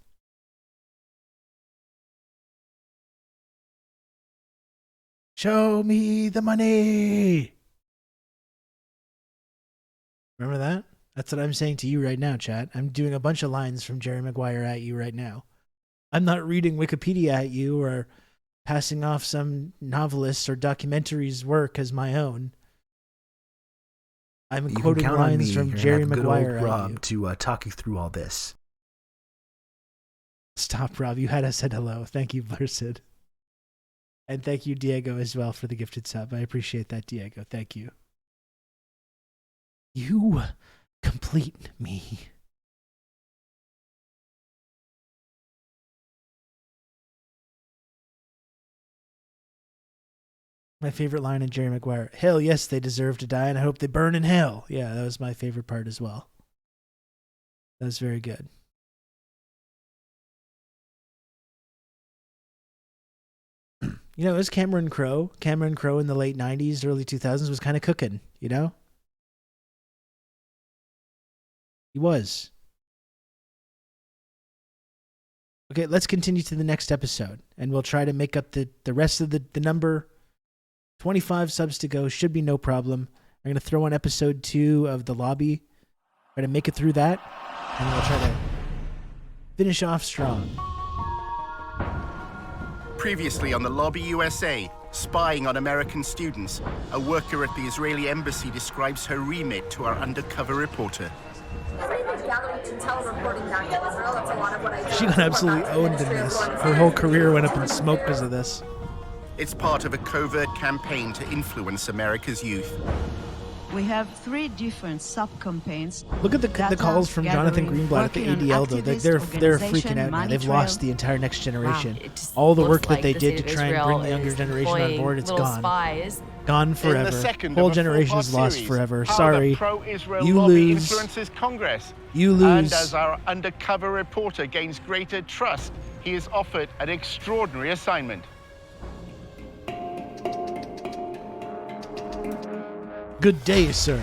Show me the money. Remember that? That's what I'm saying to you right now, chat. I'm doing a bunch of lines from Jerry Maguire at you right now. I'm not reading Wikipedia at you or passing off some novelist's or documentary's work as my own. I'm quoting lines from Jerry Maguire at Rob you. to talk you through all this. Stop, Rob. You had us said hello. Thank you, Blursid. And thank you, Diego, as well, for the gifted sub. I appreciate that, Diego. Thank you. You complete me. My favorite line in Jerry Maguire. Hell yes, they deserve to die, and I hope they burn in hell. Yeah, that was my favorite part as well. That was very good. You know, it was Cameron Crowe. Cameron Crowe in the late 90s, early 2000s was kind of cooking, you know? He was. Okay, let's continue to the next episode, and we'll try to make up the rest of the number. 25 subs to go. Should be no problem. I'm going to throw on episode 2 of The Lobby. Try to make it through that, and we'll try to finish off strong. Previously on The Lobby USA, spying on American students, a worker at the Israeli embassy describes her remit to our undercover reporter. She got absolutely owned in this. Her whole career went up in smoke because of this. It's part of a covert campaign to influence America's youth. We have 3 different sub-campaigns. Look at the calls from Jonathan Greenblatt at the ADL, though. They're freaking out now. They've lost the entire next generation. Wow, all the work that they did to try and bring the younger generation on board, it's gone. Spies. Gone forever. Whole generation's lost forever. Sorry. Pro-Israel You lobby lose. influences Congress. You lose. And as our undercover reporter gains greater trust, he is offered an extraordinary assignment. Good day, sir.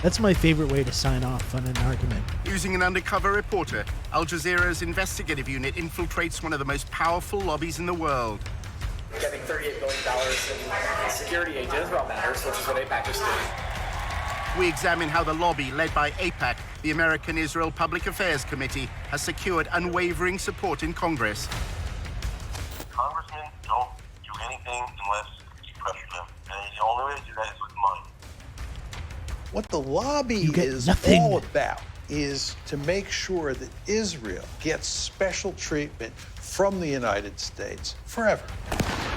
That's my favorite way to sign off on an argument. Using an undercover reporter, Al Jazeera's investigative unit infiltrates one of the most powerful lobbies in the world. Getting $38 billion in security aid to Israel matters, which is what AIPAC just did. We examine how the lobby, led by AIPAC, the American Israel Public Affairs Committee, has secured unwavering support in Congress. Congressmen don't do anything unless you pressure them. And the only way to do that is with money. What the lobby is all about is to make sure that Israel gets special treatment from the United States forever.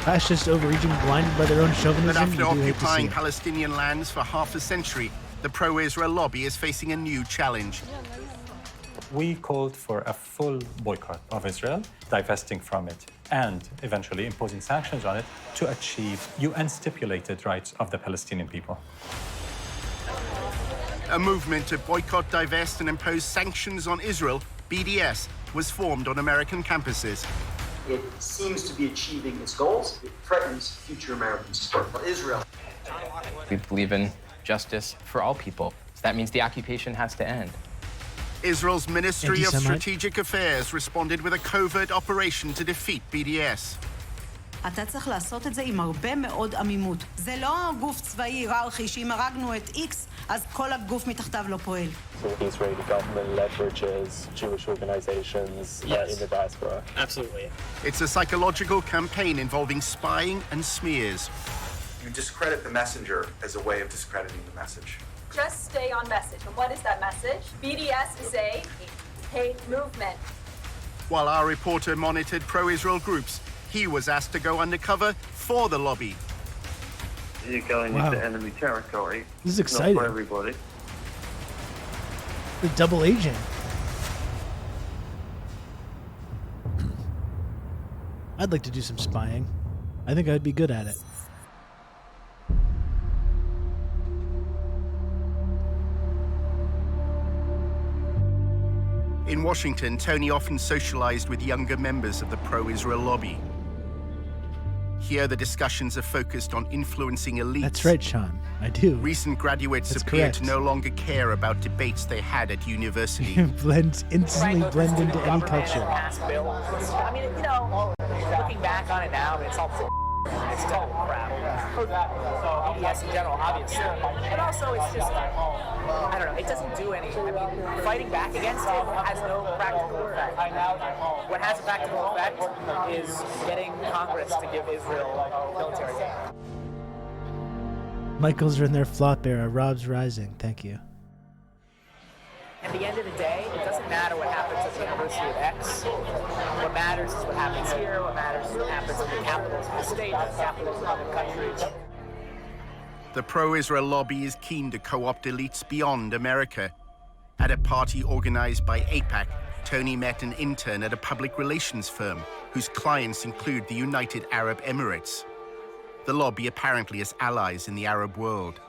Fascists overreaching, blinded by their own But chauvinism. after You do hate to see occupying it. Palestinian lands for half a century, the pro-Israel lobby is facing a new challenge. We called for a full boycott of Israel, divesting from it, and eventually imposing sanctions on it to achieve UN-stipulated rights of the Palestinian people. A movement to boycott, divest, and impose sanctions on Israel, BDS, was formed on American campuses. It seems to be achieving its goals. It threatens future American support for Israel. We believe in justice for all people. So that means the occupation has to end. Israel's Ministry of Anti-Semite. Strategic Affairs responded with a covert operation to defeat BDS. אתה צריך לעשות את זה עם הרבה מאוד עמימות. זה לא גוף צבאי היררכי שאם הרגנו את X, אז כל הגוף מתחתיו לא פועל. So the Israeli government leverages Jewish organizations in the diaspora. Absolutely. It's a psychological campaign involving spying and smears. You discredit the messenger as a way of discrediting the message. Just stay on message. And what is that message? BDS is a hate movement. While our reporter monitored pro-Israel groups, he was asked to go undercover for the lobby. You're going Wow. into enemy territory. This is exciting. Not for everybody. The double agent. I'd like to do some spying. I think I'd be good at it. In Washington, Tony often socialized with younger members of the pro-Israel lobby. Here, the discussions are focused on influencing elites. That's right, Sean. I do. Recent graduates That's appear correct. to no longer care about debates they had at university. Instantly blend into any culture. I mean, you know, looking back on it now, it's all it's total crap. BDS in general, obviously. But also, it's just, I don't know, it doesn't do any. I mean, fighting back against it has no practical effect. What has a practical effect is getting Congress to give Israel military aid. Michael's in their flop era. Rob's rising. Thank you. At the end of the day, it doesn't matter what happens at the University of X. What matters is what happens here. What matters is what happens in the capitals of the state, the capitals of other countries. The pro-Israel lobby is keen to co-opt elites beyond America. At a party organized by AIPAC, Tony met an intern at a public relations firm whose clients include the United Arab Emirates. The lobby apparently has allies in the Arab world.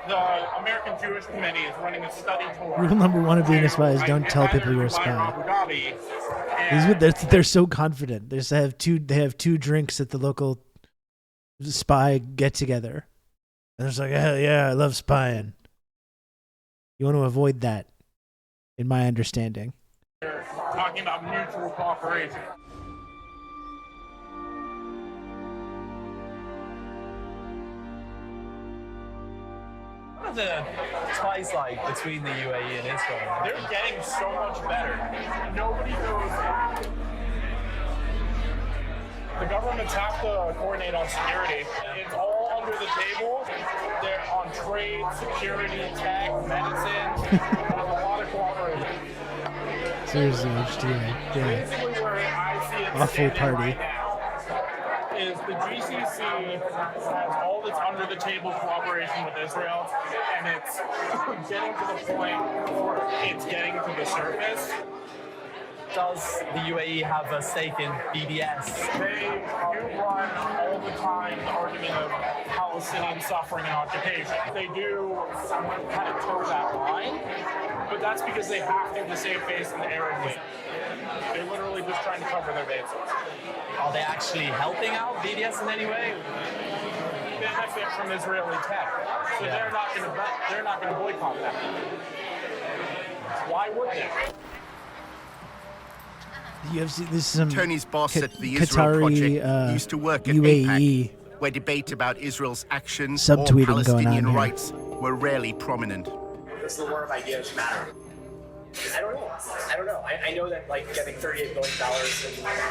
The American Jewish Committee is running a study tour. Rule number one of being a spy is don't tell people you're a spy. They're so confident. They have two drinks at the local spy get together. And it's like, hell yeah, I love spying. You want to avoid that, in my understanding. They're talking about mutual cooperation. What are the ties like between the UAE and Israel? They're getting so much better. Nobody knows. The governments have to coordinate on security. It's all under the table. They're on trade, security, tech, medicine. There's a lot of cooperation. Seriously, HDA. Basically, where I see it Awful standing party. right now is the GCC has all this under the table cooperation with Israel, and it's getting to the point where it's getting to the surface. Does the UAE have a stake in BDS? They do run all the time the argument of Palestinian suffering and occupation. They do kind of toe that line, but that's because they have to save face in the Arab League. They're literally just trying to cover their bases. Are they actually helping out BDS in any way? They benefit from Israeli tech, so they're not going to boycott them. Why would they? The UFC, this is some Tony's boss at the Israel Qatari, Project used to work at UAE AIPAC, where debate about Israel's actions subtweeting or going on Palestinian here. rights were rarely prominent. Does the war of ideas matter? I don't know. I know that like getting $38 billion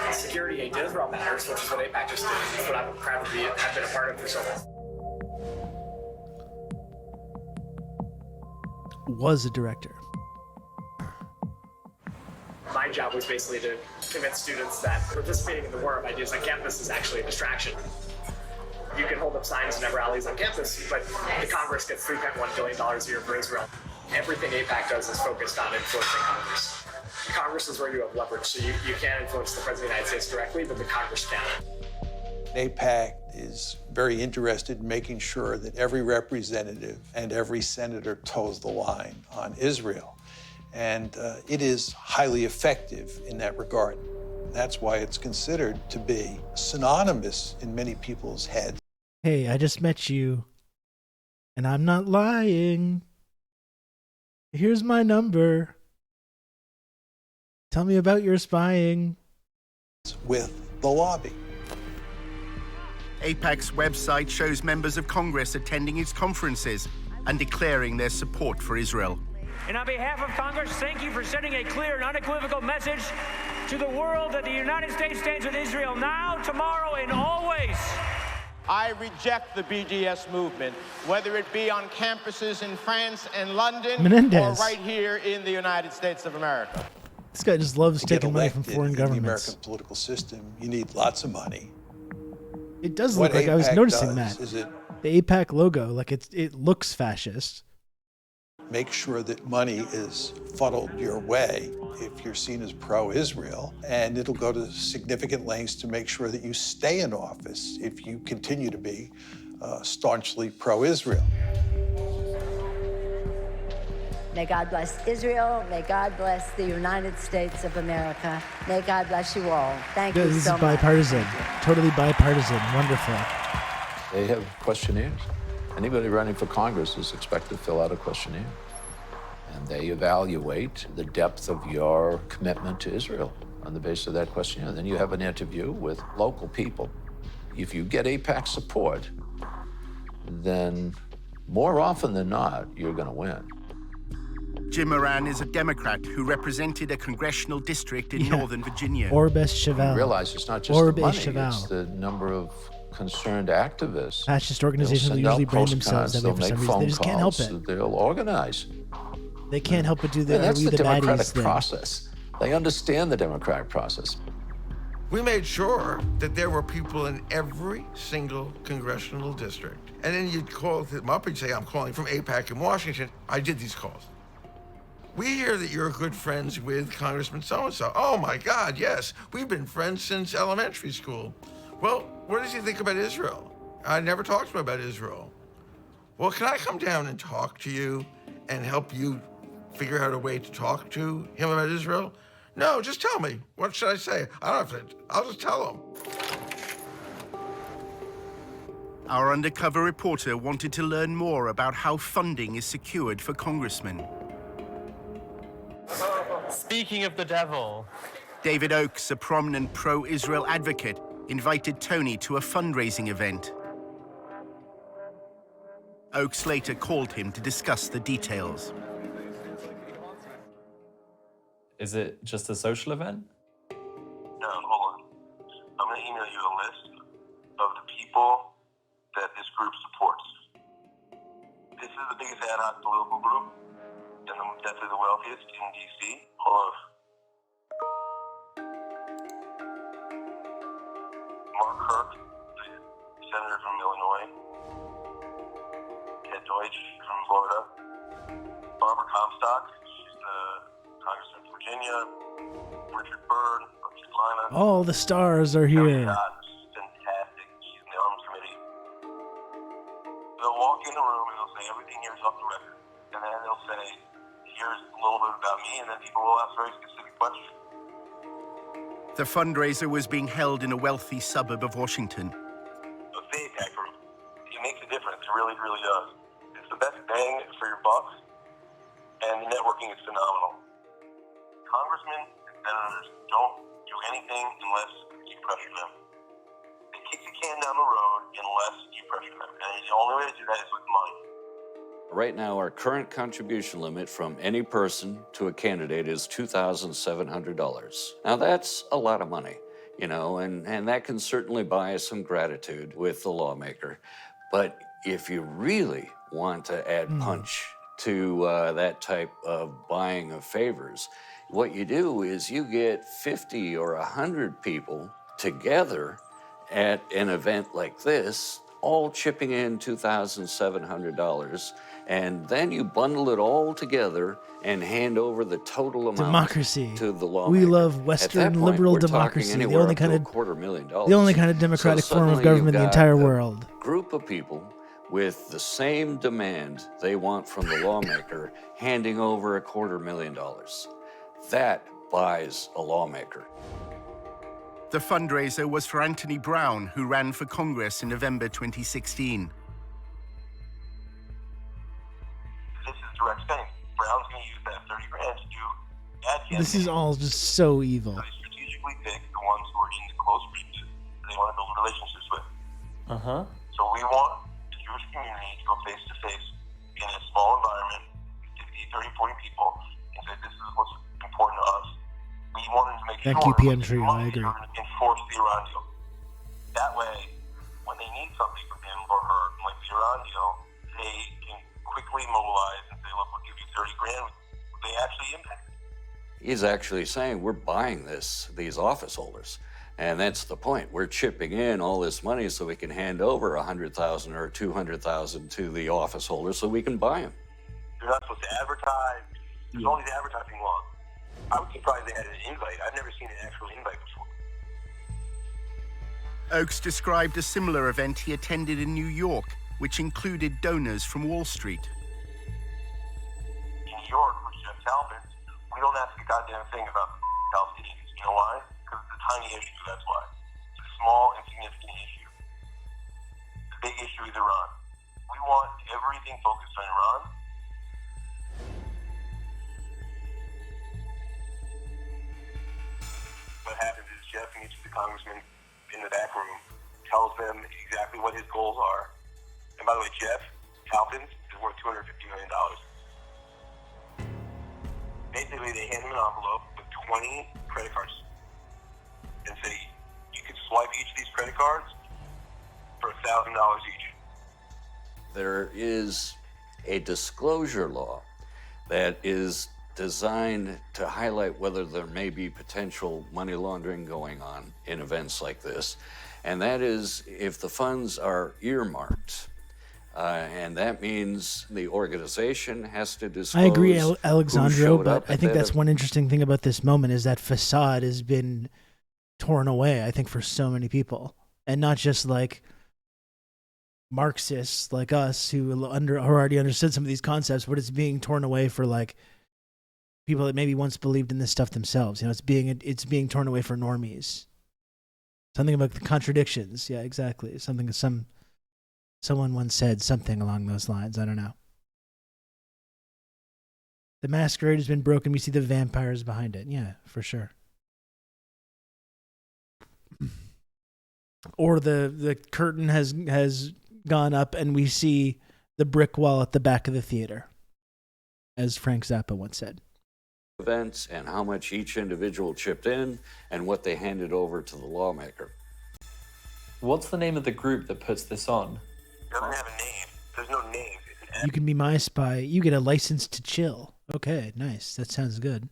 in security aid to Israel matters, which is what AIPAC just did. It's what I'm proud to be have been a part of for so long. Was a director. My job was basically to convince students that participating in the war of ideas on campus is actually a distraction. You can hold up signs and have rallies on campus, but the Congress gets $3.1 billion a year for Israel. Everything AIPAC does is focused on influencing Congress. Congress is where you have leverage, so you can't influence the President of the United States directly, but the Congress can. AIPAC is very interested in making sure that every representative and every senator toes the line on Israel. And it is highly effective in that regard. That's why it's considered to be synonymous in many people's heads. Hey, I just met you, and I'm not lying. Here's my number. Tell me about your spying. With the lobby. AIPAC's website shows members of Congress attending its conferences and declaring their support for Israel. And on behalf of Congress, thank you for sending a clear and unequivocal message to the world that the United States stands with Israel now, tomorrow, and always. I reject the BDS movement, whether it be on campuses in France and London Menendez. or right here in the United States of America. This guy just loves taking money from foreign in governments. the American political system, you need lots of money. It does What look like I was AIPAC noticing does that. is it The AIPAC logo, like it looks fascist. make sure that money is funneled your way if you're seen as pro-Israel, and it'll go to significant lengths to make sure that you stay in office if you continue to be staunchly pro-Israel. May God bless Israel. May God bless the United States of America. May God bless you all. Thank you This so is much. bipartisan. Totally bipartisan. Wonderful. They have questionnaires. Anybody running for Congress is expected to fill out a questionnaire. And they evaluate the depth of your commitment to Israel on the basis of that questionnaire. Then you have an interview with local people. If you get AIPAC support, then more often than not, you're going to win. Jim Moran is a Democrat who represented a congressional district in Northern Virginia. Orbes Cheval. You realize it's not just Orbe the money, Cheval. it's the number of concerned activists. Fascist organizations They'll will send out usually brand themselves postcards, that way for they'll some make reason. They phone just can't help calls, it. They'll organize. They can't help but do the And that's we the the baddies democratic thing. process. They understand the democratic process. We made sure that there were people in every single congressional district. And then you'd call them up and say, I'm calling from AIPAC in Washington. I did these calls. We hear that you're good friends with Congressman so-and-so. Oh my God, yes. We've been friends since elementary school. Well, what does he think about Israel? I never talked to him about Israel. Well, can I come down and talk to you and help you figure out a way to talk to him about Israel? No, just tell me. What should I say? I don't have to, I'll just tell him. Our undercover reporter wanted to learn more about how funding is secured for congressmen. Speaking of the devil. David Oakes, a prominent pro-Israel advocate, invited Tony to a fundraising event. Oakes later called him to discuss the details. Is it just a social event? No, hold on. I'm going to email you a list of the people that this group supports. This is the biggest ad hoc political group and definitely the wealthiest in D.C. Hold on. Mark Kirk, the senator from Illinois. Ted Deutsch from Florida. Barbara Comstock, she's the congressman from Virginia. Richard Byrd from Carolina. All the stars are here. She's fantastic. She's in the Arms Committee. They'll walk in the room and they'll say everything here is off the record. And then they'll say, here's a little bit about me, and then people will ask very specific questions. The fundraiser was being held in a wealthy suburb of Washington. The AIPAC group, it makes a difference. It really, really does. It's the best bang for your buck, and the networking is phenomenal. Congressmen and senators don't do anything unless you pressure them. They kick the can down the road unless you pressure them. And the only way to do that is with money. Right now, our current contribution limit from any person to a candidate is $2,700. Now, that's a lot of money, you know, and that can certainly buy some gratitude with the lawmaker. But if you really want to add punch to that type of buying of favors, what you do is you get 50 or 100 people together at an event like this, all chipping in $2,700, and then you bundle it all together and hand over the total amount Democracy. to the lawmaker. We love At that Western point, liberal we're talking democracy. The anywhere only up to kind of $250,000. the only kind of democratic So form of suddenly government in the you've entire got a world. Group of people with the same demand they want from the lawmaker handing over $250,000. That buys a lawmaker. The fundraiser was for Anthony Brown, who ran for Congress in November 2016. This is direct spending. Brown's going to use that 30 grand to do ad campaigns. This is all just so evil. They strategically pick the ones who are in the close reaches that they want to build relationships with. So we want the Jewish community to go face to face in a small environment, 50, 30, 40 people, and say this is what's important to us. We wanted to make Thank sure you, PM Trio. I agree. enforce the Iran deal. That way, when they need something from him or her, like the Iran deal, they can quickly mobilize and say, look, we'll give you 30 grand. They actually impact it. He's actually saying we're buying these office holders. And that's the point. We're chipping in all this money so we can hand over $100,000 or $200,000 to the office holders so we can buy them. You're not supposed to advertise. There's all these advertising laws. I was surprised they had an invite. I've never seen an actual invite before. Oakes described a similar event he attended in New York, which included donors from Wall Street. In New York, with Jeff Talbot, we don't ask a goddamn thing about the Palestinians. You know why? Because it's a tiny issue, that's why. It's a small, insignificant issue. The big issue is Iran. We want everything focused on Iran. What happens is Jeff meets with the congressman in the back room, tells them exactly what his goals are. And by the way, Jeff Talbot is worth $250 million. Basically, they hand him an envelope with 20 credit cards and say, you can swipe each of these credit cards for $1,000 each. There is a disclosure law that is designed to highlight whether there may be potential money laundering going on in events like this. And that is if the funds are earmarked. And that means the organization has to disclose. I agree, who Alexandro, showed but up I at think that that's one interesting thing about this moment is that facade has been torn away, I think, for so many people. And not just like Marxists like us who already understood some of these concepts, but it's being torn away for like people that maybe once believed in this stuff themselves. You know, it's being torn away for normies. Something about the contradictions. Yeah, exactly. Someone once said something along those lines. I don't know. The masquerade has been broken. We see the vampires behind it. Yeah, for sure. Or the curtain has gone up and we see the brick wall at the back of the theater, as Frank Zappa once said. Events and how much each individual chipped in and what they handed over to the lawmaker. What's the name of the group that puts this on? It doesn't have a name. There's no name. You can be my spy. You get a license to chill. Okay, nice. That sounds good.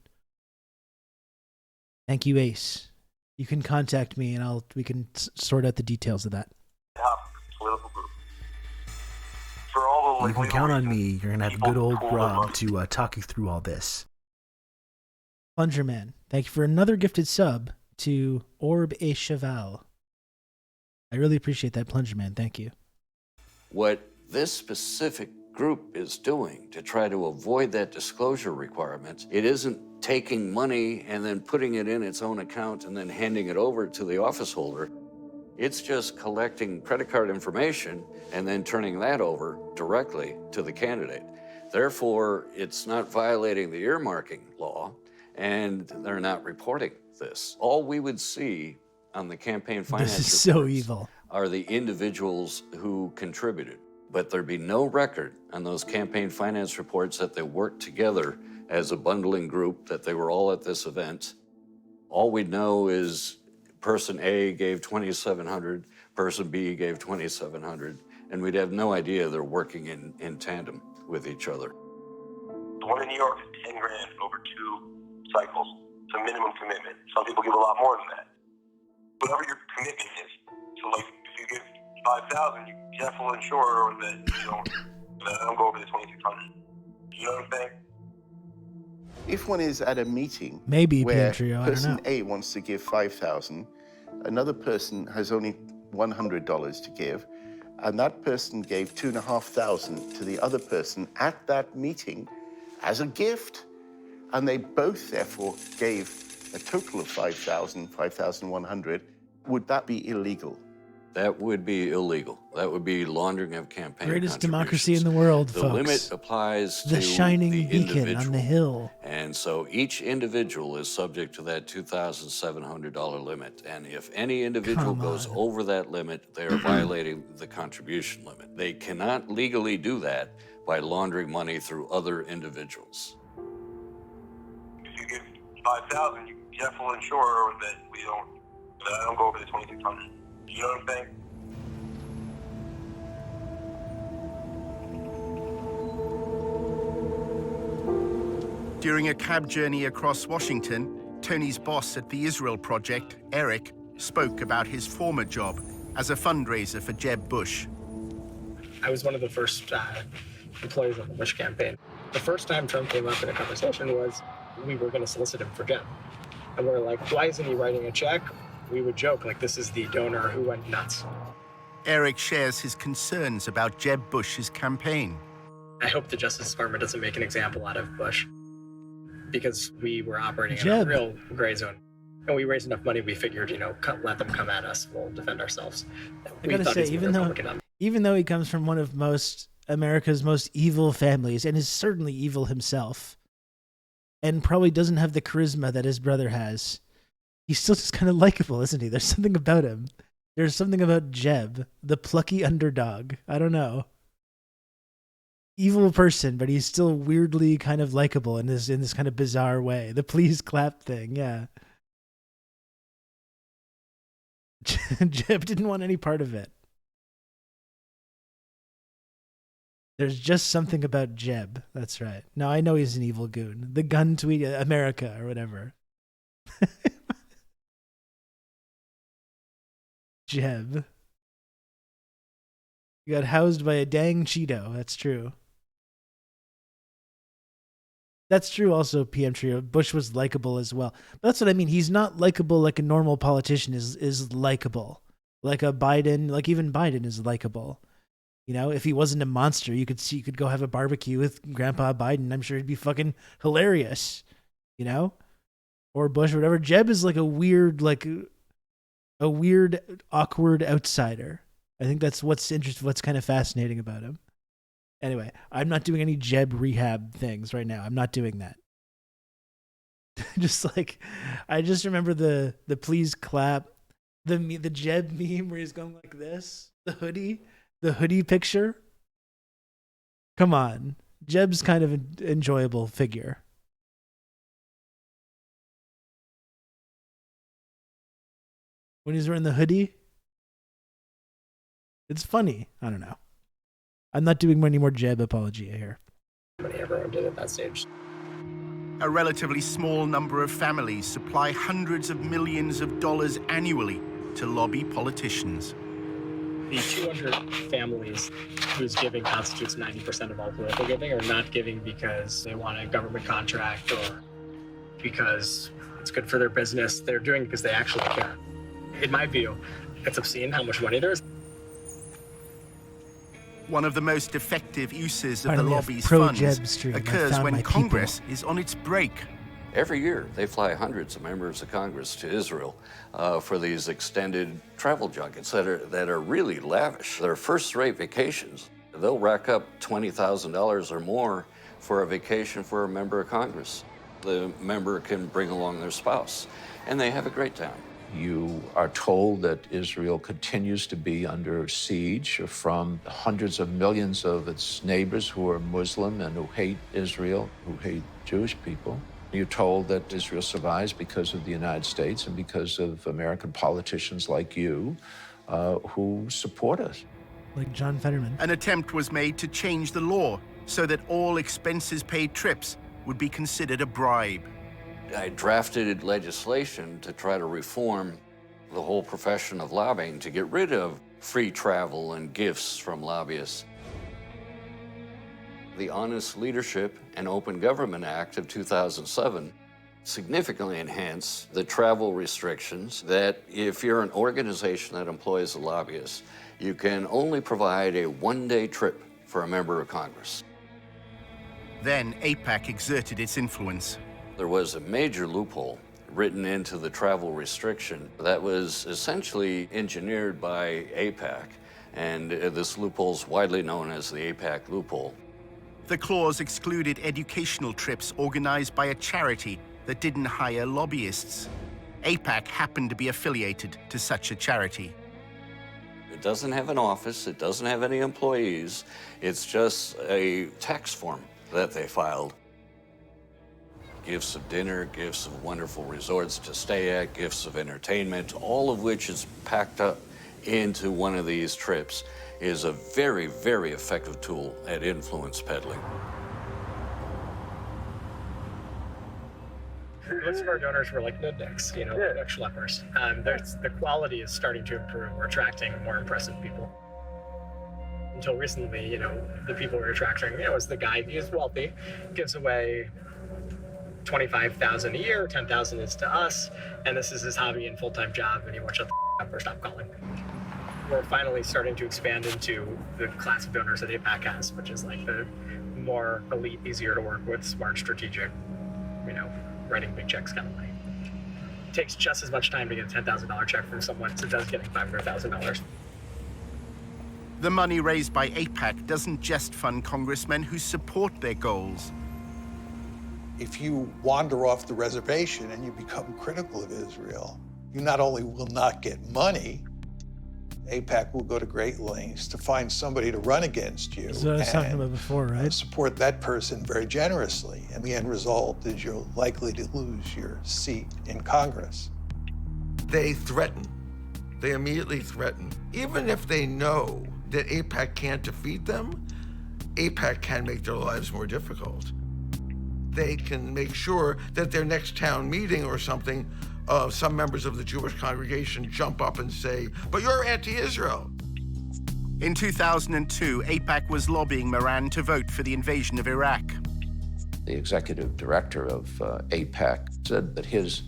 Thank you, Ace. You can contact me and we can sort out the details of that. Political group. For all the you can count on me. You're gonna have a good old Rob to talk you through all this. Plunger Man, thank you for another gifted sub to Orb A Cheval. I really appreciate that, Plunger Man. Thank you. What this specific group is doing to try to avoid that disclosure requirement, it isn't taking money and then putting it in its own account and then handing it over to the office holder. It's just collecting credit card information and then turning that over directly to the candidate. Therefore, it's not violating the earmarking law, and they're not reporting this. All we would see on the campaign finance This is so evil. Are the individuals who contributed. But there'd be no record on those campaign finance reports that they worked together as a bundling group, that they were all at this event. All we'd know is person A gave $2,700, person B gave $2,700, and we'd have no idea they're working in tandem with each other. The one in New York is 10 grand over 2 cycles. It's a minimum commitment. Some people give a lot more than that. Whatever your commitment is. So like if you give 5,000, Jeff will ensure that I don't go over the 2,600. You know what I'm saying? If one is at a meeting Maybe, where Pantrio, I don't person know. A wants to give 5,000, another person has only $100 to give, and that person gave $2,500 to the other person at that meeting as a gift, and they both therefore gave a total of 5,000, 5,100, would that be illegal? That would be illegal. That would be laundering of campaign Greatest contributions. democracy in the world, The folks. limit applies The to shining the beacon individual. on the hill. And so each individual is subject to that $2,700 limit. And if any individual goes over that limit, they are violating the contribution limit. They cannot legally do that by laundering money through other individuals. If you give 5,000, Jeff will ensure that I don't go over the 2,600. You know what I'm saying? During a cab journey across Washington, Tony's boss at the Israel Project, Eric, spoke about his former job as a fundraiser for Jeb Bush. I was one of the first employees of the Bush campaign. The first time Trump came up in a conversation was we were going to solicit him for Jeb. And we're like, why isn't he writing a check? We would joke, like, this is the donor who went nuts. Eric shares his concerns about Jeb Bush's campaign. I hope the Justice Department doesn't make an example out of Bush, because we were operating in a Jeb. real gray zone. And we raised enough money, we figured, let them come at us, we'll defend ourselves. I gotta say, even though he comes from one of America's most evil families, and is certainly evil himself, and probably doesn't have the charisma that his brother has, he's still just kind of likable, isn't he? There's something about him. There's something about Jeb, the plucky underdog. I don't know. Evil person, but he's still weirdly kind of likable in this kind of bizarre way. The please clap thing, yeah. Jeb didn't want any part of it. There's just something about Jeb. That's right. No, I know he's an evil goon. The gun tweet America or whatever. Jeb. You got housed by a dang Cheeto. That's true. That's true also, PM Trio. Bush was likable as well. But that's what I mean. He's not likable like a normal politician is likable. Like a Biden, like even Biden is likable. If he wasn't a monster, you could go have a barbecue with Grandpa Biden. I'm sure it'd be fucking hilarious. Or Bush or whatever. Jeb is like a weird, awkward outsider. I think that's what's interesting, what's kind of fascinating about him. Anyway, I'm not doing any Jeb rehab things right now. I'm not doing that. I just remember the please clap, the Jeb meme where he's going like this, the hoodie picture. Come on. Jeb's kind of an enjoyable figure. When he's wearing the hoodie, it's funny. I don't know. I'm not doing any more Jeb apology here. Everyone did at that stage. A relatively small number of families supply hundreds of millions of dollars annually to lobby politicians. The 200 families whose giving constitutes 90% of all political giving are not giving because they want a government contract or because it's good for their business. They're doing it because they actually care. In my view, it's obscene how much money there is. One of the most effective uses of the Finally, lobby's pro-Jeb funds stream. I occurs found when my Congress is on its break. Every year, they fly hundreds of members of Congress to Israel for these extended travel junkets that are really lavish. They're first-rate vacations. They'll rack up $20,000 or more for a vacation for a member of Congress. The member can bring along their spouse, and they have a great time. You are told that Israel continues to be under siege from hundreds of millions of its neighbors who are Muslim and who hate Israel, who hate Jewish people. You're told that Israel survives because of the United States and because of American politicians like you who support us. Like John Fetterman. An attempt was made to change the law so that all expenses-paid trips would be considered a bribe. I drafted legislation to try to reform the whole profession of lobbying to get rid of free travel and gifts from lobbyists. The Honest Leadership and Open Government Act of 2007 significantly enhanced the travel restrictions that if you're an organization that employs a lobbyist, you can only provide a one-day trip for a member of Congress. Then AIPAC exerted its influence. There was a major loophole written into the travel restriction that was essentially engineered by AIPAC. And this loophole is widely known as the AIPAC loophole. The clause excluded educational trips organized by a charity that didn't hire lobbyists. AIPAC happened to be affiliated to such a charity. It doesn't have an office, it doesn't have any employees, it's just a tax form that they filed. Gifts of dinner, gifts of wonderful resorts to stay at, gifts of entertainment, all of which is packed up into one of these trips, is a very, very effective tool at influence peddling. Most of our donors were like nudniks, you know, like schleppers. The quality is starting to improve. We're attracting more impressive people. Until recently, you know, the people we're attracting, you know, is the guy who's wealthy, gives away $25,000 a year, $10,000 is to us, and this is his hobby and full-time job, and he won't shut the up or stop calling. We're finally starting to expand into the class of donors that AIPAC has, which is like the more elite, easier to work with, smart, strategic, you know, writing big checks kind of money. It takes just as much time to get a $10,000 check from someone as it does getting $500,000. The money raised by AIPAC doesn't just fund congressmen who support their goals. If you wander off the reservation and you become critical of Israel, you not only will not get money, AIPAC will go to great lengths to find somebody to run against you. That's what I was talking about before, right? Support that person very generously. And the end result is you're likely to lose your seat in Congress. They threaten. They immediately threaten. Even if they know that AIPAC can't defeat them, AIPAC can make their lives more difficult. They can make sure that their next town meeting or something, some members of the Jewish congregation jump up and say, but you're anti-Israel. In 2002, AIPAC was lobbying Moran to vote for the invasion of Iraq. The executive director of AIPAC said that his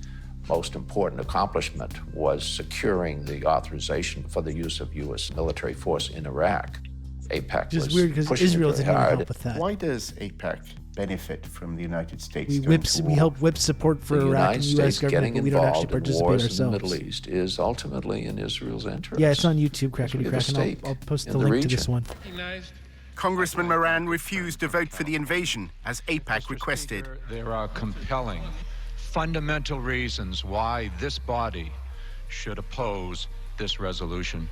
most important accomplishment was securing the authorization for the use of U.S. military force in Iraq. AIPAC was It's weird because Israel didn't even help with that. Why does AIPAC benefit from the United States? We help whip support for Iraq and the U.S. government, but we don't actually participate ourselves. In the Middle East is ultimately in Israel's interest. Yeah, it's on YouTube, Crackety Crack, and I'll post the link to this one. Congressman Moran refused to vote for the invasion, as AIPAC requested. There are compelling, fundamental reasons why this body should oppose this resolution.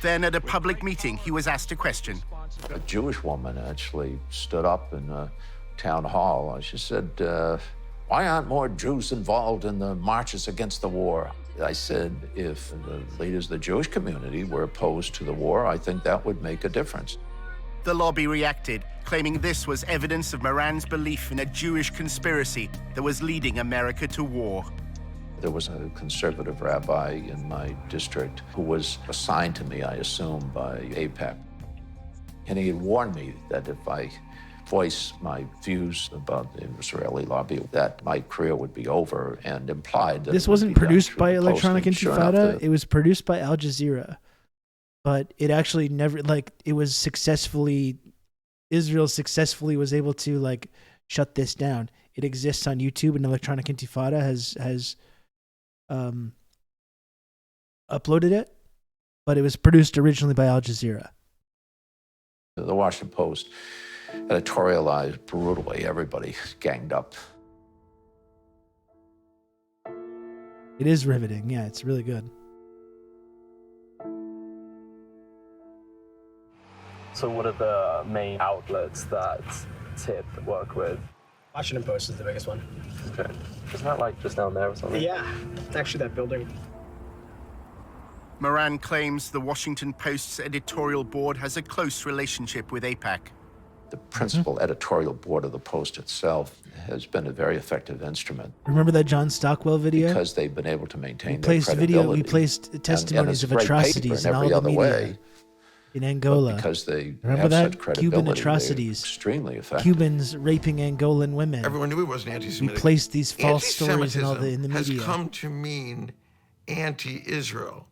Then at a public meeting, he was asked a question. A Jewish woman actually stood up in a town hall. She said, why aren't more Jews involved in the marches against the war? I said, if the leaders of the Jewish community were opposed to the war, I think that would make a difference. The lobby reacted, claiming this was evidence of Moran's belief in a Jewish conspiracy that was leading America to war. There was a conservative rabbi in my district who was assigned to me, I assume, by AIPAC. And he had warned me that if I voiced my views about the Israeli lobby, that my career would be over, and implied that this wasn't produced by Electronic Intifada. It was produced by Al Jazeera. But it actually never, it was successfully, Israel successfully was able to, shut this down. It exists on YouTube, and Electronic Intifada has uploaded it, but it was produced originally by Al Jazeera. The Washington Post editorialized brutally. Everybody ganged up. It is riveting. Yeah, it's really good. So what are the main outlets that TIP work with? Washington Post is the biggest one. Okay. Isn't that just down there or something? Yeah, it's actually that building. Moran claims the Washington Post's editorial board has a close relationship with AIPAC. The principal editorial board of the Post itself has been a very effective instrument. Remember that John Stockwell video? Because they've been able to maintain their credibility. We placed testimonies of atrocities in all the media in Angola. Because they remember that Cuban atrocities, extremely effective. Cubans raping Angolan women. Everyone knew it wasn't anti-Semitic. We placed these false stories in the media. Has come to mean anti-Israel.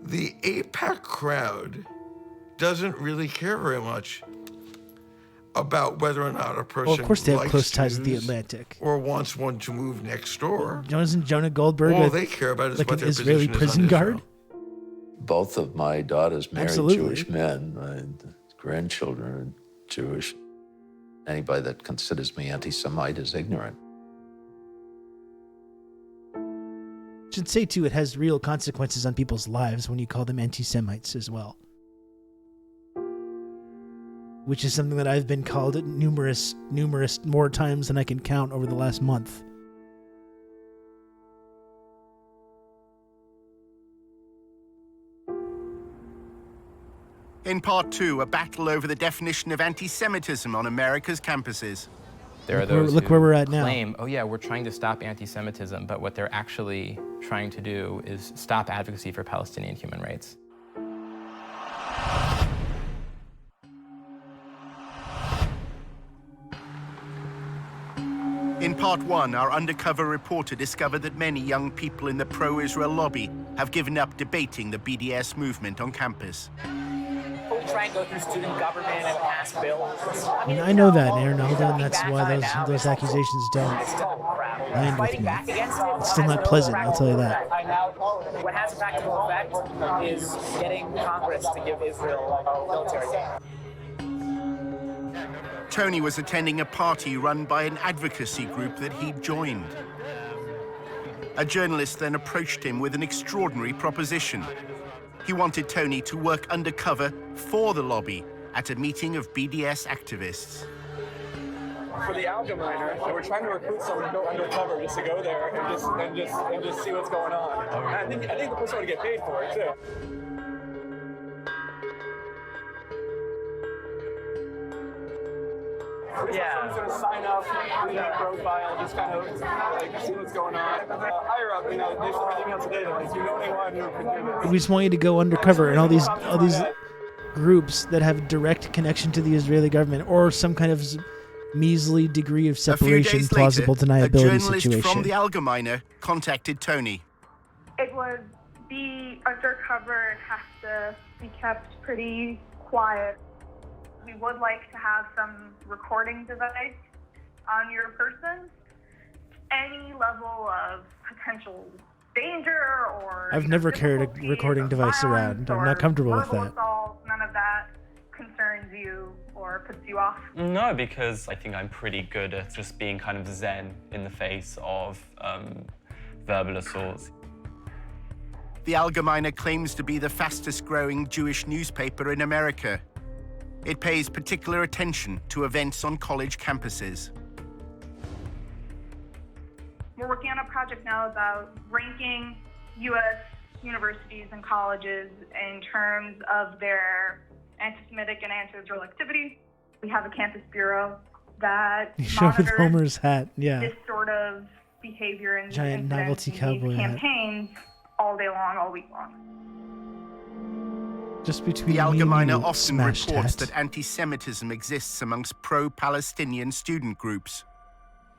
The AIPAC crowd doesn't really care very much about whether or not a person Well, of course they have likes close ties with the Jews Atlantic. or wants one to move next door. Isn't Jonah Goldberg All they care about is like what an their Israeli position is prison on guard? Both of my daughters married Absolutely. Jewish men. My grandchildren are Jewish. Anybody that considers me anti-Semite is ignorant. Should say too, it has real consequences on people's lives when you call them anti-Semites as well. Which is something that I've been called numerous more times than I can count over the last month. In part 2, a battle over the definition of anti-Semitism on America's campuses. There are those Look who where we're at now. claim, oh yeah, we're trying to stop anti-Semitism, but what they're actually trying to do is stop advocacy for Palestinian human rights. In part 1, our undercover reporter discovered that many young people in the pro-Israel lobby have given up debating the BDS movement on campus. We try and go through student government and pass bills. I know that, Arnoldo, and that's why those accusations don't land with me. It's still not pleasant, I'll tell you that. What has a practical effect is getting Congress to give Israel military aid. Tony was attending a party run by an advocacy group that he'd joined. A journalist then approached him with an extraordinary proposition. He wanted Tony to work undercover for the lobby at a meeting of BDS activists. For the Allgemeiner, we're trying to recruit someone to go undercover just to go there and just see what's going on. And I think the person would get paid for it too. Someone's gonna sign up, do that profile, just kind of like see what's going on. Higher up, they should be email today. Like, you know anyone who could do this? We just want you to go undercover, and all these groups that have direct connection to the Israeli government or some kind of measly degree of separation, plausible deniability a journalist situation. from the Allgemeiner contacted Tony. It would be undercover. It has to be kept pretty quiet. We would like to have some recording device on your person. Any level of potential danger or I've never carried a recording device around. I'm not comfortable with that. Assault, none of that concerns you or puts you off? No, because I think I'm pretty good at just being kind of zen in the face of verbal assaults. The Allgemeiner claims to be the fastest growing Jewish newspaper in America. It pays particular attention to events on college campuses. We're working on a project now about ranking U.S. universities and colleges in terms of their anti-Semitic and anti-Israel activity. We have a campus bureau that You show with Homer's hat, yeah. this sort of behavior and Giant novelty cowboy hat. campaigns all day long, all week long. Just between The me and you, Allgemeiner often smashed reports hat. that anti-Semitism exists amongst pro-Palestinian student groups.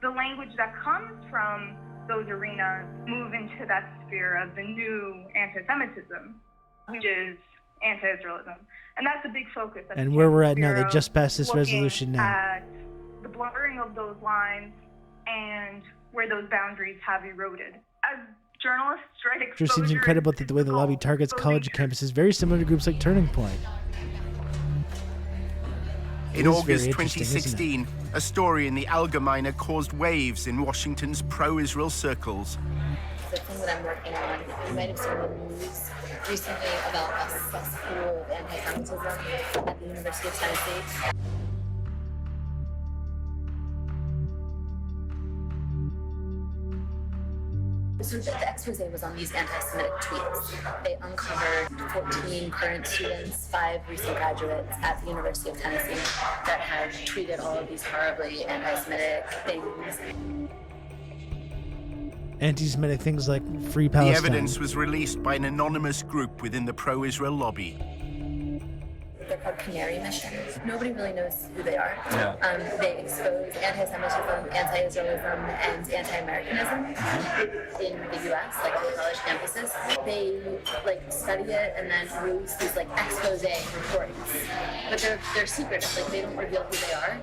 The language that comes from those arenas move into that sphere of the new anti-Semitism, which is anti-Israelism. And that's a big focus. at the And where we're at Campus now, they Bureau, just passed this looking resolution now. at the blurring of those lines and where those boundaries have eroded. As journalists, right, It just seems incredible that the way the lobby targets college campuses very similar to groups like Turning Point. In It is August very interesting, isn't it? 2016, a story in the Allgemeiner caused waves in Washington's pro-Israel circles. The thing that I'm working on, you might have seen the news recently about a cesspool of anti-Semitism at the University of Tennessee. So the expose was on these anti-Semitic tweets. They uncovered 14 current students, 5 recent graduates at the University of Tennessee that had tweeted all of these horribly anti-Semitic things. Anti-Semitic things like Free The Palestine. evidence was released by an anonymous group within the pro-Israel lobby. They're called Canary Mission. Nobody really knows who they are. Yeah. They expose anti-Semitism, anti-Israelism, and anti-Americanism in the U.S., like on college campuses. They study it and then release these expose reports, but they're secretive. They don't reveal who they are.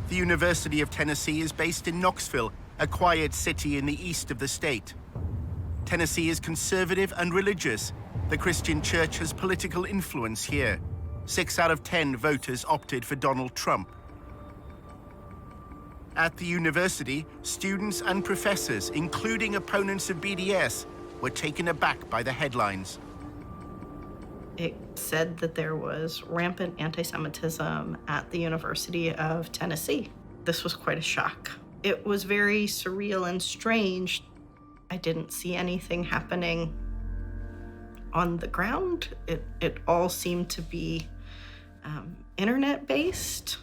The University of Tennessee is based in Knoxville, a quiet city in the east of the state. Tennessee is conservative and religious. The Christian church has political influence here. 6 out of 10 voters opted for Donald Trump. At the university, students and professors, including opponents of BDS, were taken aback by the headlines. It said that there was rampant anti-Semitism at the University of Tennessee. This was quite a shock. It was very surreal and strange. I didn't see anything happening on the ground. It all seemed to be internet-based.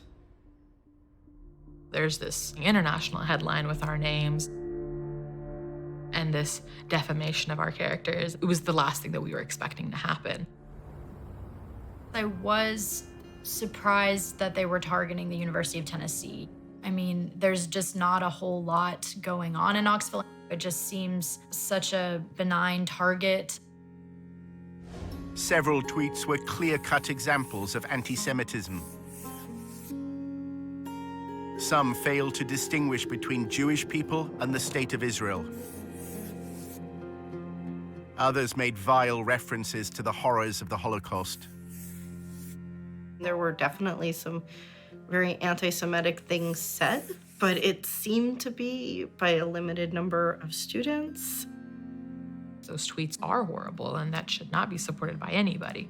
There's this international headline with our names and this defamation of our characters. It was the last thing that we were expecting to happen. I was surprised that they were targeting the University of Tennessee. I mean, there's just not a whole lot going on in Knoxville. It just seems such a benign target. Several tweets were clear-cut examples of anti-Semitism. Some failed to distinguish between Jewish people and the State of Israel. Others made vile references to the horrors of the Holocaust. There were definitely some very anti-Semitic things said, but it seemed to be by a limited number of students. Those tweets are horrible, and that should not be supported by anybody.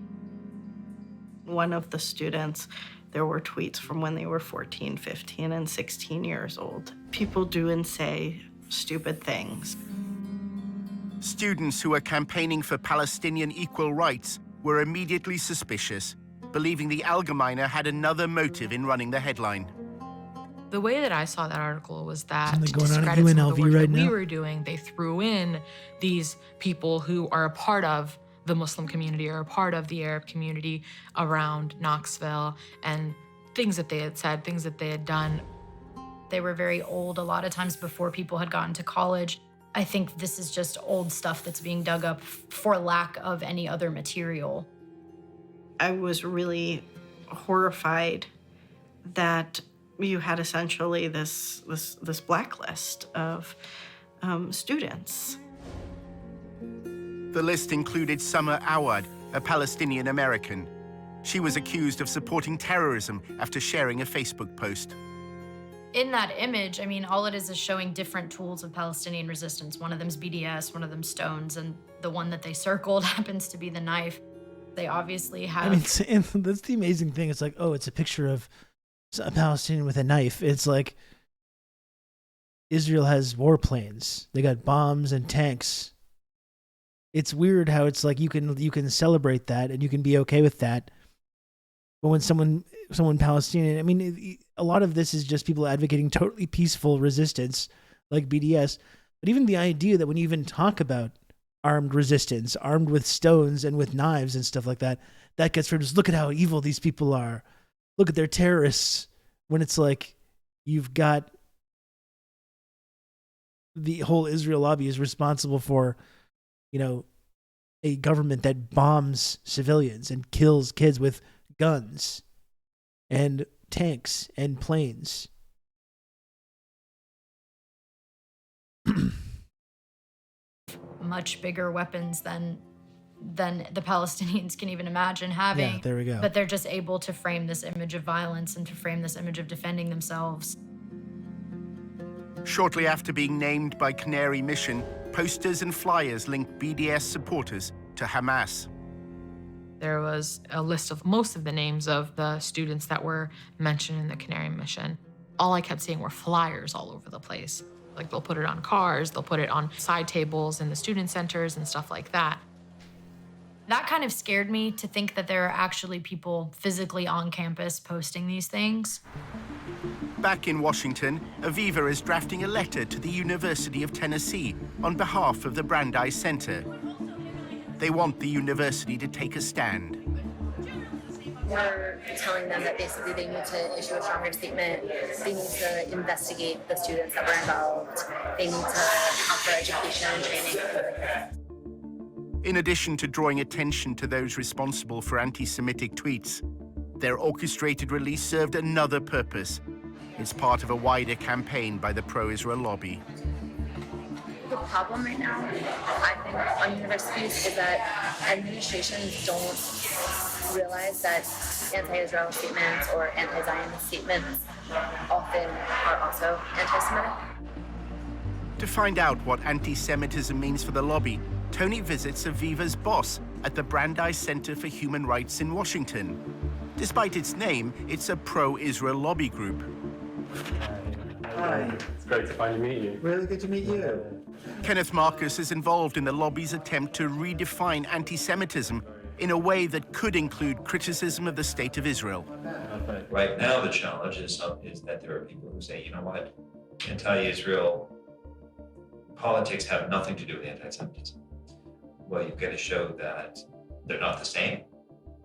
One of the students, there were tweets from when they were 14, 15, and 16 years old. People do and say stupid things. Students who were campaigning for Palestinian equal rights were immediately suspicious, believing the Allgemeine had another motive in running the headline. The way that I saw that article was that Something to going on at discredit some of UNLV the work right that we now? were doing, they threw in these people who are a part of the Muslim community or a part of the Arab community around Knoxville, and things that they had said, things that they had done. They were very old, a lot of times before people had gotten to college. I think this is just old stuff that's being dug up for lack of any other material. I was really horrified that you had essentially this blacklist of students. The list included Summer Awad, a Palestinian American. She was accused of supporting terrorism after sharing a Facebook post. In that image, I mean, all it is showing different tools of Palestinian resistance. One of them's BDS, one of them's stones, and the one that they circled happens to be the knife. They obviously have... I mean, that's the amazing thing. It's like, oh, it's a picture of a Palestinian with a knife. It's like Israel has warplanes. They got bombs and tanks. It's weird how it's like you can celebrate that and you can be okay with that. But when someone Palestinian, I mean, a lot of this is just people advocating totally peaceful resistance like BDS. But even the idea that when you even talk about armed resistance, armed with stones and with knives and stuff like that, that gets rid of just look at how evil these people are. Look at their terrorists. When it's like you've got the whole Israel lobby is responsible for, you know, a government that bombs civilians and kills kids with guns and tanks and planes. much bigger weapons than the Palestinians can even imagine having. Yeah, there we go. But they're just able to frame this image of violence and to frame this image of defending themselves. Shortly after being named by Canary Mission, posters and flyers linked BDS supporters to Hamas. There was a list of most of the names of the students that were mentioned in the Canary Mission. All I kept seeing were flyers all over the place. Like, they'll put it on cars, they'll put it on side tables in the student centers and stuff like that. That kind of scared me, to think that there are actually people physically on campus posting these things. Back in Washington, Aviva is drafting a letter to the University of Tennessee on behalf of the Brandeis Center. They want the university to take a stand. We're telling them that basically they need to issue a stronger statement. They need to investigate the students that were involved. They need to offer education and training. In addition to drawing attention to those responsible for anti-Semitic tweets, their orchestrated release served another purpose. It's part of a wider campaign by the pro-Israel lobby. The problem right now, I think, on universities is that administrations don't realize that anti-Israel statements or anti-Zionist statements often are also anti-Semitic. To find out what anti-Semitism means for the lobby, Tony visits Aviva's boss at the Brandeis Center for Human Rights in Washington. Despite its name, it's a pro-Israel lobby group. Hi. It's great to finally meet you. Really good to meet you. Kenneth Marcus is involved in the lobby's attempt to redefine anti-Semitism in a way that could include criticism of the state of Israel. Right now, the challenge is that there are people who say, you know what, anti-Israel politics have nothing to do with anti-Semitism. Well, you've got to show that they're not the same,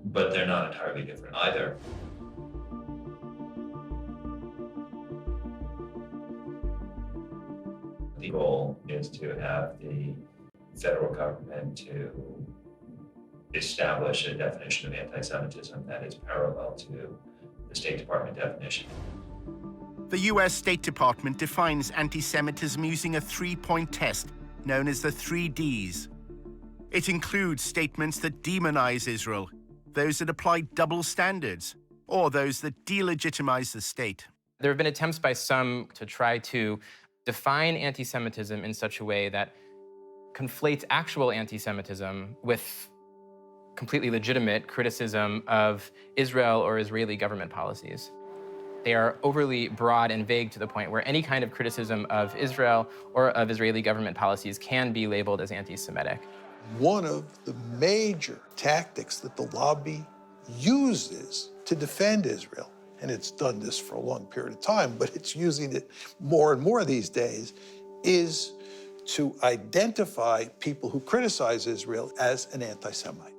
but they're not entirely different either. The goal is to have the federal government to establish a definition of anti-Semitism that is parallel to the State Department definition. The US State Department defines anti-Semitism using a three-point test known as the 3 Ds. It includes statements that demonize Israel, those that apply double standards, or those that delegitimize the state. There have been attempts by some to try to define anti-Semitism in such a way that conflates actual anti-Semitism with completely legitimate criticism of Israel or Israeli government policies. They are overly broad and vague to the point where any kind of criticism of Israel or of Israeli government policies can be labeled as anti-Semitic. One of the major tactics that the lobby uses to defend Israel, and it's done this for a long period of time, but it's using it more and more these days, is to identify people who criticize Israel as an anti-Semite.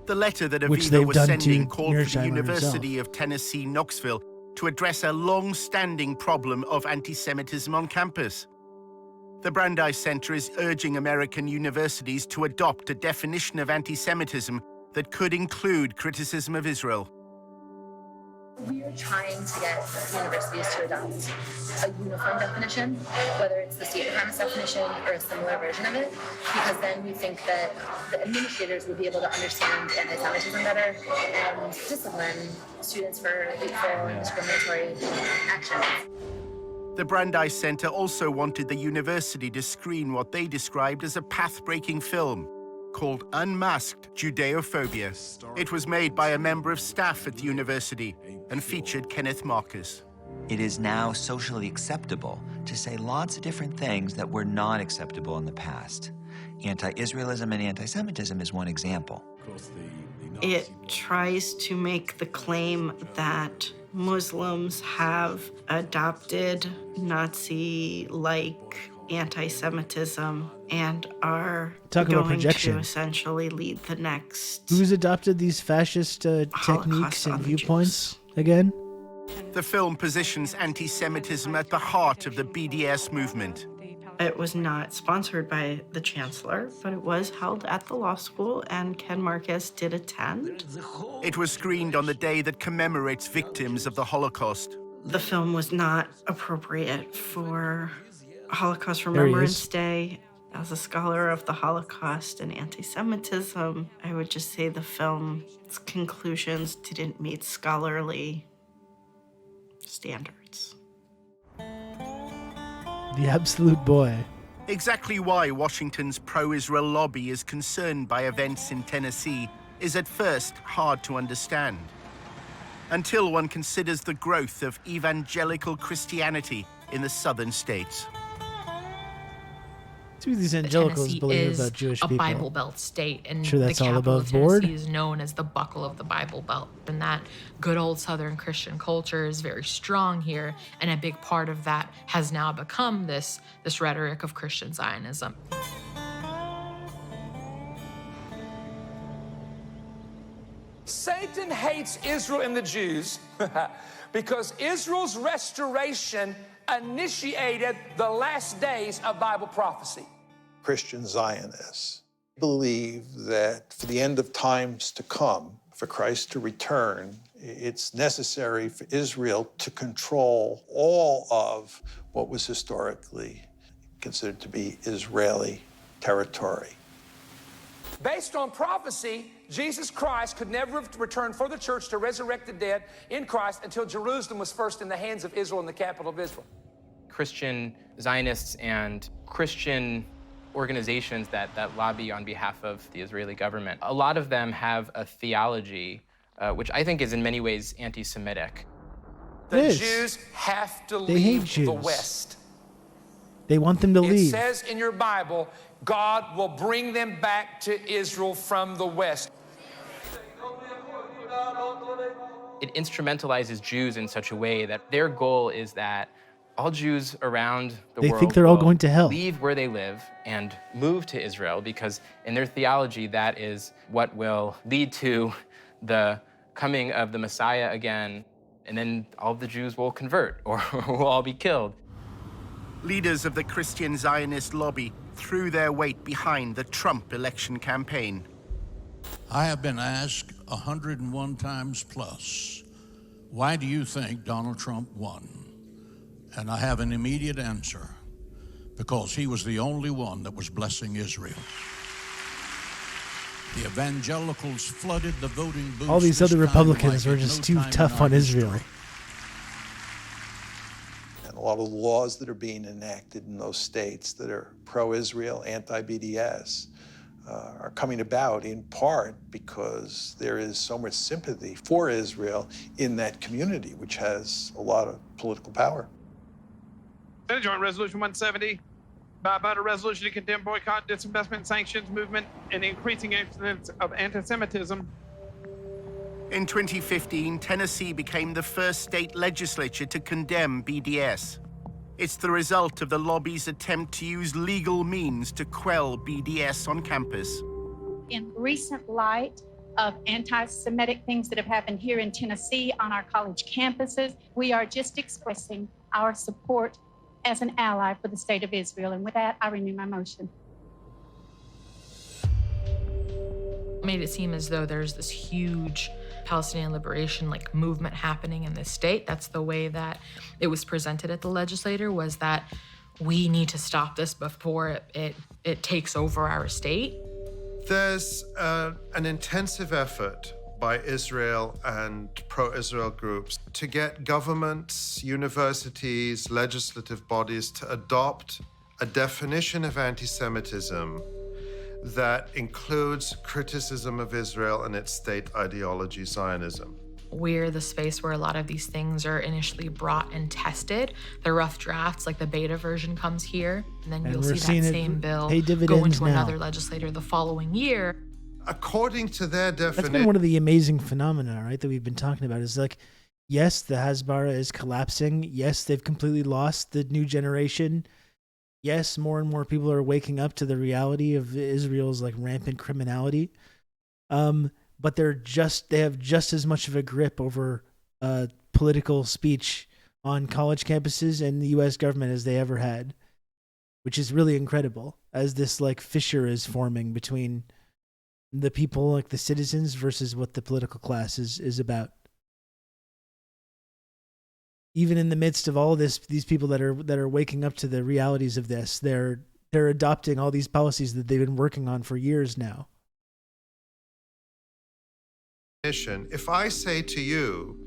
The letter that Which Aviva they've was done sending to called for the Mearsheimer University himself. of Tennessee, Knoxville, to address a long-standing problem of anti-Semitism on campus. The Brandeis Center is urging American universities to adopt a definition of anti-Semitism that could include criticism of Israel. We are trying to get universities to adopt a uniform definition, whether it's the State Department's definition or a similar version of it, because then we think that the administrators would be able to understand anti-Semitism better and discipline students for hateful and discriminatory actions. The Brandeis Center also wanted the university to screen what they described as a path-breaking film called Unmasked Judeophobia. It was made by a member of staff at the university and featured Kenneth Marcus. It is now socially acceptable to say lots of different things that were not acceptable in the past. Anti-Israelism and anti-Semitism is one example. It tries to make the claim that Muslims have adopted Nazi-like anti-Semitism and are Talk about going projection. to essentially lead the next Who's adopted these fascist techniques and viewpoints again? The film positions anti-Semitism at the heart of the BDS movement. It was not sponsored by the chancellor, but it was held at the law school, and Ken Marcus did attend. It was screened on the day that commemorates victims of the Holocaust. The film was not appropriate for Holocaust There he Remembrance is. Day. As a scholar of the Holocaust and anti-Semitism, I would just say the film's conclusions didn't meet scholarly standards. The absolute boy. Exactly why Washington's pro-Israel lobby is concerned by events in Tennessee is at first hard to understand, until one considers the growth of evangelical Christianity in the southern states. See what these evangelicals Tennessee believe is about Jewish a people. Bible Belt state, and Sure that's the all capital above of Tennessee board? is known as the buckle of the Bible Belt. And that good old Southern Christian culture is very strong here, and a big part of that has now become this rhetoric of Christian Zionism. Satan hates Israel and the Jews because Israel's restoration initiated the last days of Bible prophecy. Christian Zionists believe that for the end of times to come, for Christ to return, it's necessary for Israel to control all of what was historically considered to be Israeli territory. Based on prophecy, Jesus Christ could never have returned for the church to resurrect the dead in Christ until Jerusalem was first in the hands of Israel and the capital of Israel. Christian Zionists and Christian organizations that lobby on behalf of the Israeli government, a lot of them have a theology which I think is in many ways anti-Semitic. The Jews have to leave the West. They want them to leave. It says in your Bible, God will bring them back to Israel from the West. It instrumentalizes Jews in such a way that their goal is that all Jews around the world think they're all going to hell. Leave where they live and move to Israel, because in their theology, that is what will lead to the coming of the Messiah again, and then all the Jews will convert or will all be killed. Leaders of the Christian Zionist lobby threw their weight behind the Trump election campaign. I have been asked 101 times plus, why do you think Donald Trump won? And I have an immediate answer: because he was the only one that was blessing Israel. The evangelicals flooded the voting booths. All these other Republicans like were just no too time tough in our on Israel. And a lot of the laws that are being enacted in those states that are pro-Israel, anti-BDS, are coming about in part because there is so much sympathy for Israel in that community, which has a lot of political power. Senate Joint Resolution 170, bipartisan resolution to condemn boycott, disinvestment, sanctions movement, and increasing incidents of anti-Semitism. In 2015, Tennessee became the first state legislature to condemn BDS. It's the result of the lobby's attempt to use legal means to quell BDS on campus. In recent light of anti-Semitic things that have happened here in Tennessee on our college campuses, we are just expressing our support as an ally for the state of Israel. And with that, I renew my motion. Made it seem as though there's this huge Palestinian liberation movement happening in this state. That's the way that it was presented at the legislature, was that we need to stop this before it takes over our state. There's an intensive effort by Israel and pro-Israel groups to get governments, universities, legislative bodies to adopt a definition of anti-Semitism that includes criticism of Israel and its state ideology, Zionism. We're the space where a lot of these things are initially brought and tested. The rough drafts, like the beta version, comes here, and then you'll see that same bill go into another legislator the following year. According to their definition, that's been one of the amazing phenomena, right, that we've been talking about. Is yes, the Hasbara is collapsing. Yes, they've completely lost the new generation. Yes, more and more people are waking up to the reality of Israel's rampant criminality. But they have just as much of a grip over political speech on college campuses and the U.S. government as they ever had, which is really incredible, as this fissure is forming between the people, the citizens, versus what the political class is about. Even in the midst of all this, these people that are waking up to the realities of this, they're adopting all these policies that they've been working on for years now. if I say to you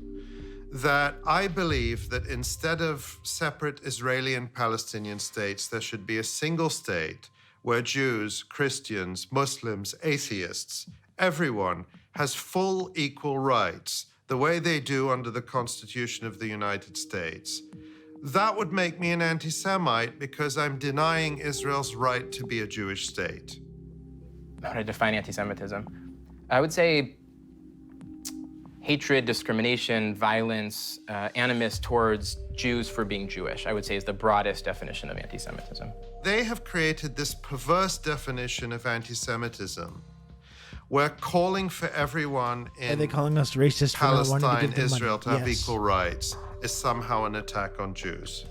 that I believe that instead of separate Israeli and Palestinian states, there should be a single state where Jews, Christians, Muslims, atheists, everyone has full equal rights, the way they do under the Constitution of the United States, that would make me an anti-Semite because I'm denying Israel's right to be a Jewish state. How to define anti-Semitism? I would say hatred, discrimination, violence, animus towards Jews for being Jewish, I would say is the broadest definition of anti-Semitism. They have created this perverse definition of anti-Semitism We're calling for everyone Are in they calling us racist for not wanting to Palestine, give them Israel, money? to have Yes. equal rights is somehow an attack on Jews.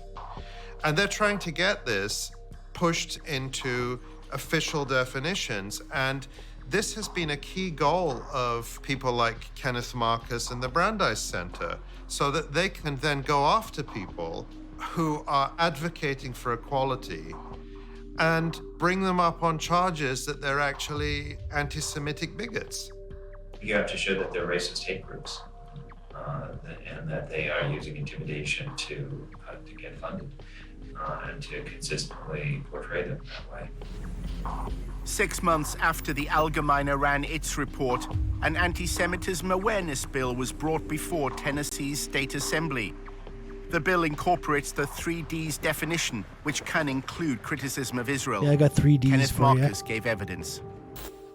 And they're trying to get this pushed into official definitions. And this has been a key goal of people like Kenneth Marcus and the Brandeis Center, so that they can then go after people who are advocating for equality and bring them up on charges that they're actually anti-Semitic bigots. You have to show that they're racist hate groups, and that they are using intimidation to get funded, and to consistently portray them that way. 6 months after the Allgemeine ran its report, an anti-Semitism awareness bill was brought before Tennessee's State Assembly. The bill incorporates the 3Ds definition, which can include criticism of Israel. Yeah, I got 3Ds Kenneth for Marcus you. gave evidence.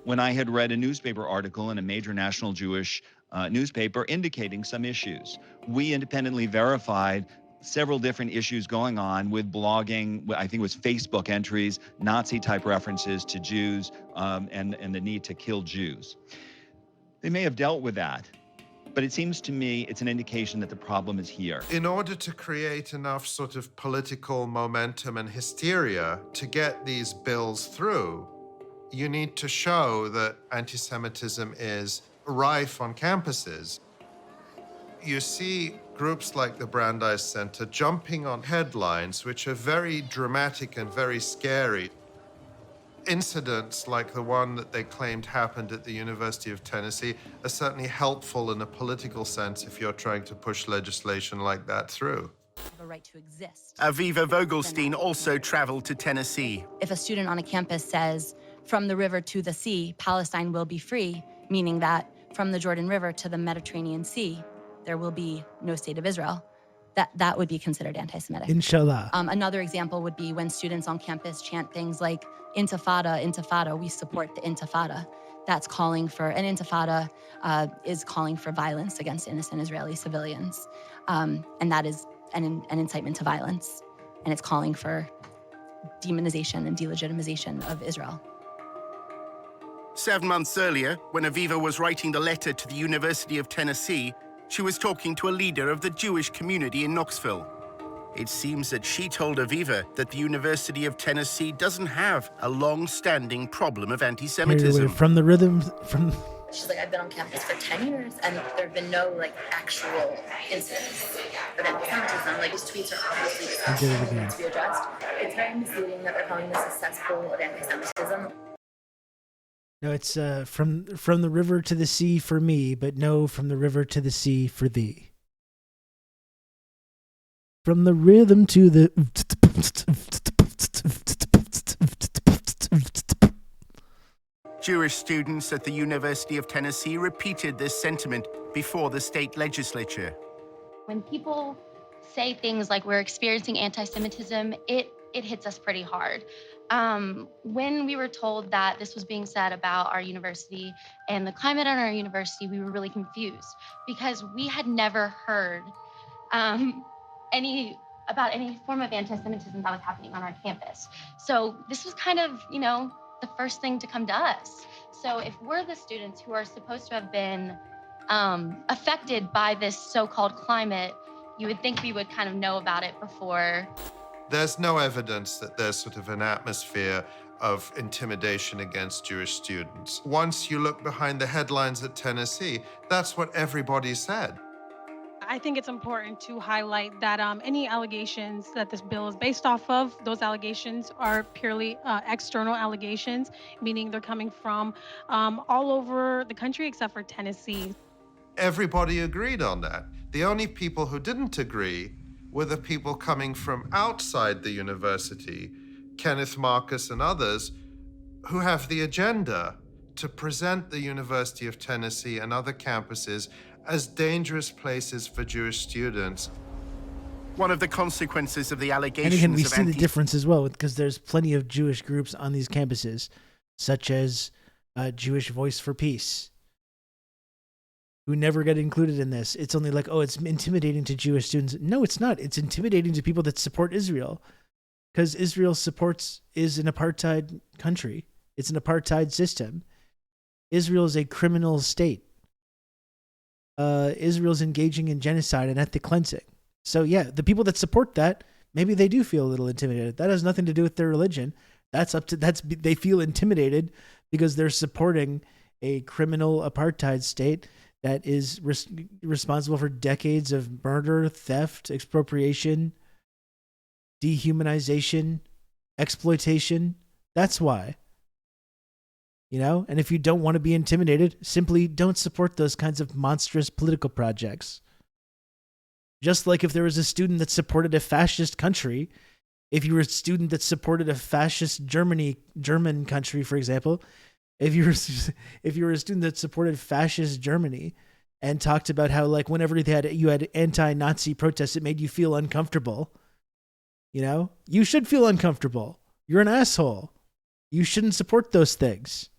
When I had read a newspaper article in a major national Jewish newspaper indicating some issues, we independently verified several different issues going on with blogging, I think it was Facebook entries, Nazi-type references to Jews, and the need to kill Jews. They may have dealt with that, but it seems to me it's an indication that the problem is here. In order to create enough sort of political momentum and hysteria to get these bills through, you need to show that anti-Semitism is rife on campuses. You see groups like the Brandeis Center jumping on headlines which are very dramatic and very scary. Incidents like the one that they claimed happened at the University of Tennessee are certainly helpful in a political sense if you're trying to push legislation like that through. A right to exist. Aviva Vogelstein also traveled to Tennessee. If a student on a campus says, from the river to the sea, Palestine will be free, meaning that from the Jordan River to the Mediterranean Sea, there will be no state of Israel, that would be considered anti-Semitic. Inshallah. Another example would be when students on campus chant things like, Intifada, Intifada, we support the Intifada. That's calling for, an Intifada is calling for violence against innocent Israeli civilians. And that is an incitement to violence. And it's calling for demonization and delegitimization of Israel. 7 months earlier, when Aviva was writing the letter to the University of Tennessee, she was talking to a leader of the Jewish community in Knoxville. It seems that she told Aviva that the University of Tennessee doesn't have a long-standing problem of anti-Semitism. Wait, from the rhythm, She's like, I've been on campus for 10 years and there have been no actual incidents of anti-Semitism. These tweets are obviously discussed to be addressed. It's very misleading that they're calling this a cesspool of anti-Semitism. No, it's from the river to the sea for me, but no, from the river to the sea for thee. From the rhythm to the... Jewish students at the University of Tennessee repeated this sentiment before the state legislature. When people say things like we're experiencing anti-Semitism, it hits us pretty hard. When we were told that this was being said about our university and the climate at our university, we were really confused because we had never heard about any form of anti-Semitism that was happening on our campus. So this was kind of, the first thing to come to us. So if we're the students who are supposed to have been affected by this so-called climate, you would think we would kind of know about it before. There's no evidence that there's sort of an atmosphere of intimidation against Jewish students. Once you look behind the headlines at Tennessee, that's what everybody said. I think it's important to highlight that any allegations that this bill is based off of, those allegations are purely external allegations, meaning they're coming from all over the country except for Tennessee. Everybody agreed on that. The only people who didn't agree were the people coming from outside the university, Kenneth Marcus and others, who have the agenda to present the University of Tennessee and other campuses as dangerous places for Jewish students. One of the consequences of the allegations And again, we of see the difference as well, because there's plenty of Jewish groups on these campuses, such as Jewish Voice for Peace, who never get included in this. It's only like, oh, it's intimidating to Jewish students. No, it's not. It's intimidating to people that support Israel, because Israel is an apartheid country. It's an apartheid system. Israel is a criminal state. Israel's engaging in genocide and ethnic cleansing. So yeah, the people that support that, maybe they do feel a little intimidated. That has nothing to do with their religion. They feel intimidated because they're supporting a criminal apartheid state that is responsible for decades of murder, theft, expropriation, dehumanization, exploitation. That's why. You know, and if you don't want to be intimidated, simply don't support those kinds of monstrous political projects. Just like if there was a student that supported a fascist country, if you were a student that supported a fascist German country, for example, if you were a student that supported fascist Germany and talked about how, like, whenever you had anti-Nazi protests, it made you feel uncomfortable, you know, you should feel uncomfortable. You're an asshole. You shouldn't support those things.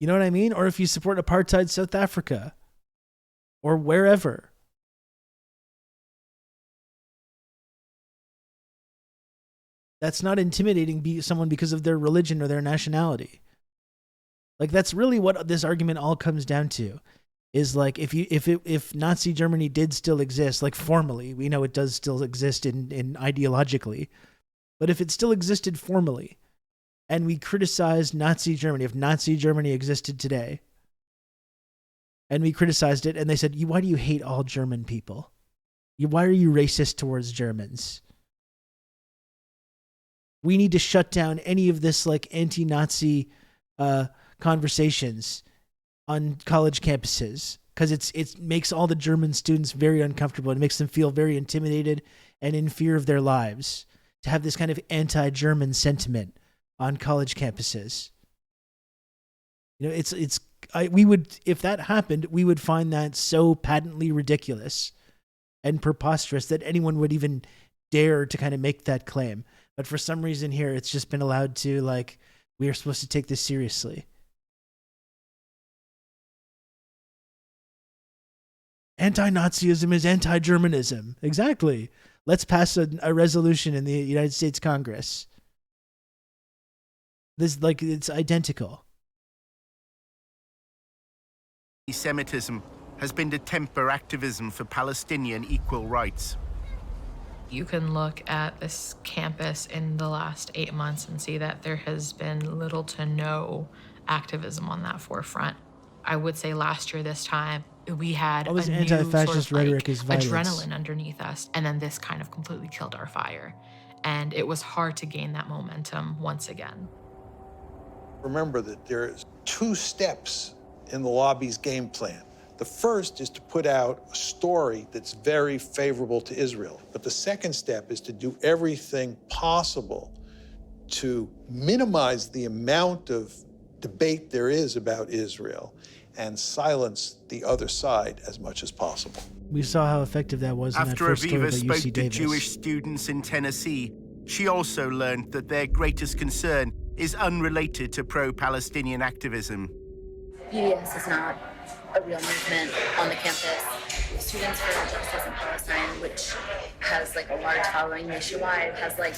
You know what I mean? Or if you support apartheid South Africa or wherever. That's not intimidating someone because of their religion or their nationality. Like, that's really what this argument all comes down to. Is like, if Nazi Germany did still exist, like formally, we know it does still exist in ideologically, but if it still existed formally, and we criticized Nazi Germany, if Nazi Germany existed today, and we criticized it, and they said, why do you hate all German people? Why are you racist towards Germans? We need to shut down any of this, like, anti-Nazi conversations on college campuses, because it makes all the German students very uncomfortable. It makes them feel very intimidated and in fear of their lives to have this kind of anti-German sentiment on college campuses. You know, if that happened, we would find that so patently ridiculous and preposterous that anyone would even dare to kind of make that claim. But for some reason here, it's just been allowed to, like, we are supposed to take this seriously. Anti-Nazism is anti-Germanism. Exactly. Let's pass a resolution in the United States Congress. It's identical. Anti-Semitism has been to temper activism for Palestinian equal rights. You can look at this campus in the last 8 months and see that there has been little to no activism on that forefront. I would say last year this time, we had All this a new anti-fascist sort of, rhetoric is violence. adrenaline underneath us, and then this kind of completely killed our fire. And it was hard to gain that momentum once again. Remember that there's 2 steps in the lobby's game plan. The first is to put out a story that's very favorable to Israel. But the second step is to do everything possible to minimize the amount of debate there is about Israel and silence the other side as much as possible. We saw how effective that was in that After first story Aviva about spoke UC to Davis. Jewish students in Tennessee, she also learned that their greatest concern is unrelated to pro-Palestinian activism. BDS is not a real movement on the campus. Students for Justice in Palestine, which has like a large following nationwide, has like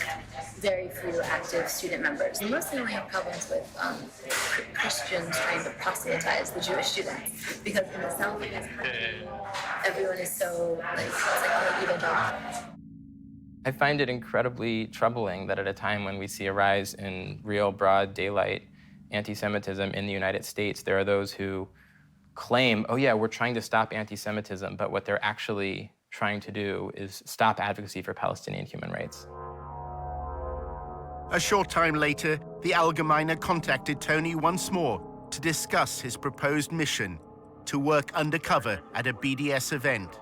very few active student members. We mostly only have problems with Christians trying to proselytize the Jewish students, because in the South, everyone is so like, it's like all evangelical. I find it incredibly troubling that at a time when we see a rise in real broad daylight anti-Semitism in the United States, there are those who claim, oh yeah, we're trying to stop anti-Semitism, but what they're actually trying to do is stop advocacy for Palestinian human rights. A short time later, the Allgemeiner contacted Tony once more to discuss his proposed mission to work undercover at a BDS event.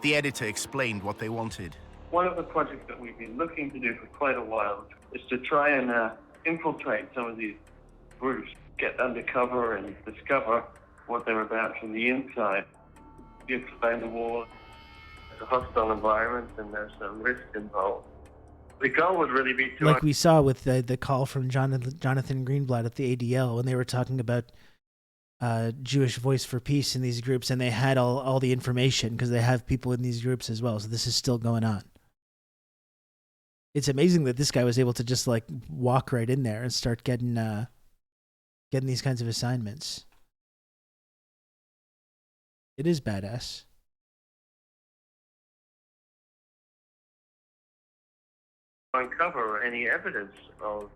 The editor explained what they wanted. One of the projects that we've been looking to do for quite a while is to try and infiltrate some of these groups, get undercover and discover what they're about from the inside. You explain the war, it's a hostile environment and there's some risk involved. The goal would really be to... Like we saw with the call from Jonathan Greenblatt at the ADL when they were talking about Jewish Voice for Peace in these groups, and they had all the information because they have people in these groups as well. So this is still going on. it's amazing that this guy was able to just like walk right in there and start getting these kinds of assignments. It is badass. Uncover any evidence of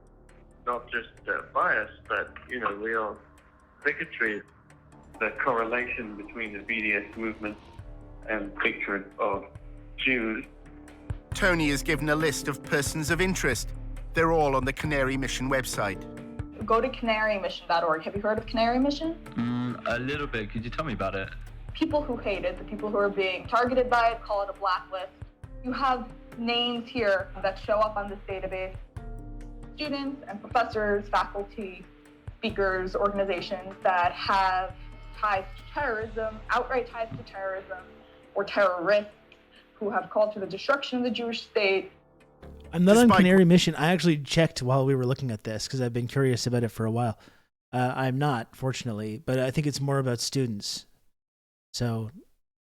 not just bias, but real bigotry. The correlation between the BDS movement and hatred of Jews. Tony is given a list of persons of interest. They're all on the Canary Mission website. Go to canarymission.org. Have you heard of Canary Mission? A little bit. Could you tell me about it? People who hate it, the people who are being targeted by it, call it a blacklist. You have names here that show up on this database. Students and professors, faculty, speakers, organizations that have ties to terrorism, outright ties to terrorism, or terrorists who have called for the destruction of the Jewish state. I'm not on Canary Mission. I actually checked while we were looking at this because I've been curious about it for a while. I'm not, fortunately, but I think it's more about students. So,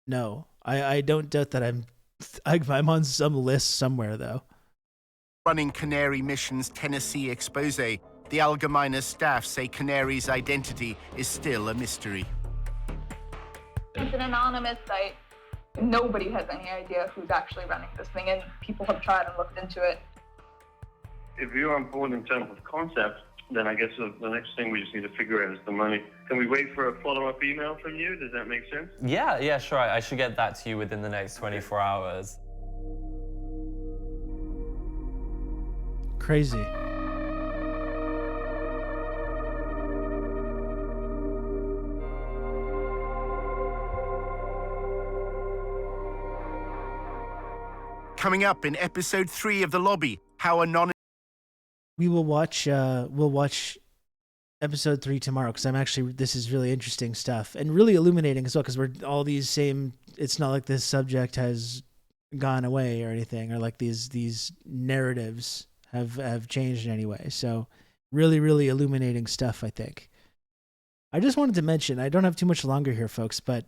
no, I don't doubt that I'm on some list somewhere, though. Running Canary Mission's Tennessee expose, the Allgemeine staff say Canary's identity is still a mystery. It's an anonymous site. Nobody has any idea who's actually running this thing, and people have tried and looked into it. If you're on board in terms of concept, then I guess the next thing we just need to figure out is the money. Can we wait for a follow-up email from you? Does that make sense? Yeah, sure. I should get that to you within the next 24 hours. Crazy. Coming up in episode 3 of The Lobby, how anonymous... We'll watch episode 3 tomorrow because this is really interesting stuff and really illuminating as well because we're all these same, it's not like this subject has gone away or anything or like these narratives have changed in any way. So really, really illuminating stuff, I think. I just wanted to mention, I don't have too much longer here, folks, but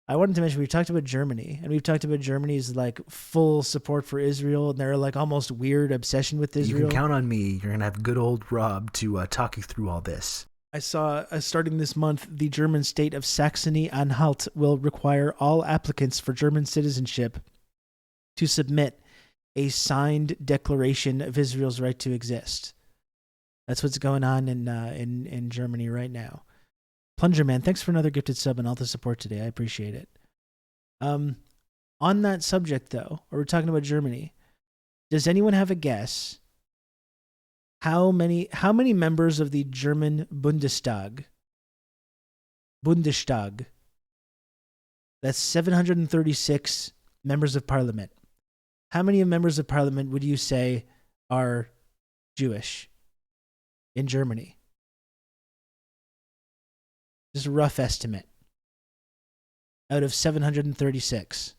I wanted to mention we've talked about Germany and we've talked about Germany's like full support for Israel and their like almost weird obsession with Israel. You can count on me. You're gonna have good old Rob to talk you through all this. I saw starting this month, the German state of Saxony-Anhalt will require all applicants for German citizenship to submit a signed declaration of Israel's right to exist. That's what's going on in Germany right now. Plunger Man, thanks for another gifted sub and all the support today. I appreciate it. On that subject, though, or we're talking about Germany, does anyone have a guess how many members of the German Bundestag, that's 736 members of parliament, how many members of parliament would you say are Jewish in Germany? Just a rough estimate. Out of 736.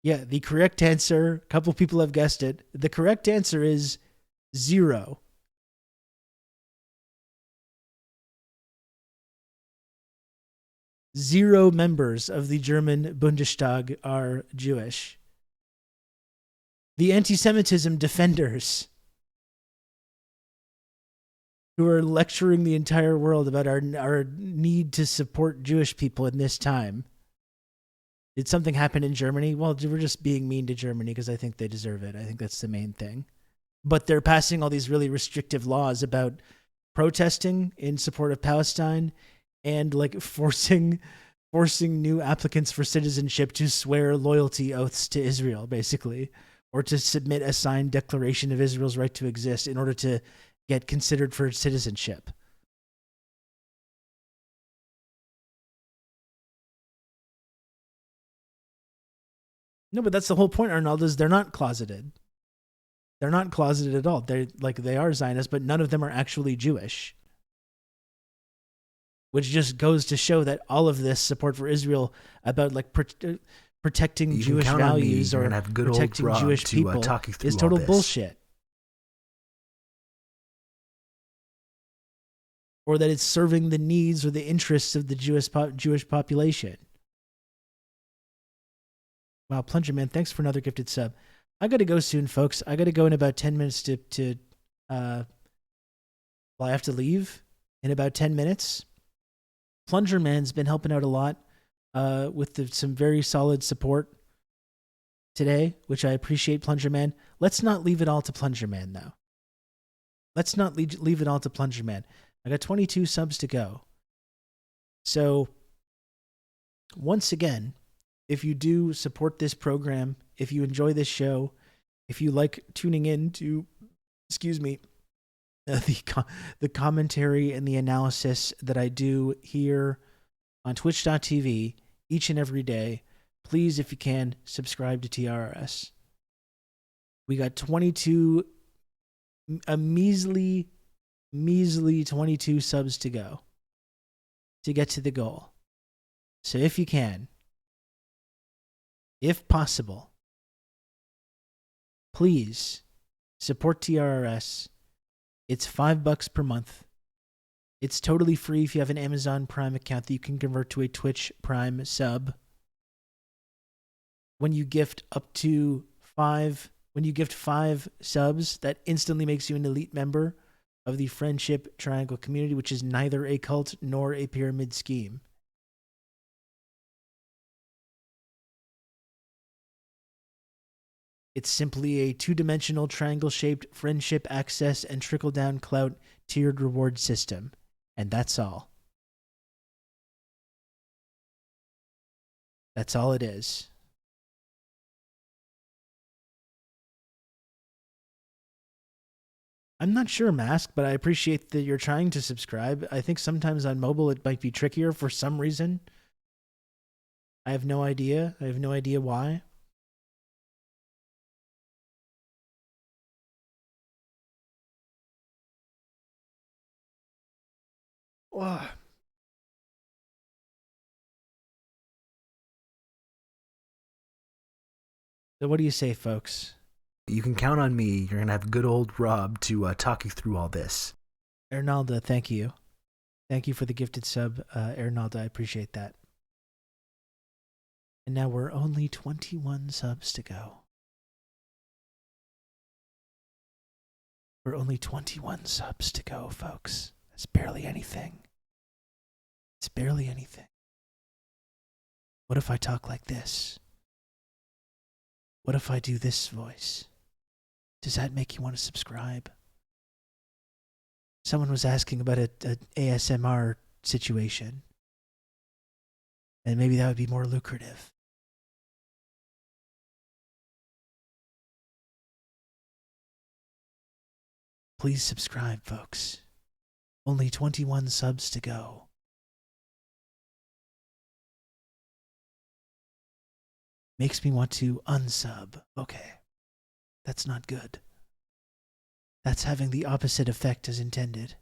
Yeah, the correct answer, a couple people have guessed it. The correct answer is 0. Zero members of the German Bundestag are Jewish. The anti-Semitism defenders who are lecturing the entire world about our need to support Jewish people in this time. Did something happen in Germany? Well, we're just being mean to Germany because I think they deserve it. I think that's the main thing. But they're passing all these really restrictive laws about protesting in support of Palestine and like forcing new applicants for citizenship to swear loyalty oaths to Israel, basically, or to submit a signed declaration of Israel's right to exist in order to get considered for citizenship. No, but that's the whole point, Arnold, is they're not closeted. They're not closeted at all. They are Zionists, but none of them are actually Jewish. Which just goes to show that all of this support for Israel about like protecting Jewish values or protecting Jewish people is total bullshit. or that it's serving the needs or the interests of the Jewish population. Wow, Plunger Man, thanks for another gifted sub. I got to go soon, folks. I got to go in about 10 minutes well, I have to leave in about 10 minutes. Plunger Man's been helping out a lot with some very solid support today, which I appreciate, Plunger Man. Let's not leave it all to Plunger Man, though. Let's not leave it all to Plunger Man. I got 22 subs to go. So, once again, if you do support this program, if you enjoy this show, if you like tuning in to, the commentary and the analysis that I do here on twitch.tv each and every day, please, if you can, subscribe to TRRS. We got 22, a measly 22 subs to go to get to the goal. So if you can, if possible, please support TRRS. It's $5 per month. It's totally free if you have an Amazon Prime account that you can convert to a Twitch Prime sub. When you gift five subs, that instantly makes you an elite member of the Friendship Triangle community, which is neither a cult nor a pyramid scheme. It's simply a two-dimensional triangle-shaped friendship access and trickle-down clout tiered reward system. And that's all. That's all it is. I'm not sure, Mask, but I appreciate that you're trying to subscribe. I think sometimes on mobile it might be trickier for some reason. I have no idea. I have no idea why. Ugh. So what do you say, folks? You can count on me. You're going to have good old Rob to talk you through all this. Ernalda, thank you. Thank you for the gifted sub, Ernalda. I appreciate that. And now we're only 21 subs to go. We're only 21 subs to go, folks. That's barely anything. It's barely anything. What if I talk like this? What if I do this voice? Does that make you want to subscribe? Someone was asking about an ASMR situation. And maybe that would be more lucrative. Please subscribe, folks. Only 21 subs to go. Makes me want to unsub. Okay. That's not good. That's having the opposite effect as intended.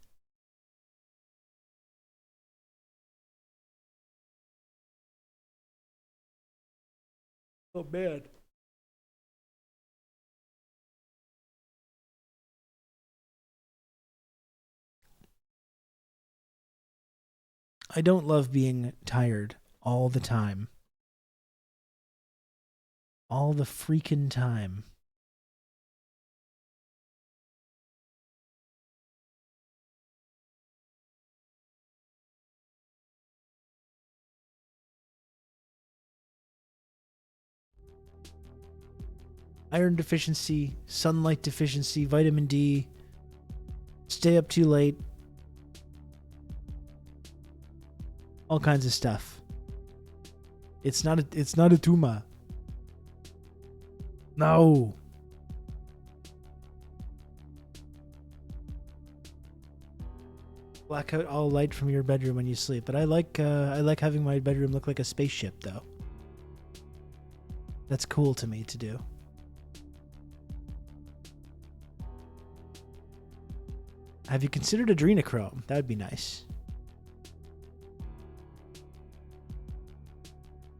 Oh, man. I don't love being tired all the time. All the freaking time. Iron deficiency, sunlight deficiency, vitamin D, stay up too late, all kinds of stuff. It's not a tumor. No. Black out all light from your bedroom when you sleep, but I like having my bedroom look like a spaceship, though. That's cool to me to do. Have you considered adrenochrome? That would be nice.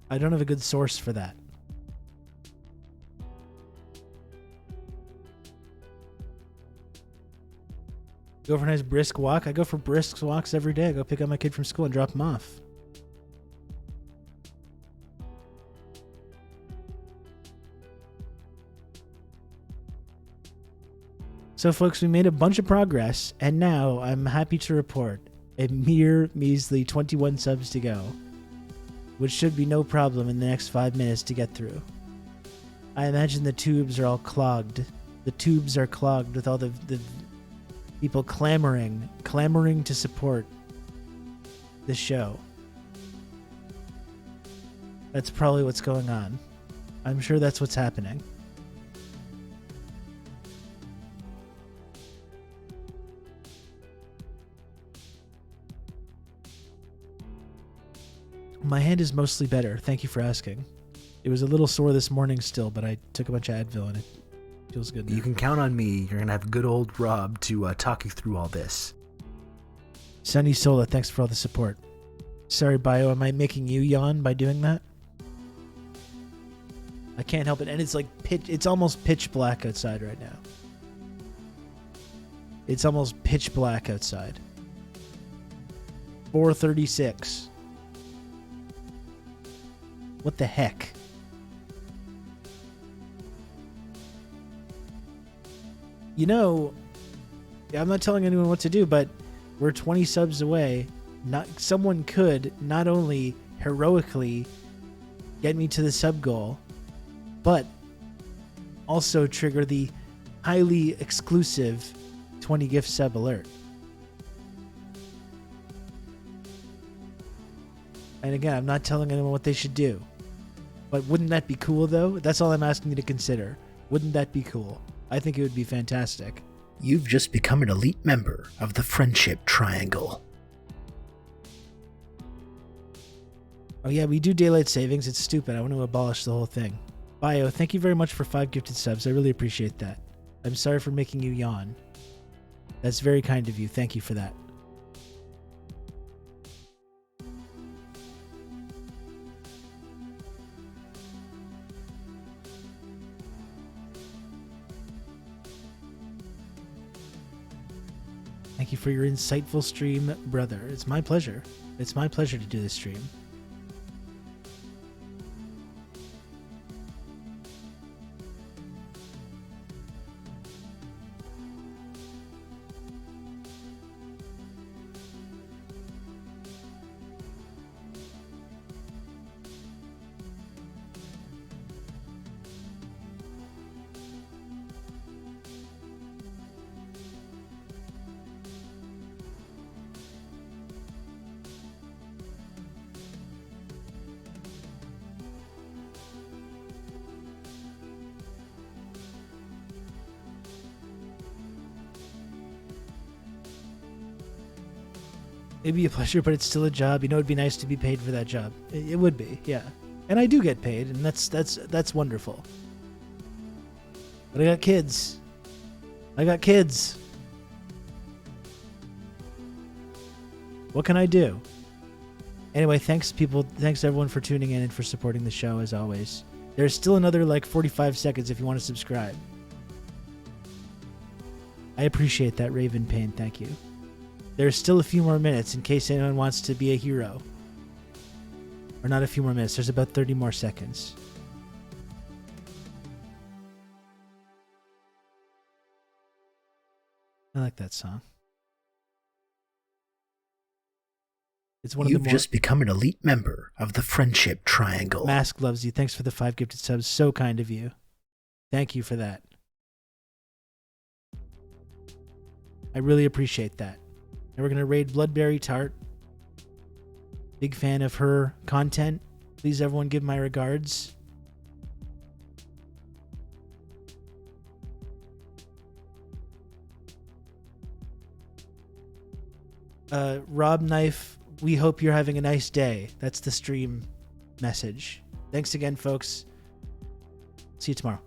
I don't have a good source for that. Go for a nice brisk walk. I go for brisk walks every day. I go pick up my kid from school and drop him off. So, folks, we made a bunch of progress, and now I'm happy to report a mere measly 21 subs to go, which should be no problem in the next 5 minutes to get through. I imagine the tubes are all clogged. The tubes are clogged with all the people clamoring to support the show. That's probably what's going on. I'm sure that's what's happening. My hand is mostly better. Thank you for asking. It was a little sore this morning still, but I took a bunch of Advil and it feels good now. You can count on me. You're going to have good old Rob to talk you through all this. Sunny Sola, thanks for all the support. Sorry, Bio, am I making you yawn by doing that? I can't help it. And it's like it's almost pitch black outside right now. It's almost pitch black outside. 4:36. What the heck? You know, I'm not telling anyone what to do, but we're 20 subs away. Someone could not only heroically get me to the sub goal, but also trigger the highly exclusive 20 gift sub alert. And again, I'm not telling anyone what they should do. But wouldn't that be cool, though? That's all I'm asking you to consider. Wouldn't that be cool? I think it would be fantastic. You've just become an elite member of the Friendship Triangle. Oh yeah, we do daylight savings. It's stupid. I want to abolish the whole thing. Bio, thank you very much for 5 gifted subs. I really appreciate that. I'm sorry for making you yawn. That's very kind of you. Thank you for that. Thank you for your insightful stream, brother. It's my pleasure. It's my pleasure to do this stream. It'd be a pleasure, but it's still a job. You know, it'd be nice to be paid for that job. It would be, yeah. And I do get paid, and that's wonderful. But I got kids. What can I do? Anyway, thanks people. Thanks everyone for tuning in and for supporting the show as always. There's still another like 45 seconds if you want to subscribe. I appreciate that, Raven Payne. Thank you. There's still a few more minutes in case anyone wants to be a hero. Or not a few more minutes. There's about 30 more seconds. I like that song. It's one of the more... You've just become an elite member of the Friendship Triangle. Mask loves you. Thanks for the 5 gifted subs. So kind of you. Thank you for that. I really appreciate that. And we're going to raid Bloodberry Tart. Big fan of her content. Please, everyone, give my regards. Rob Knife, we hope you're having a nice day. That's the stream message. Thanks again, folks. See you tomorrow.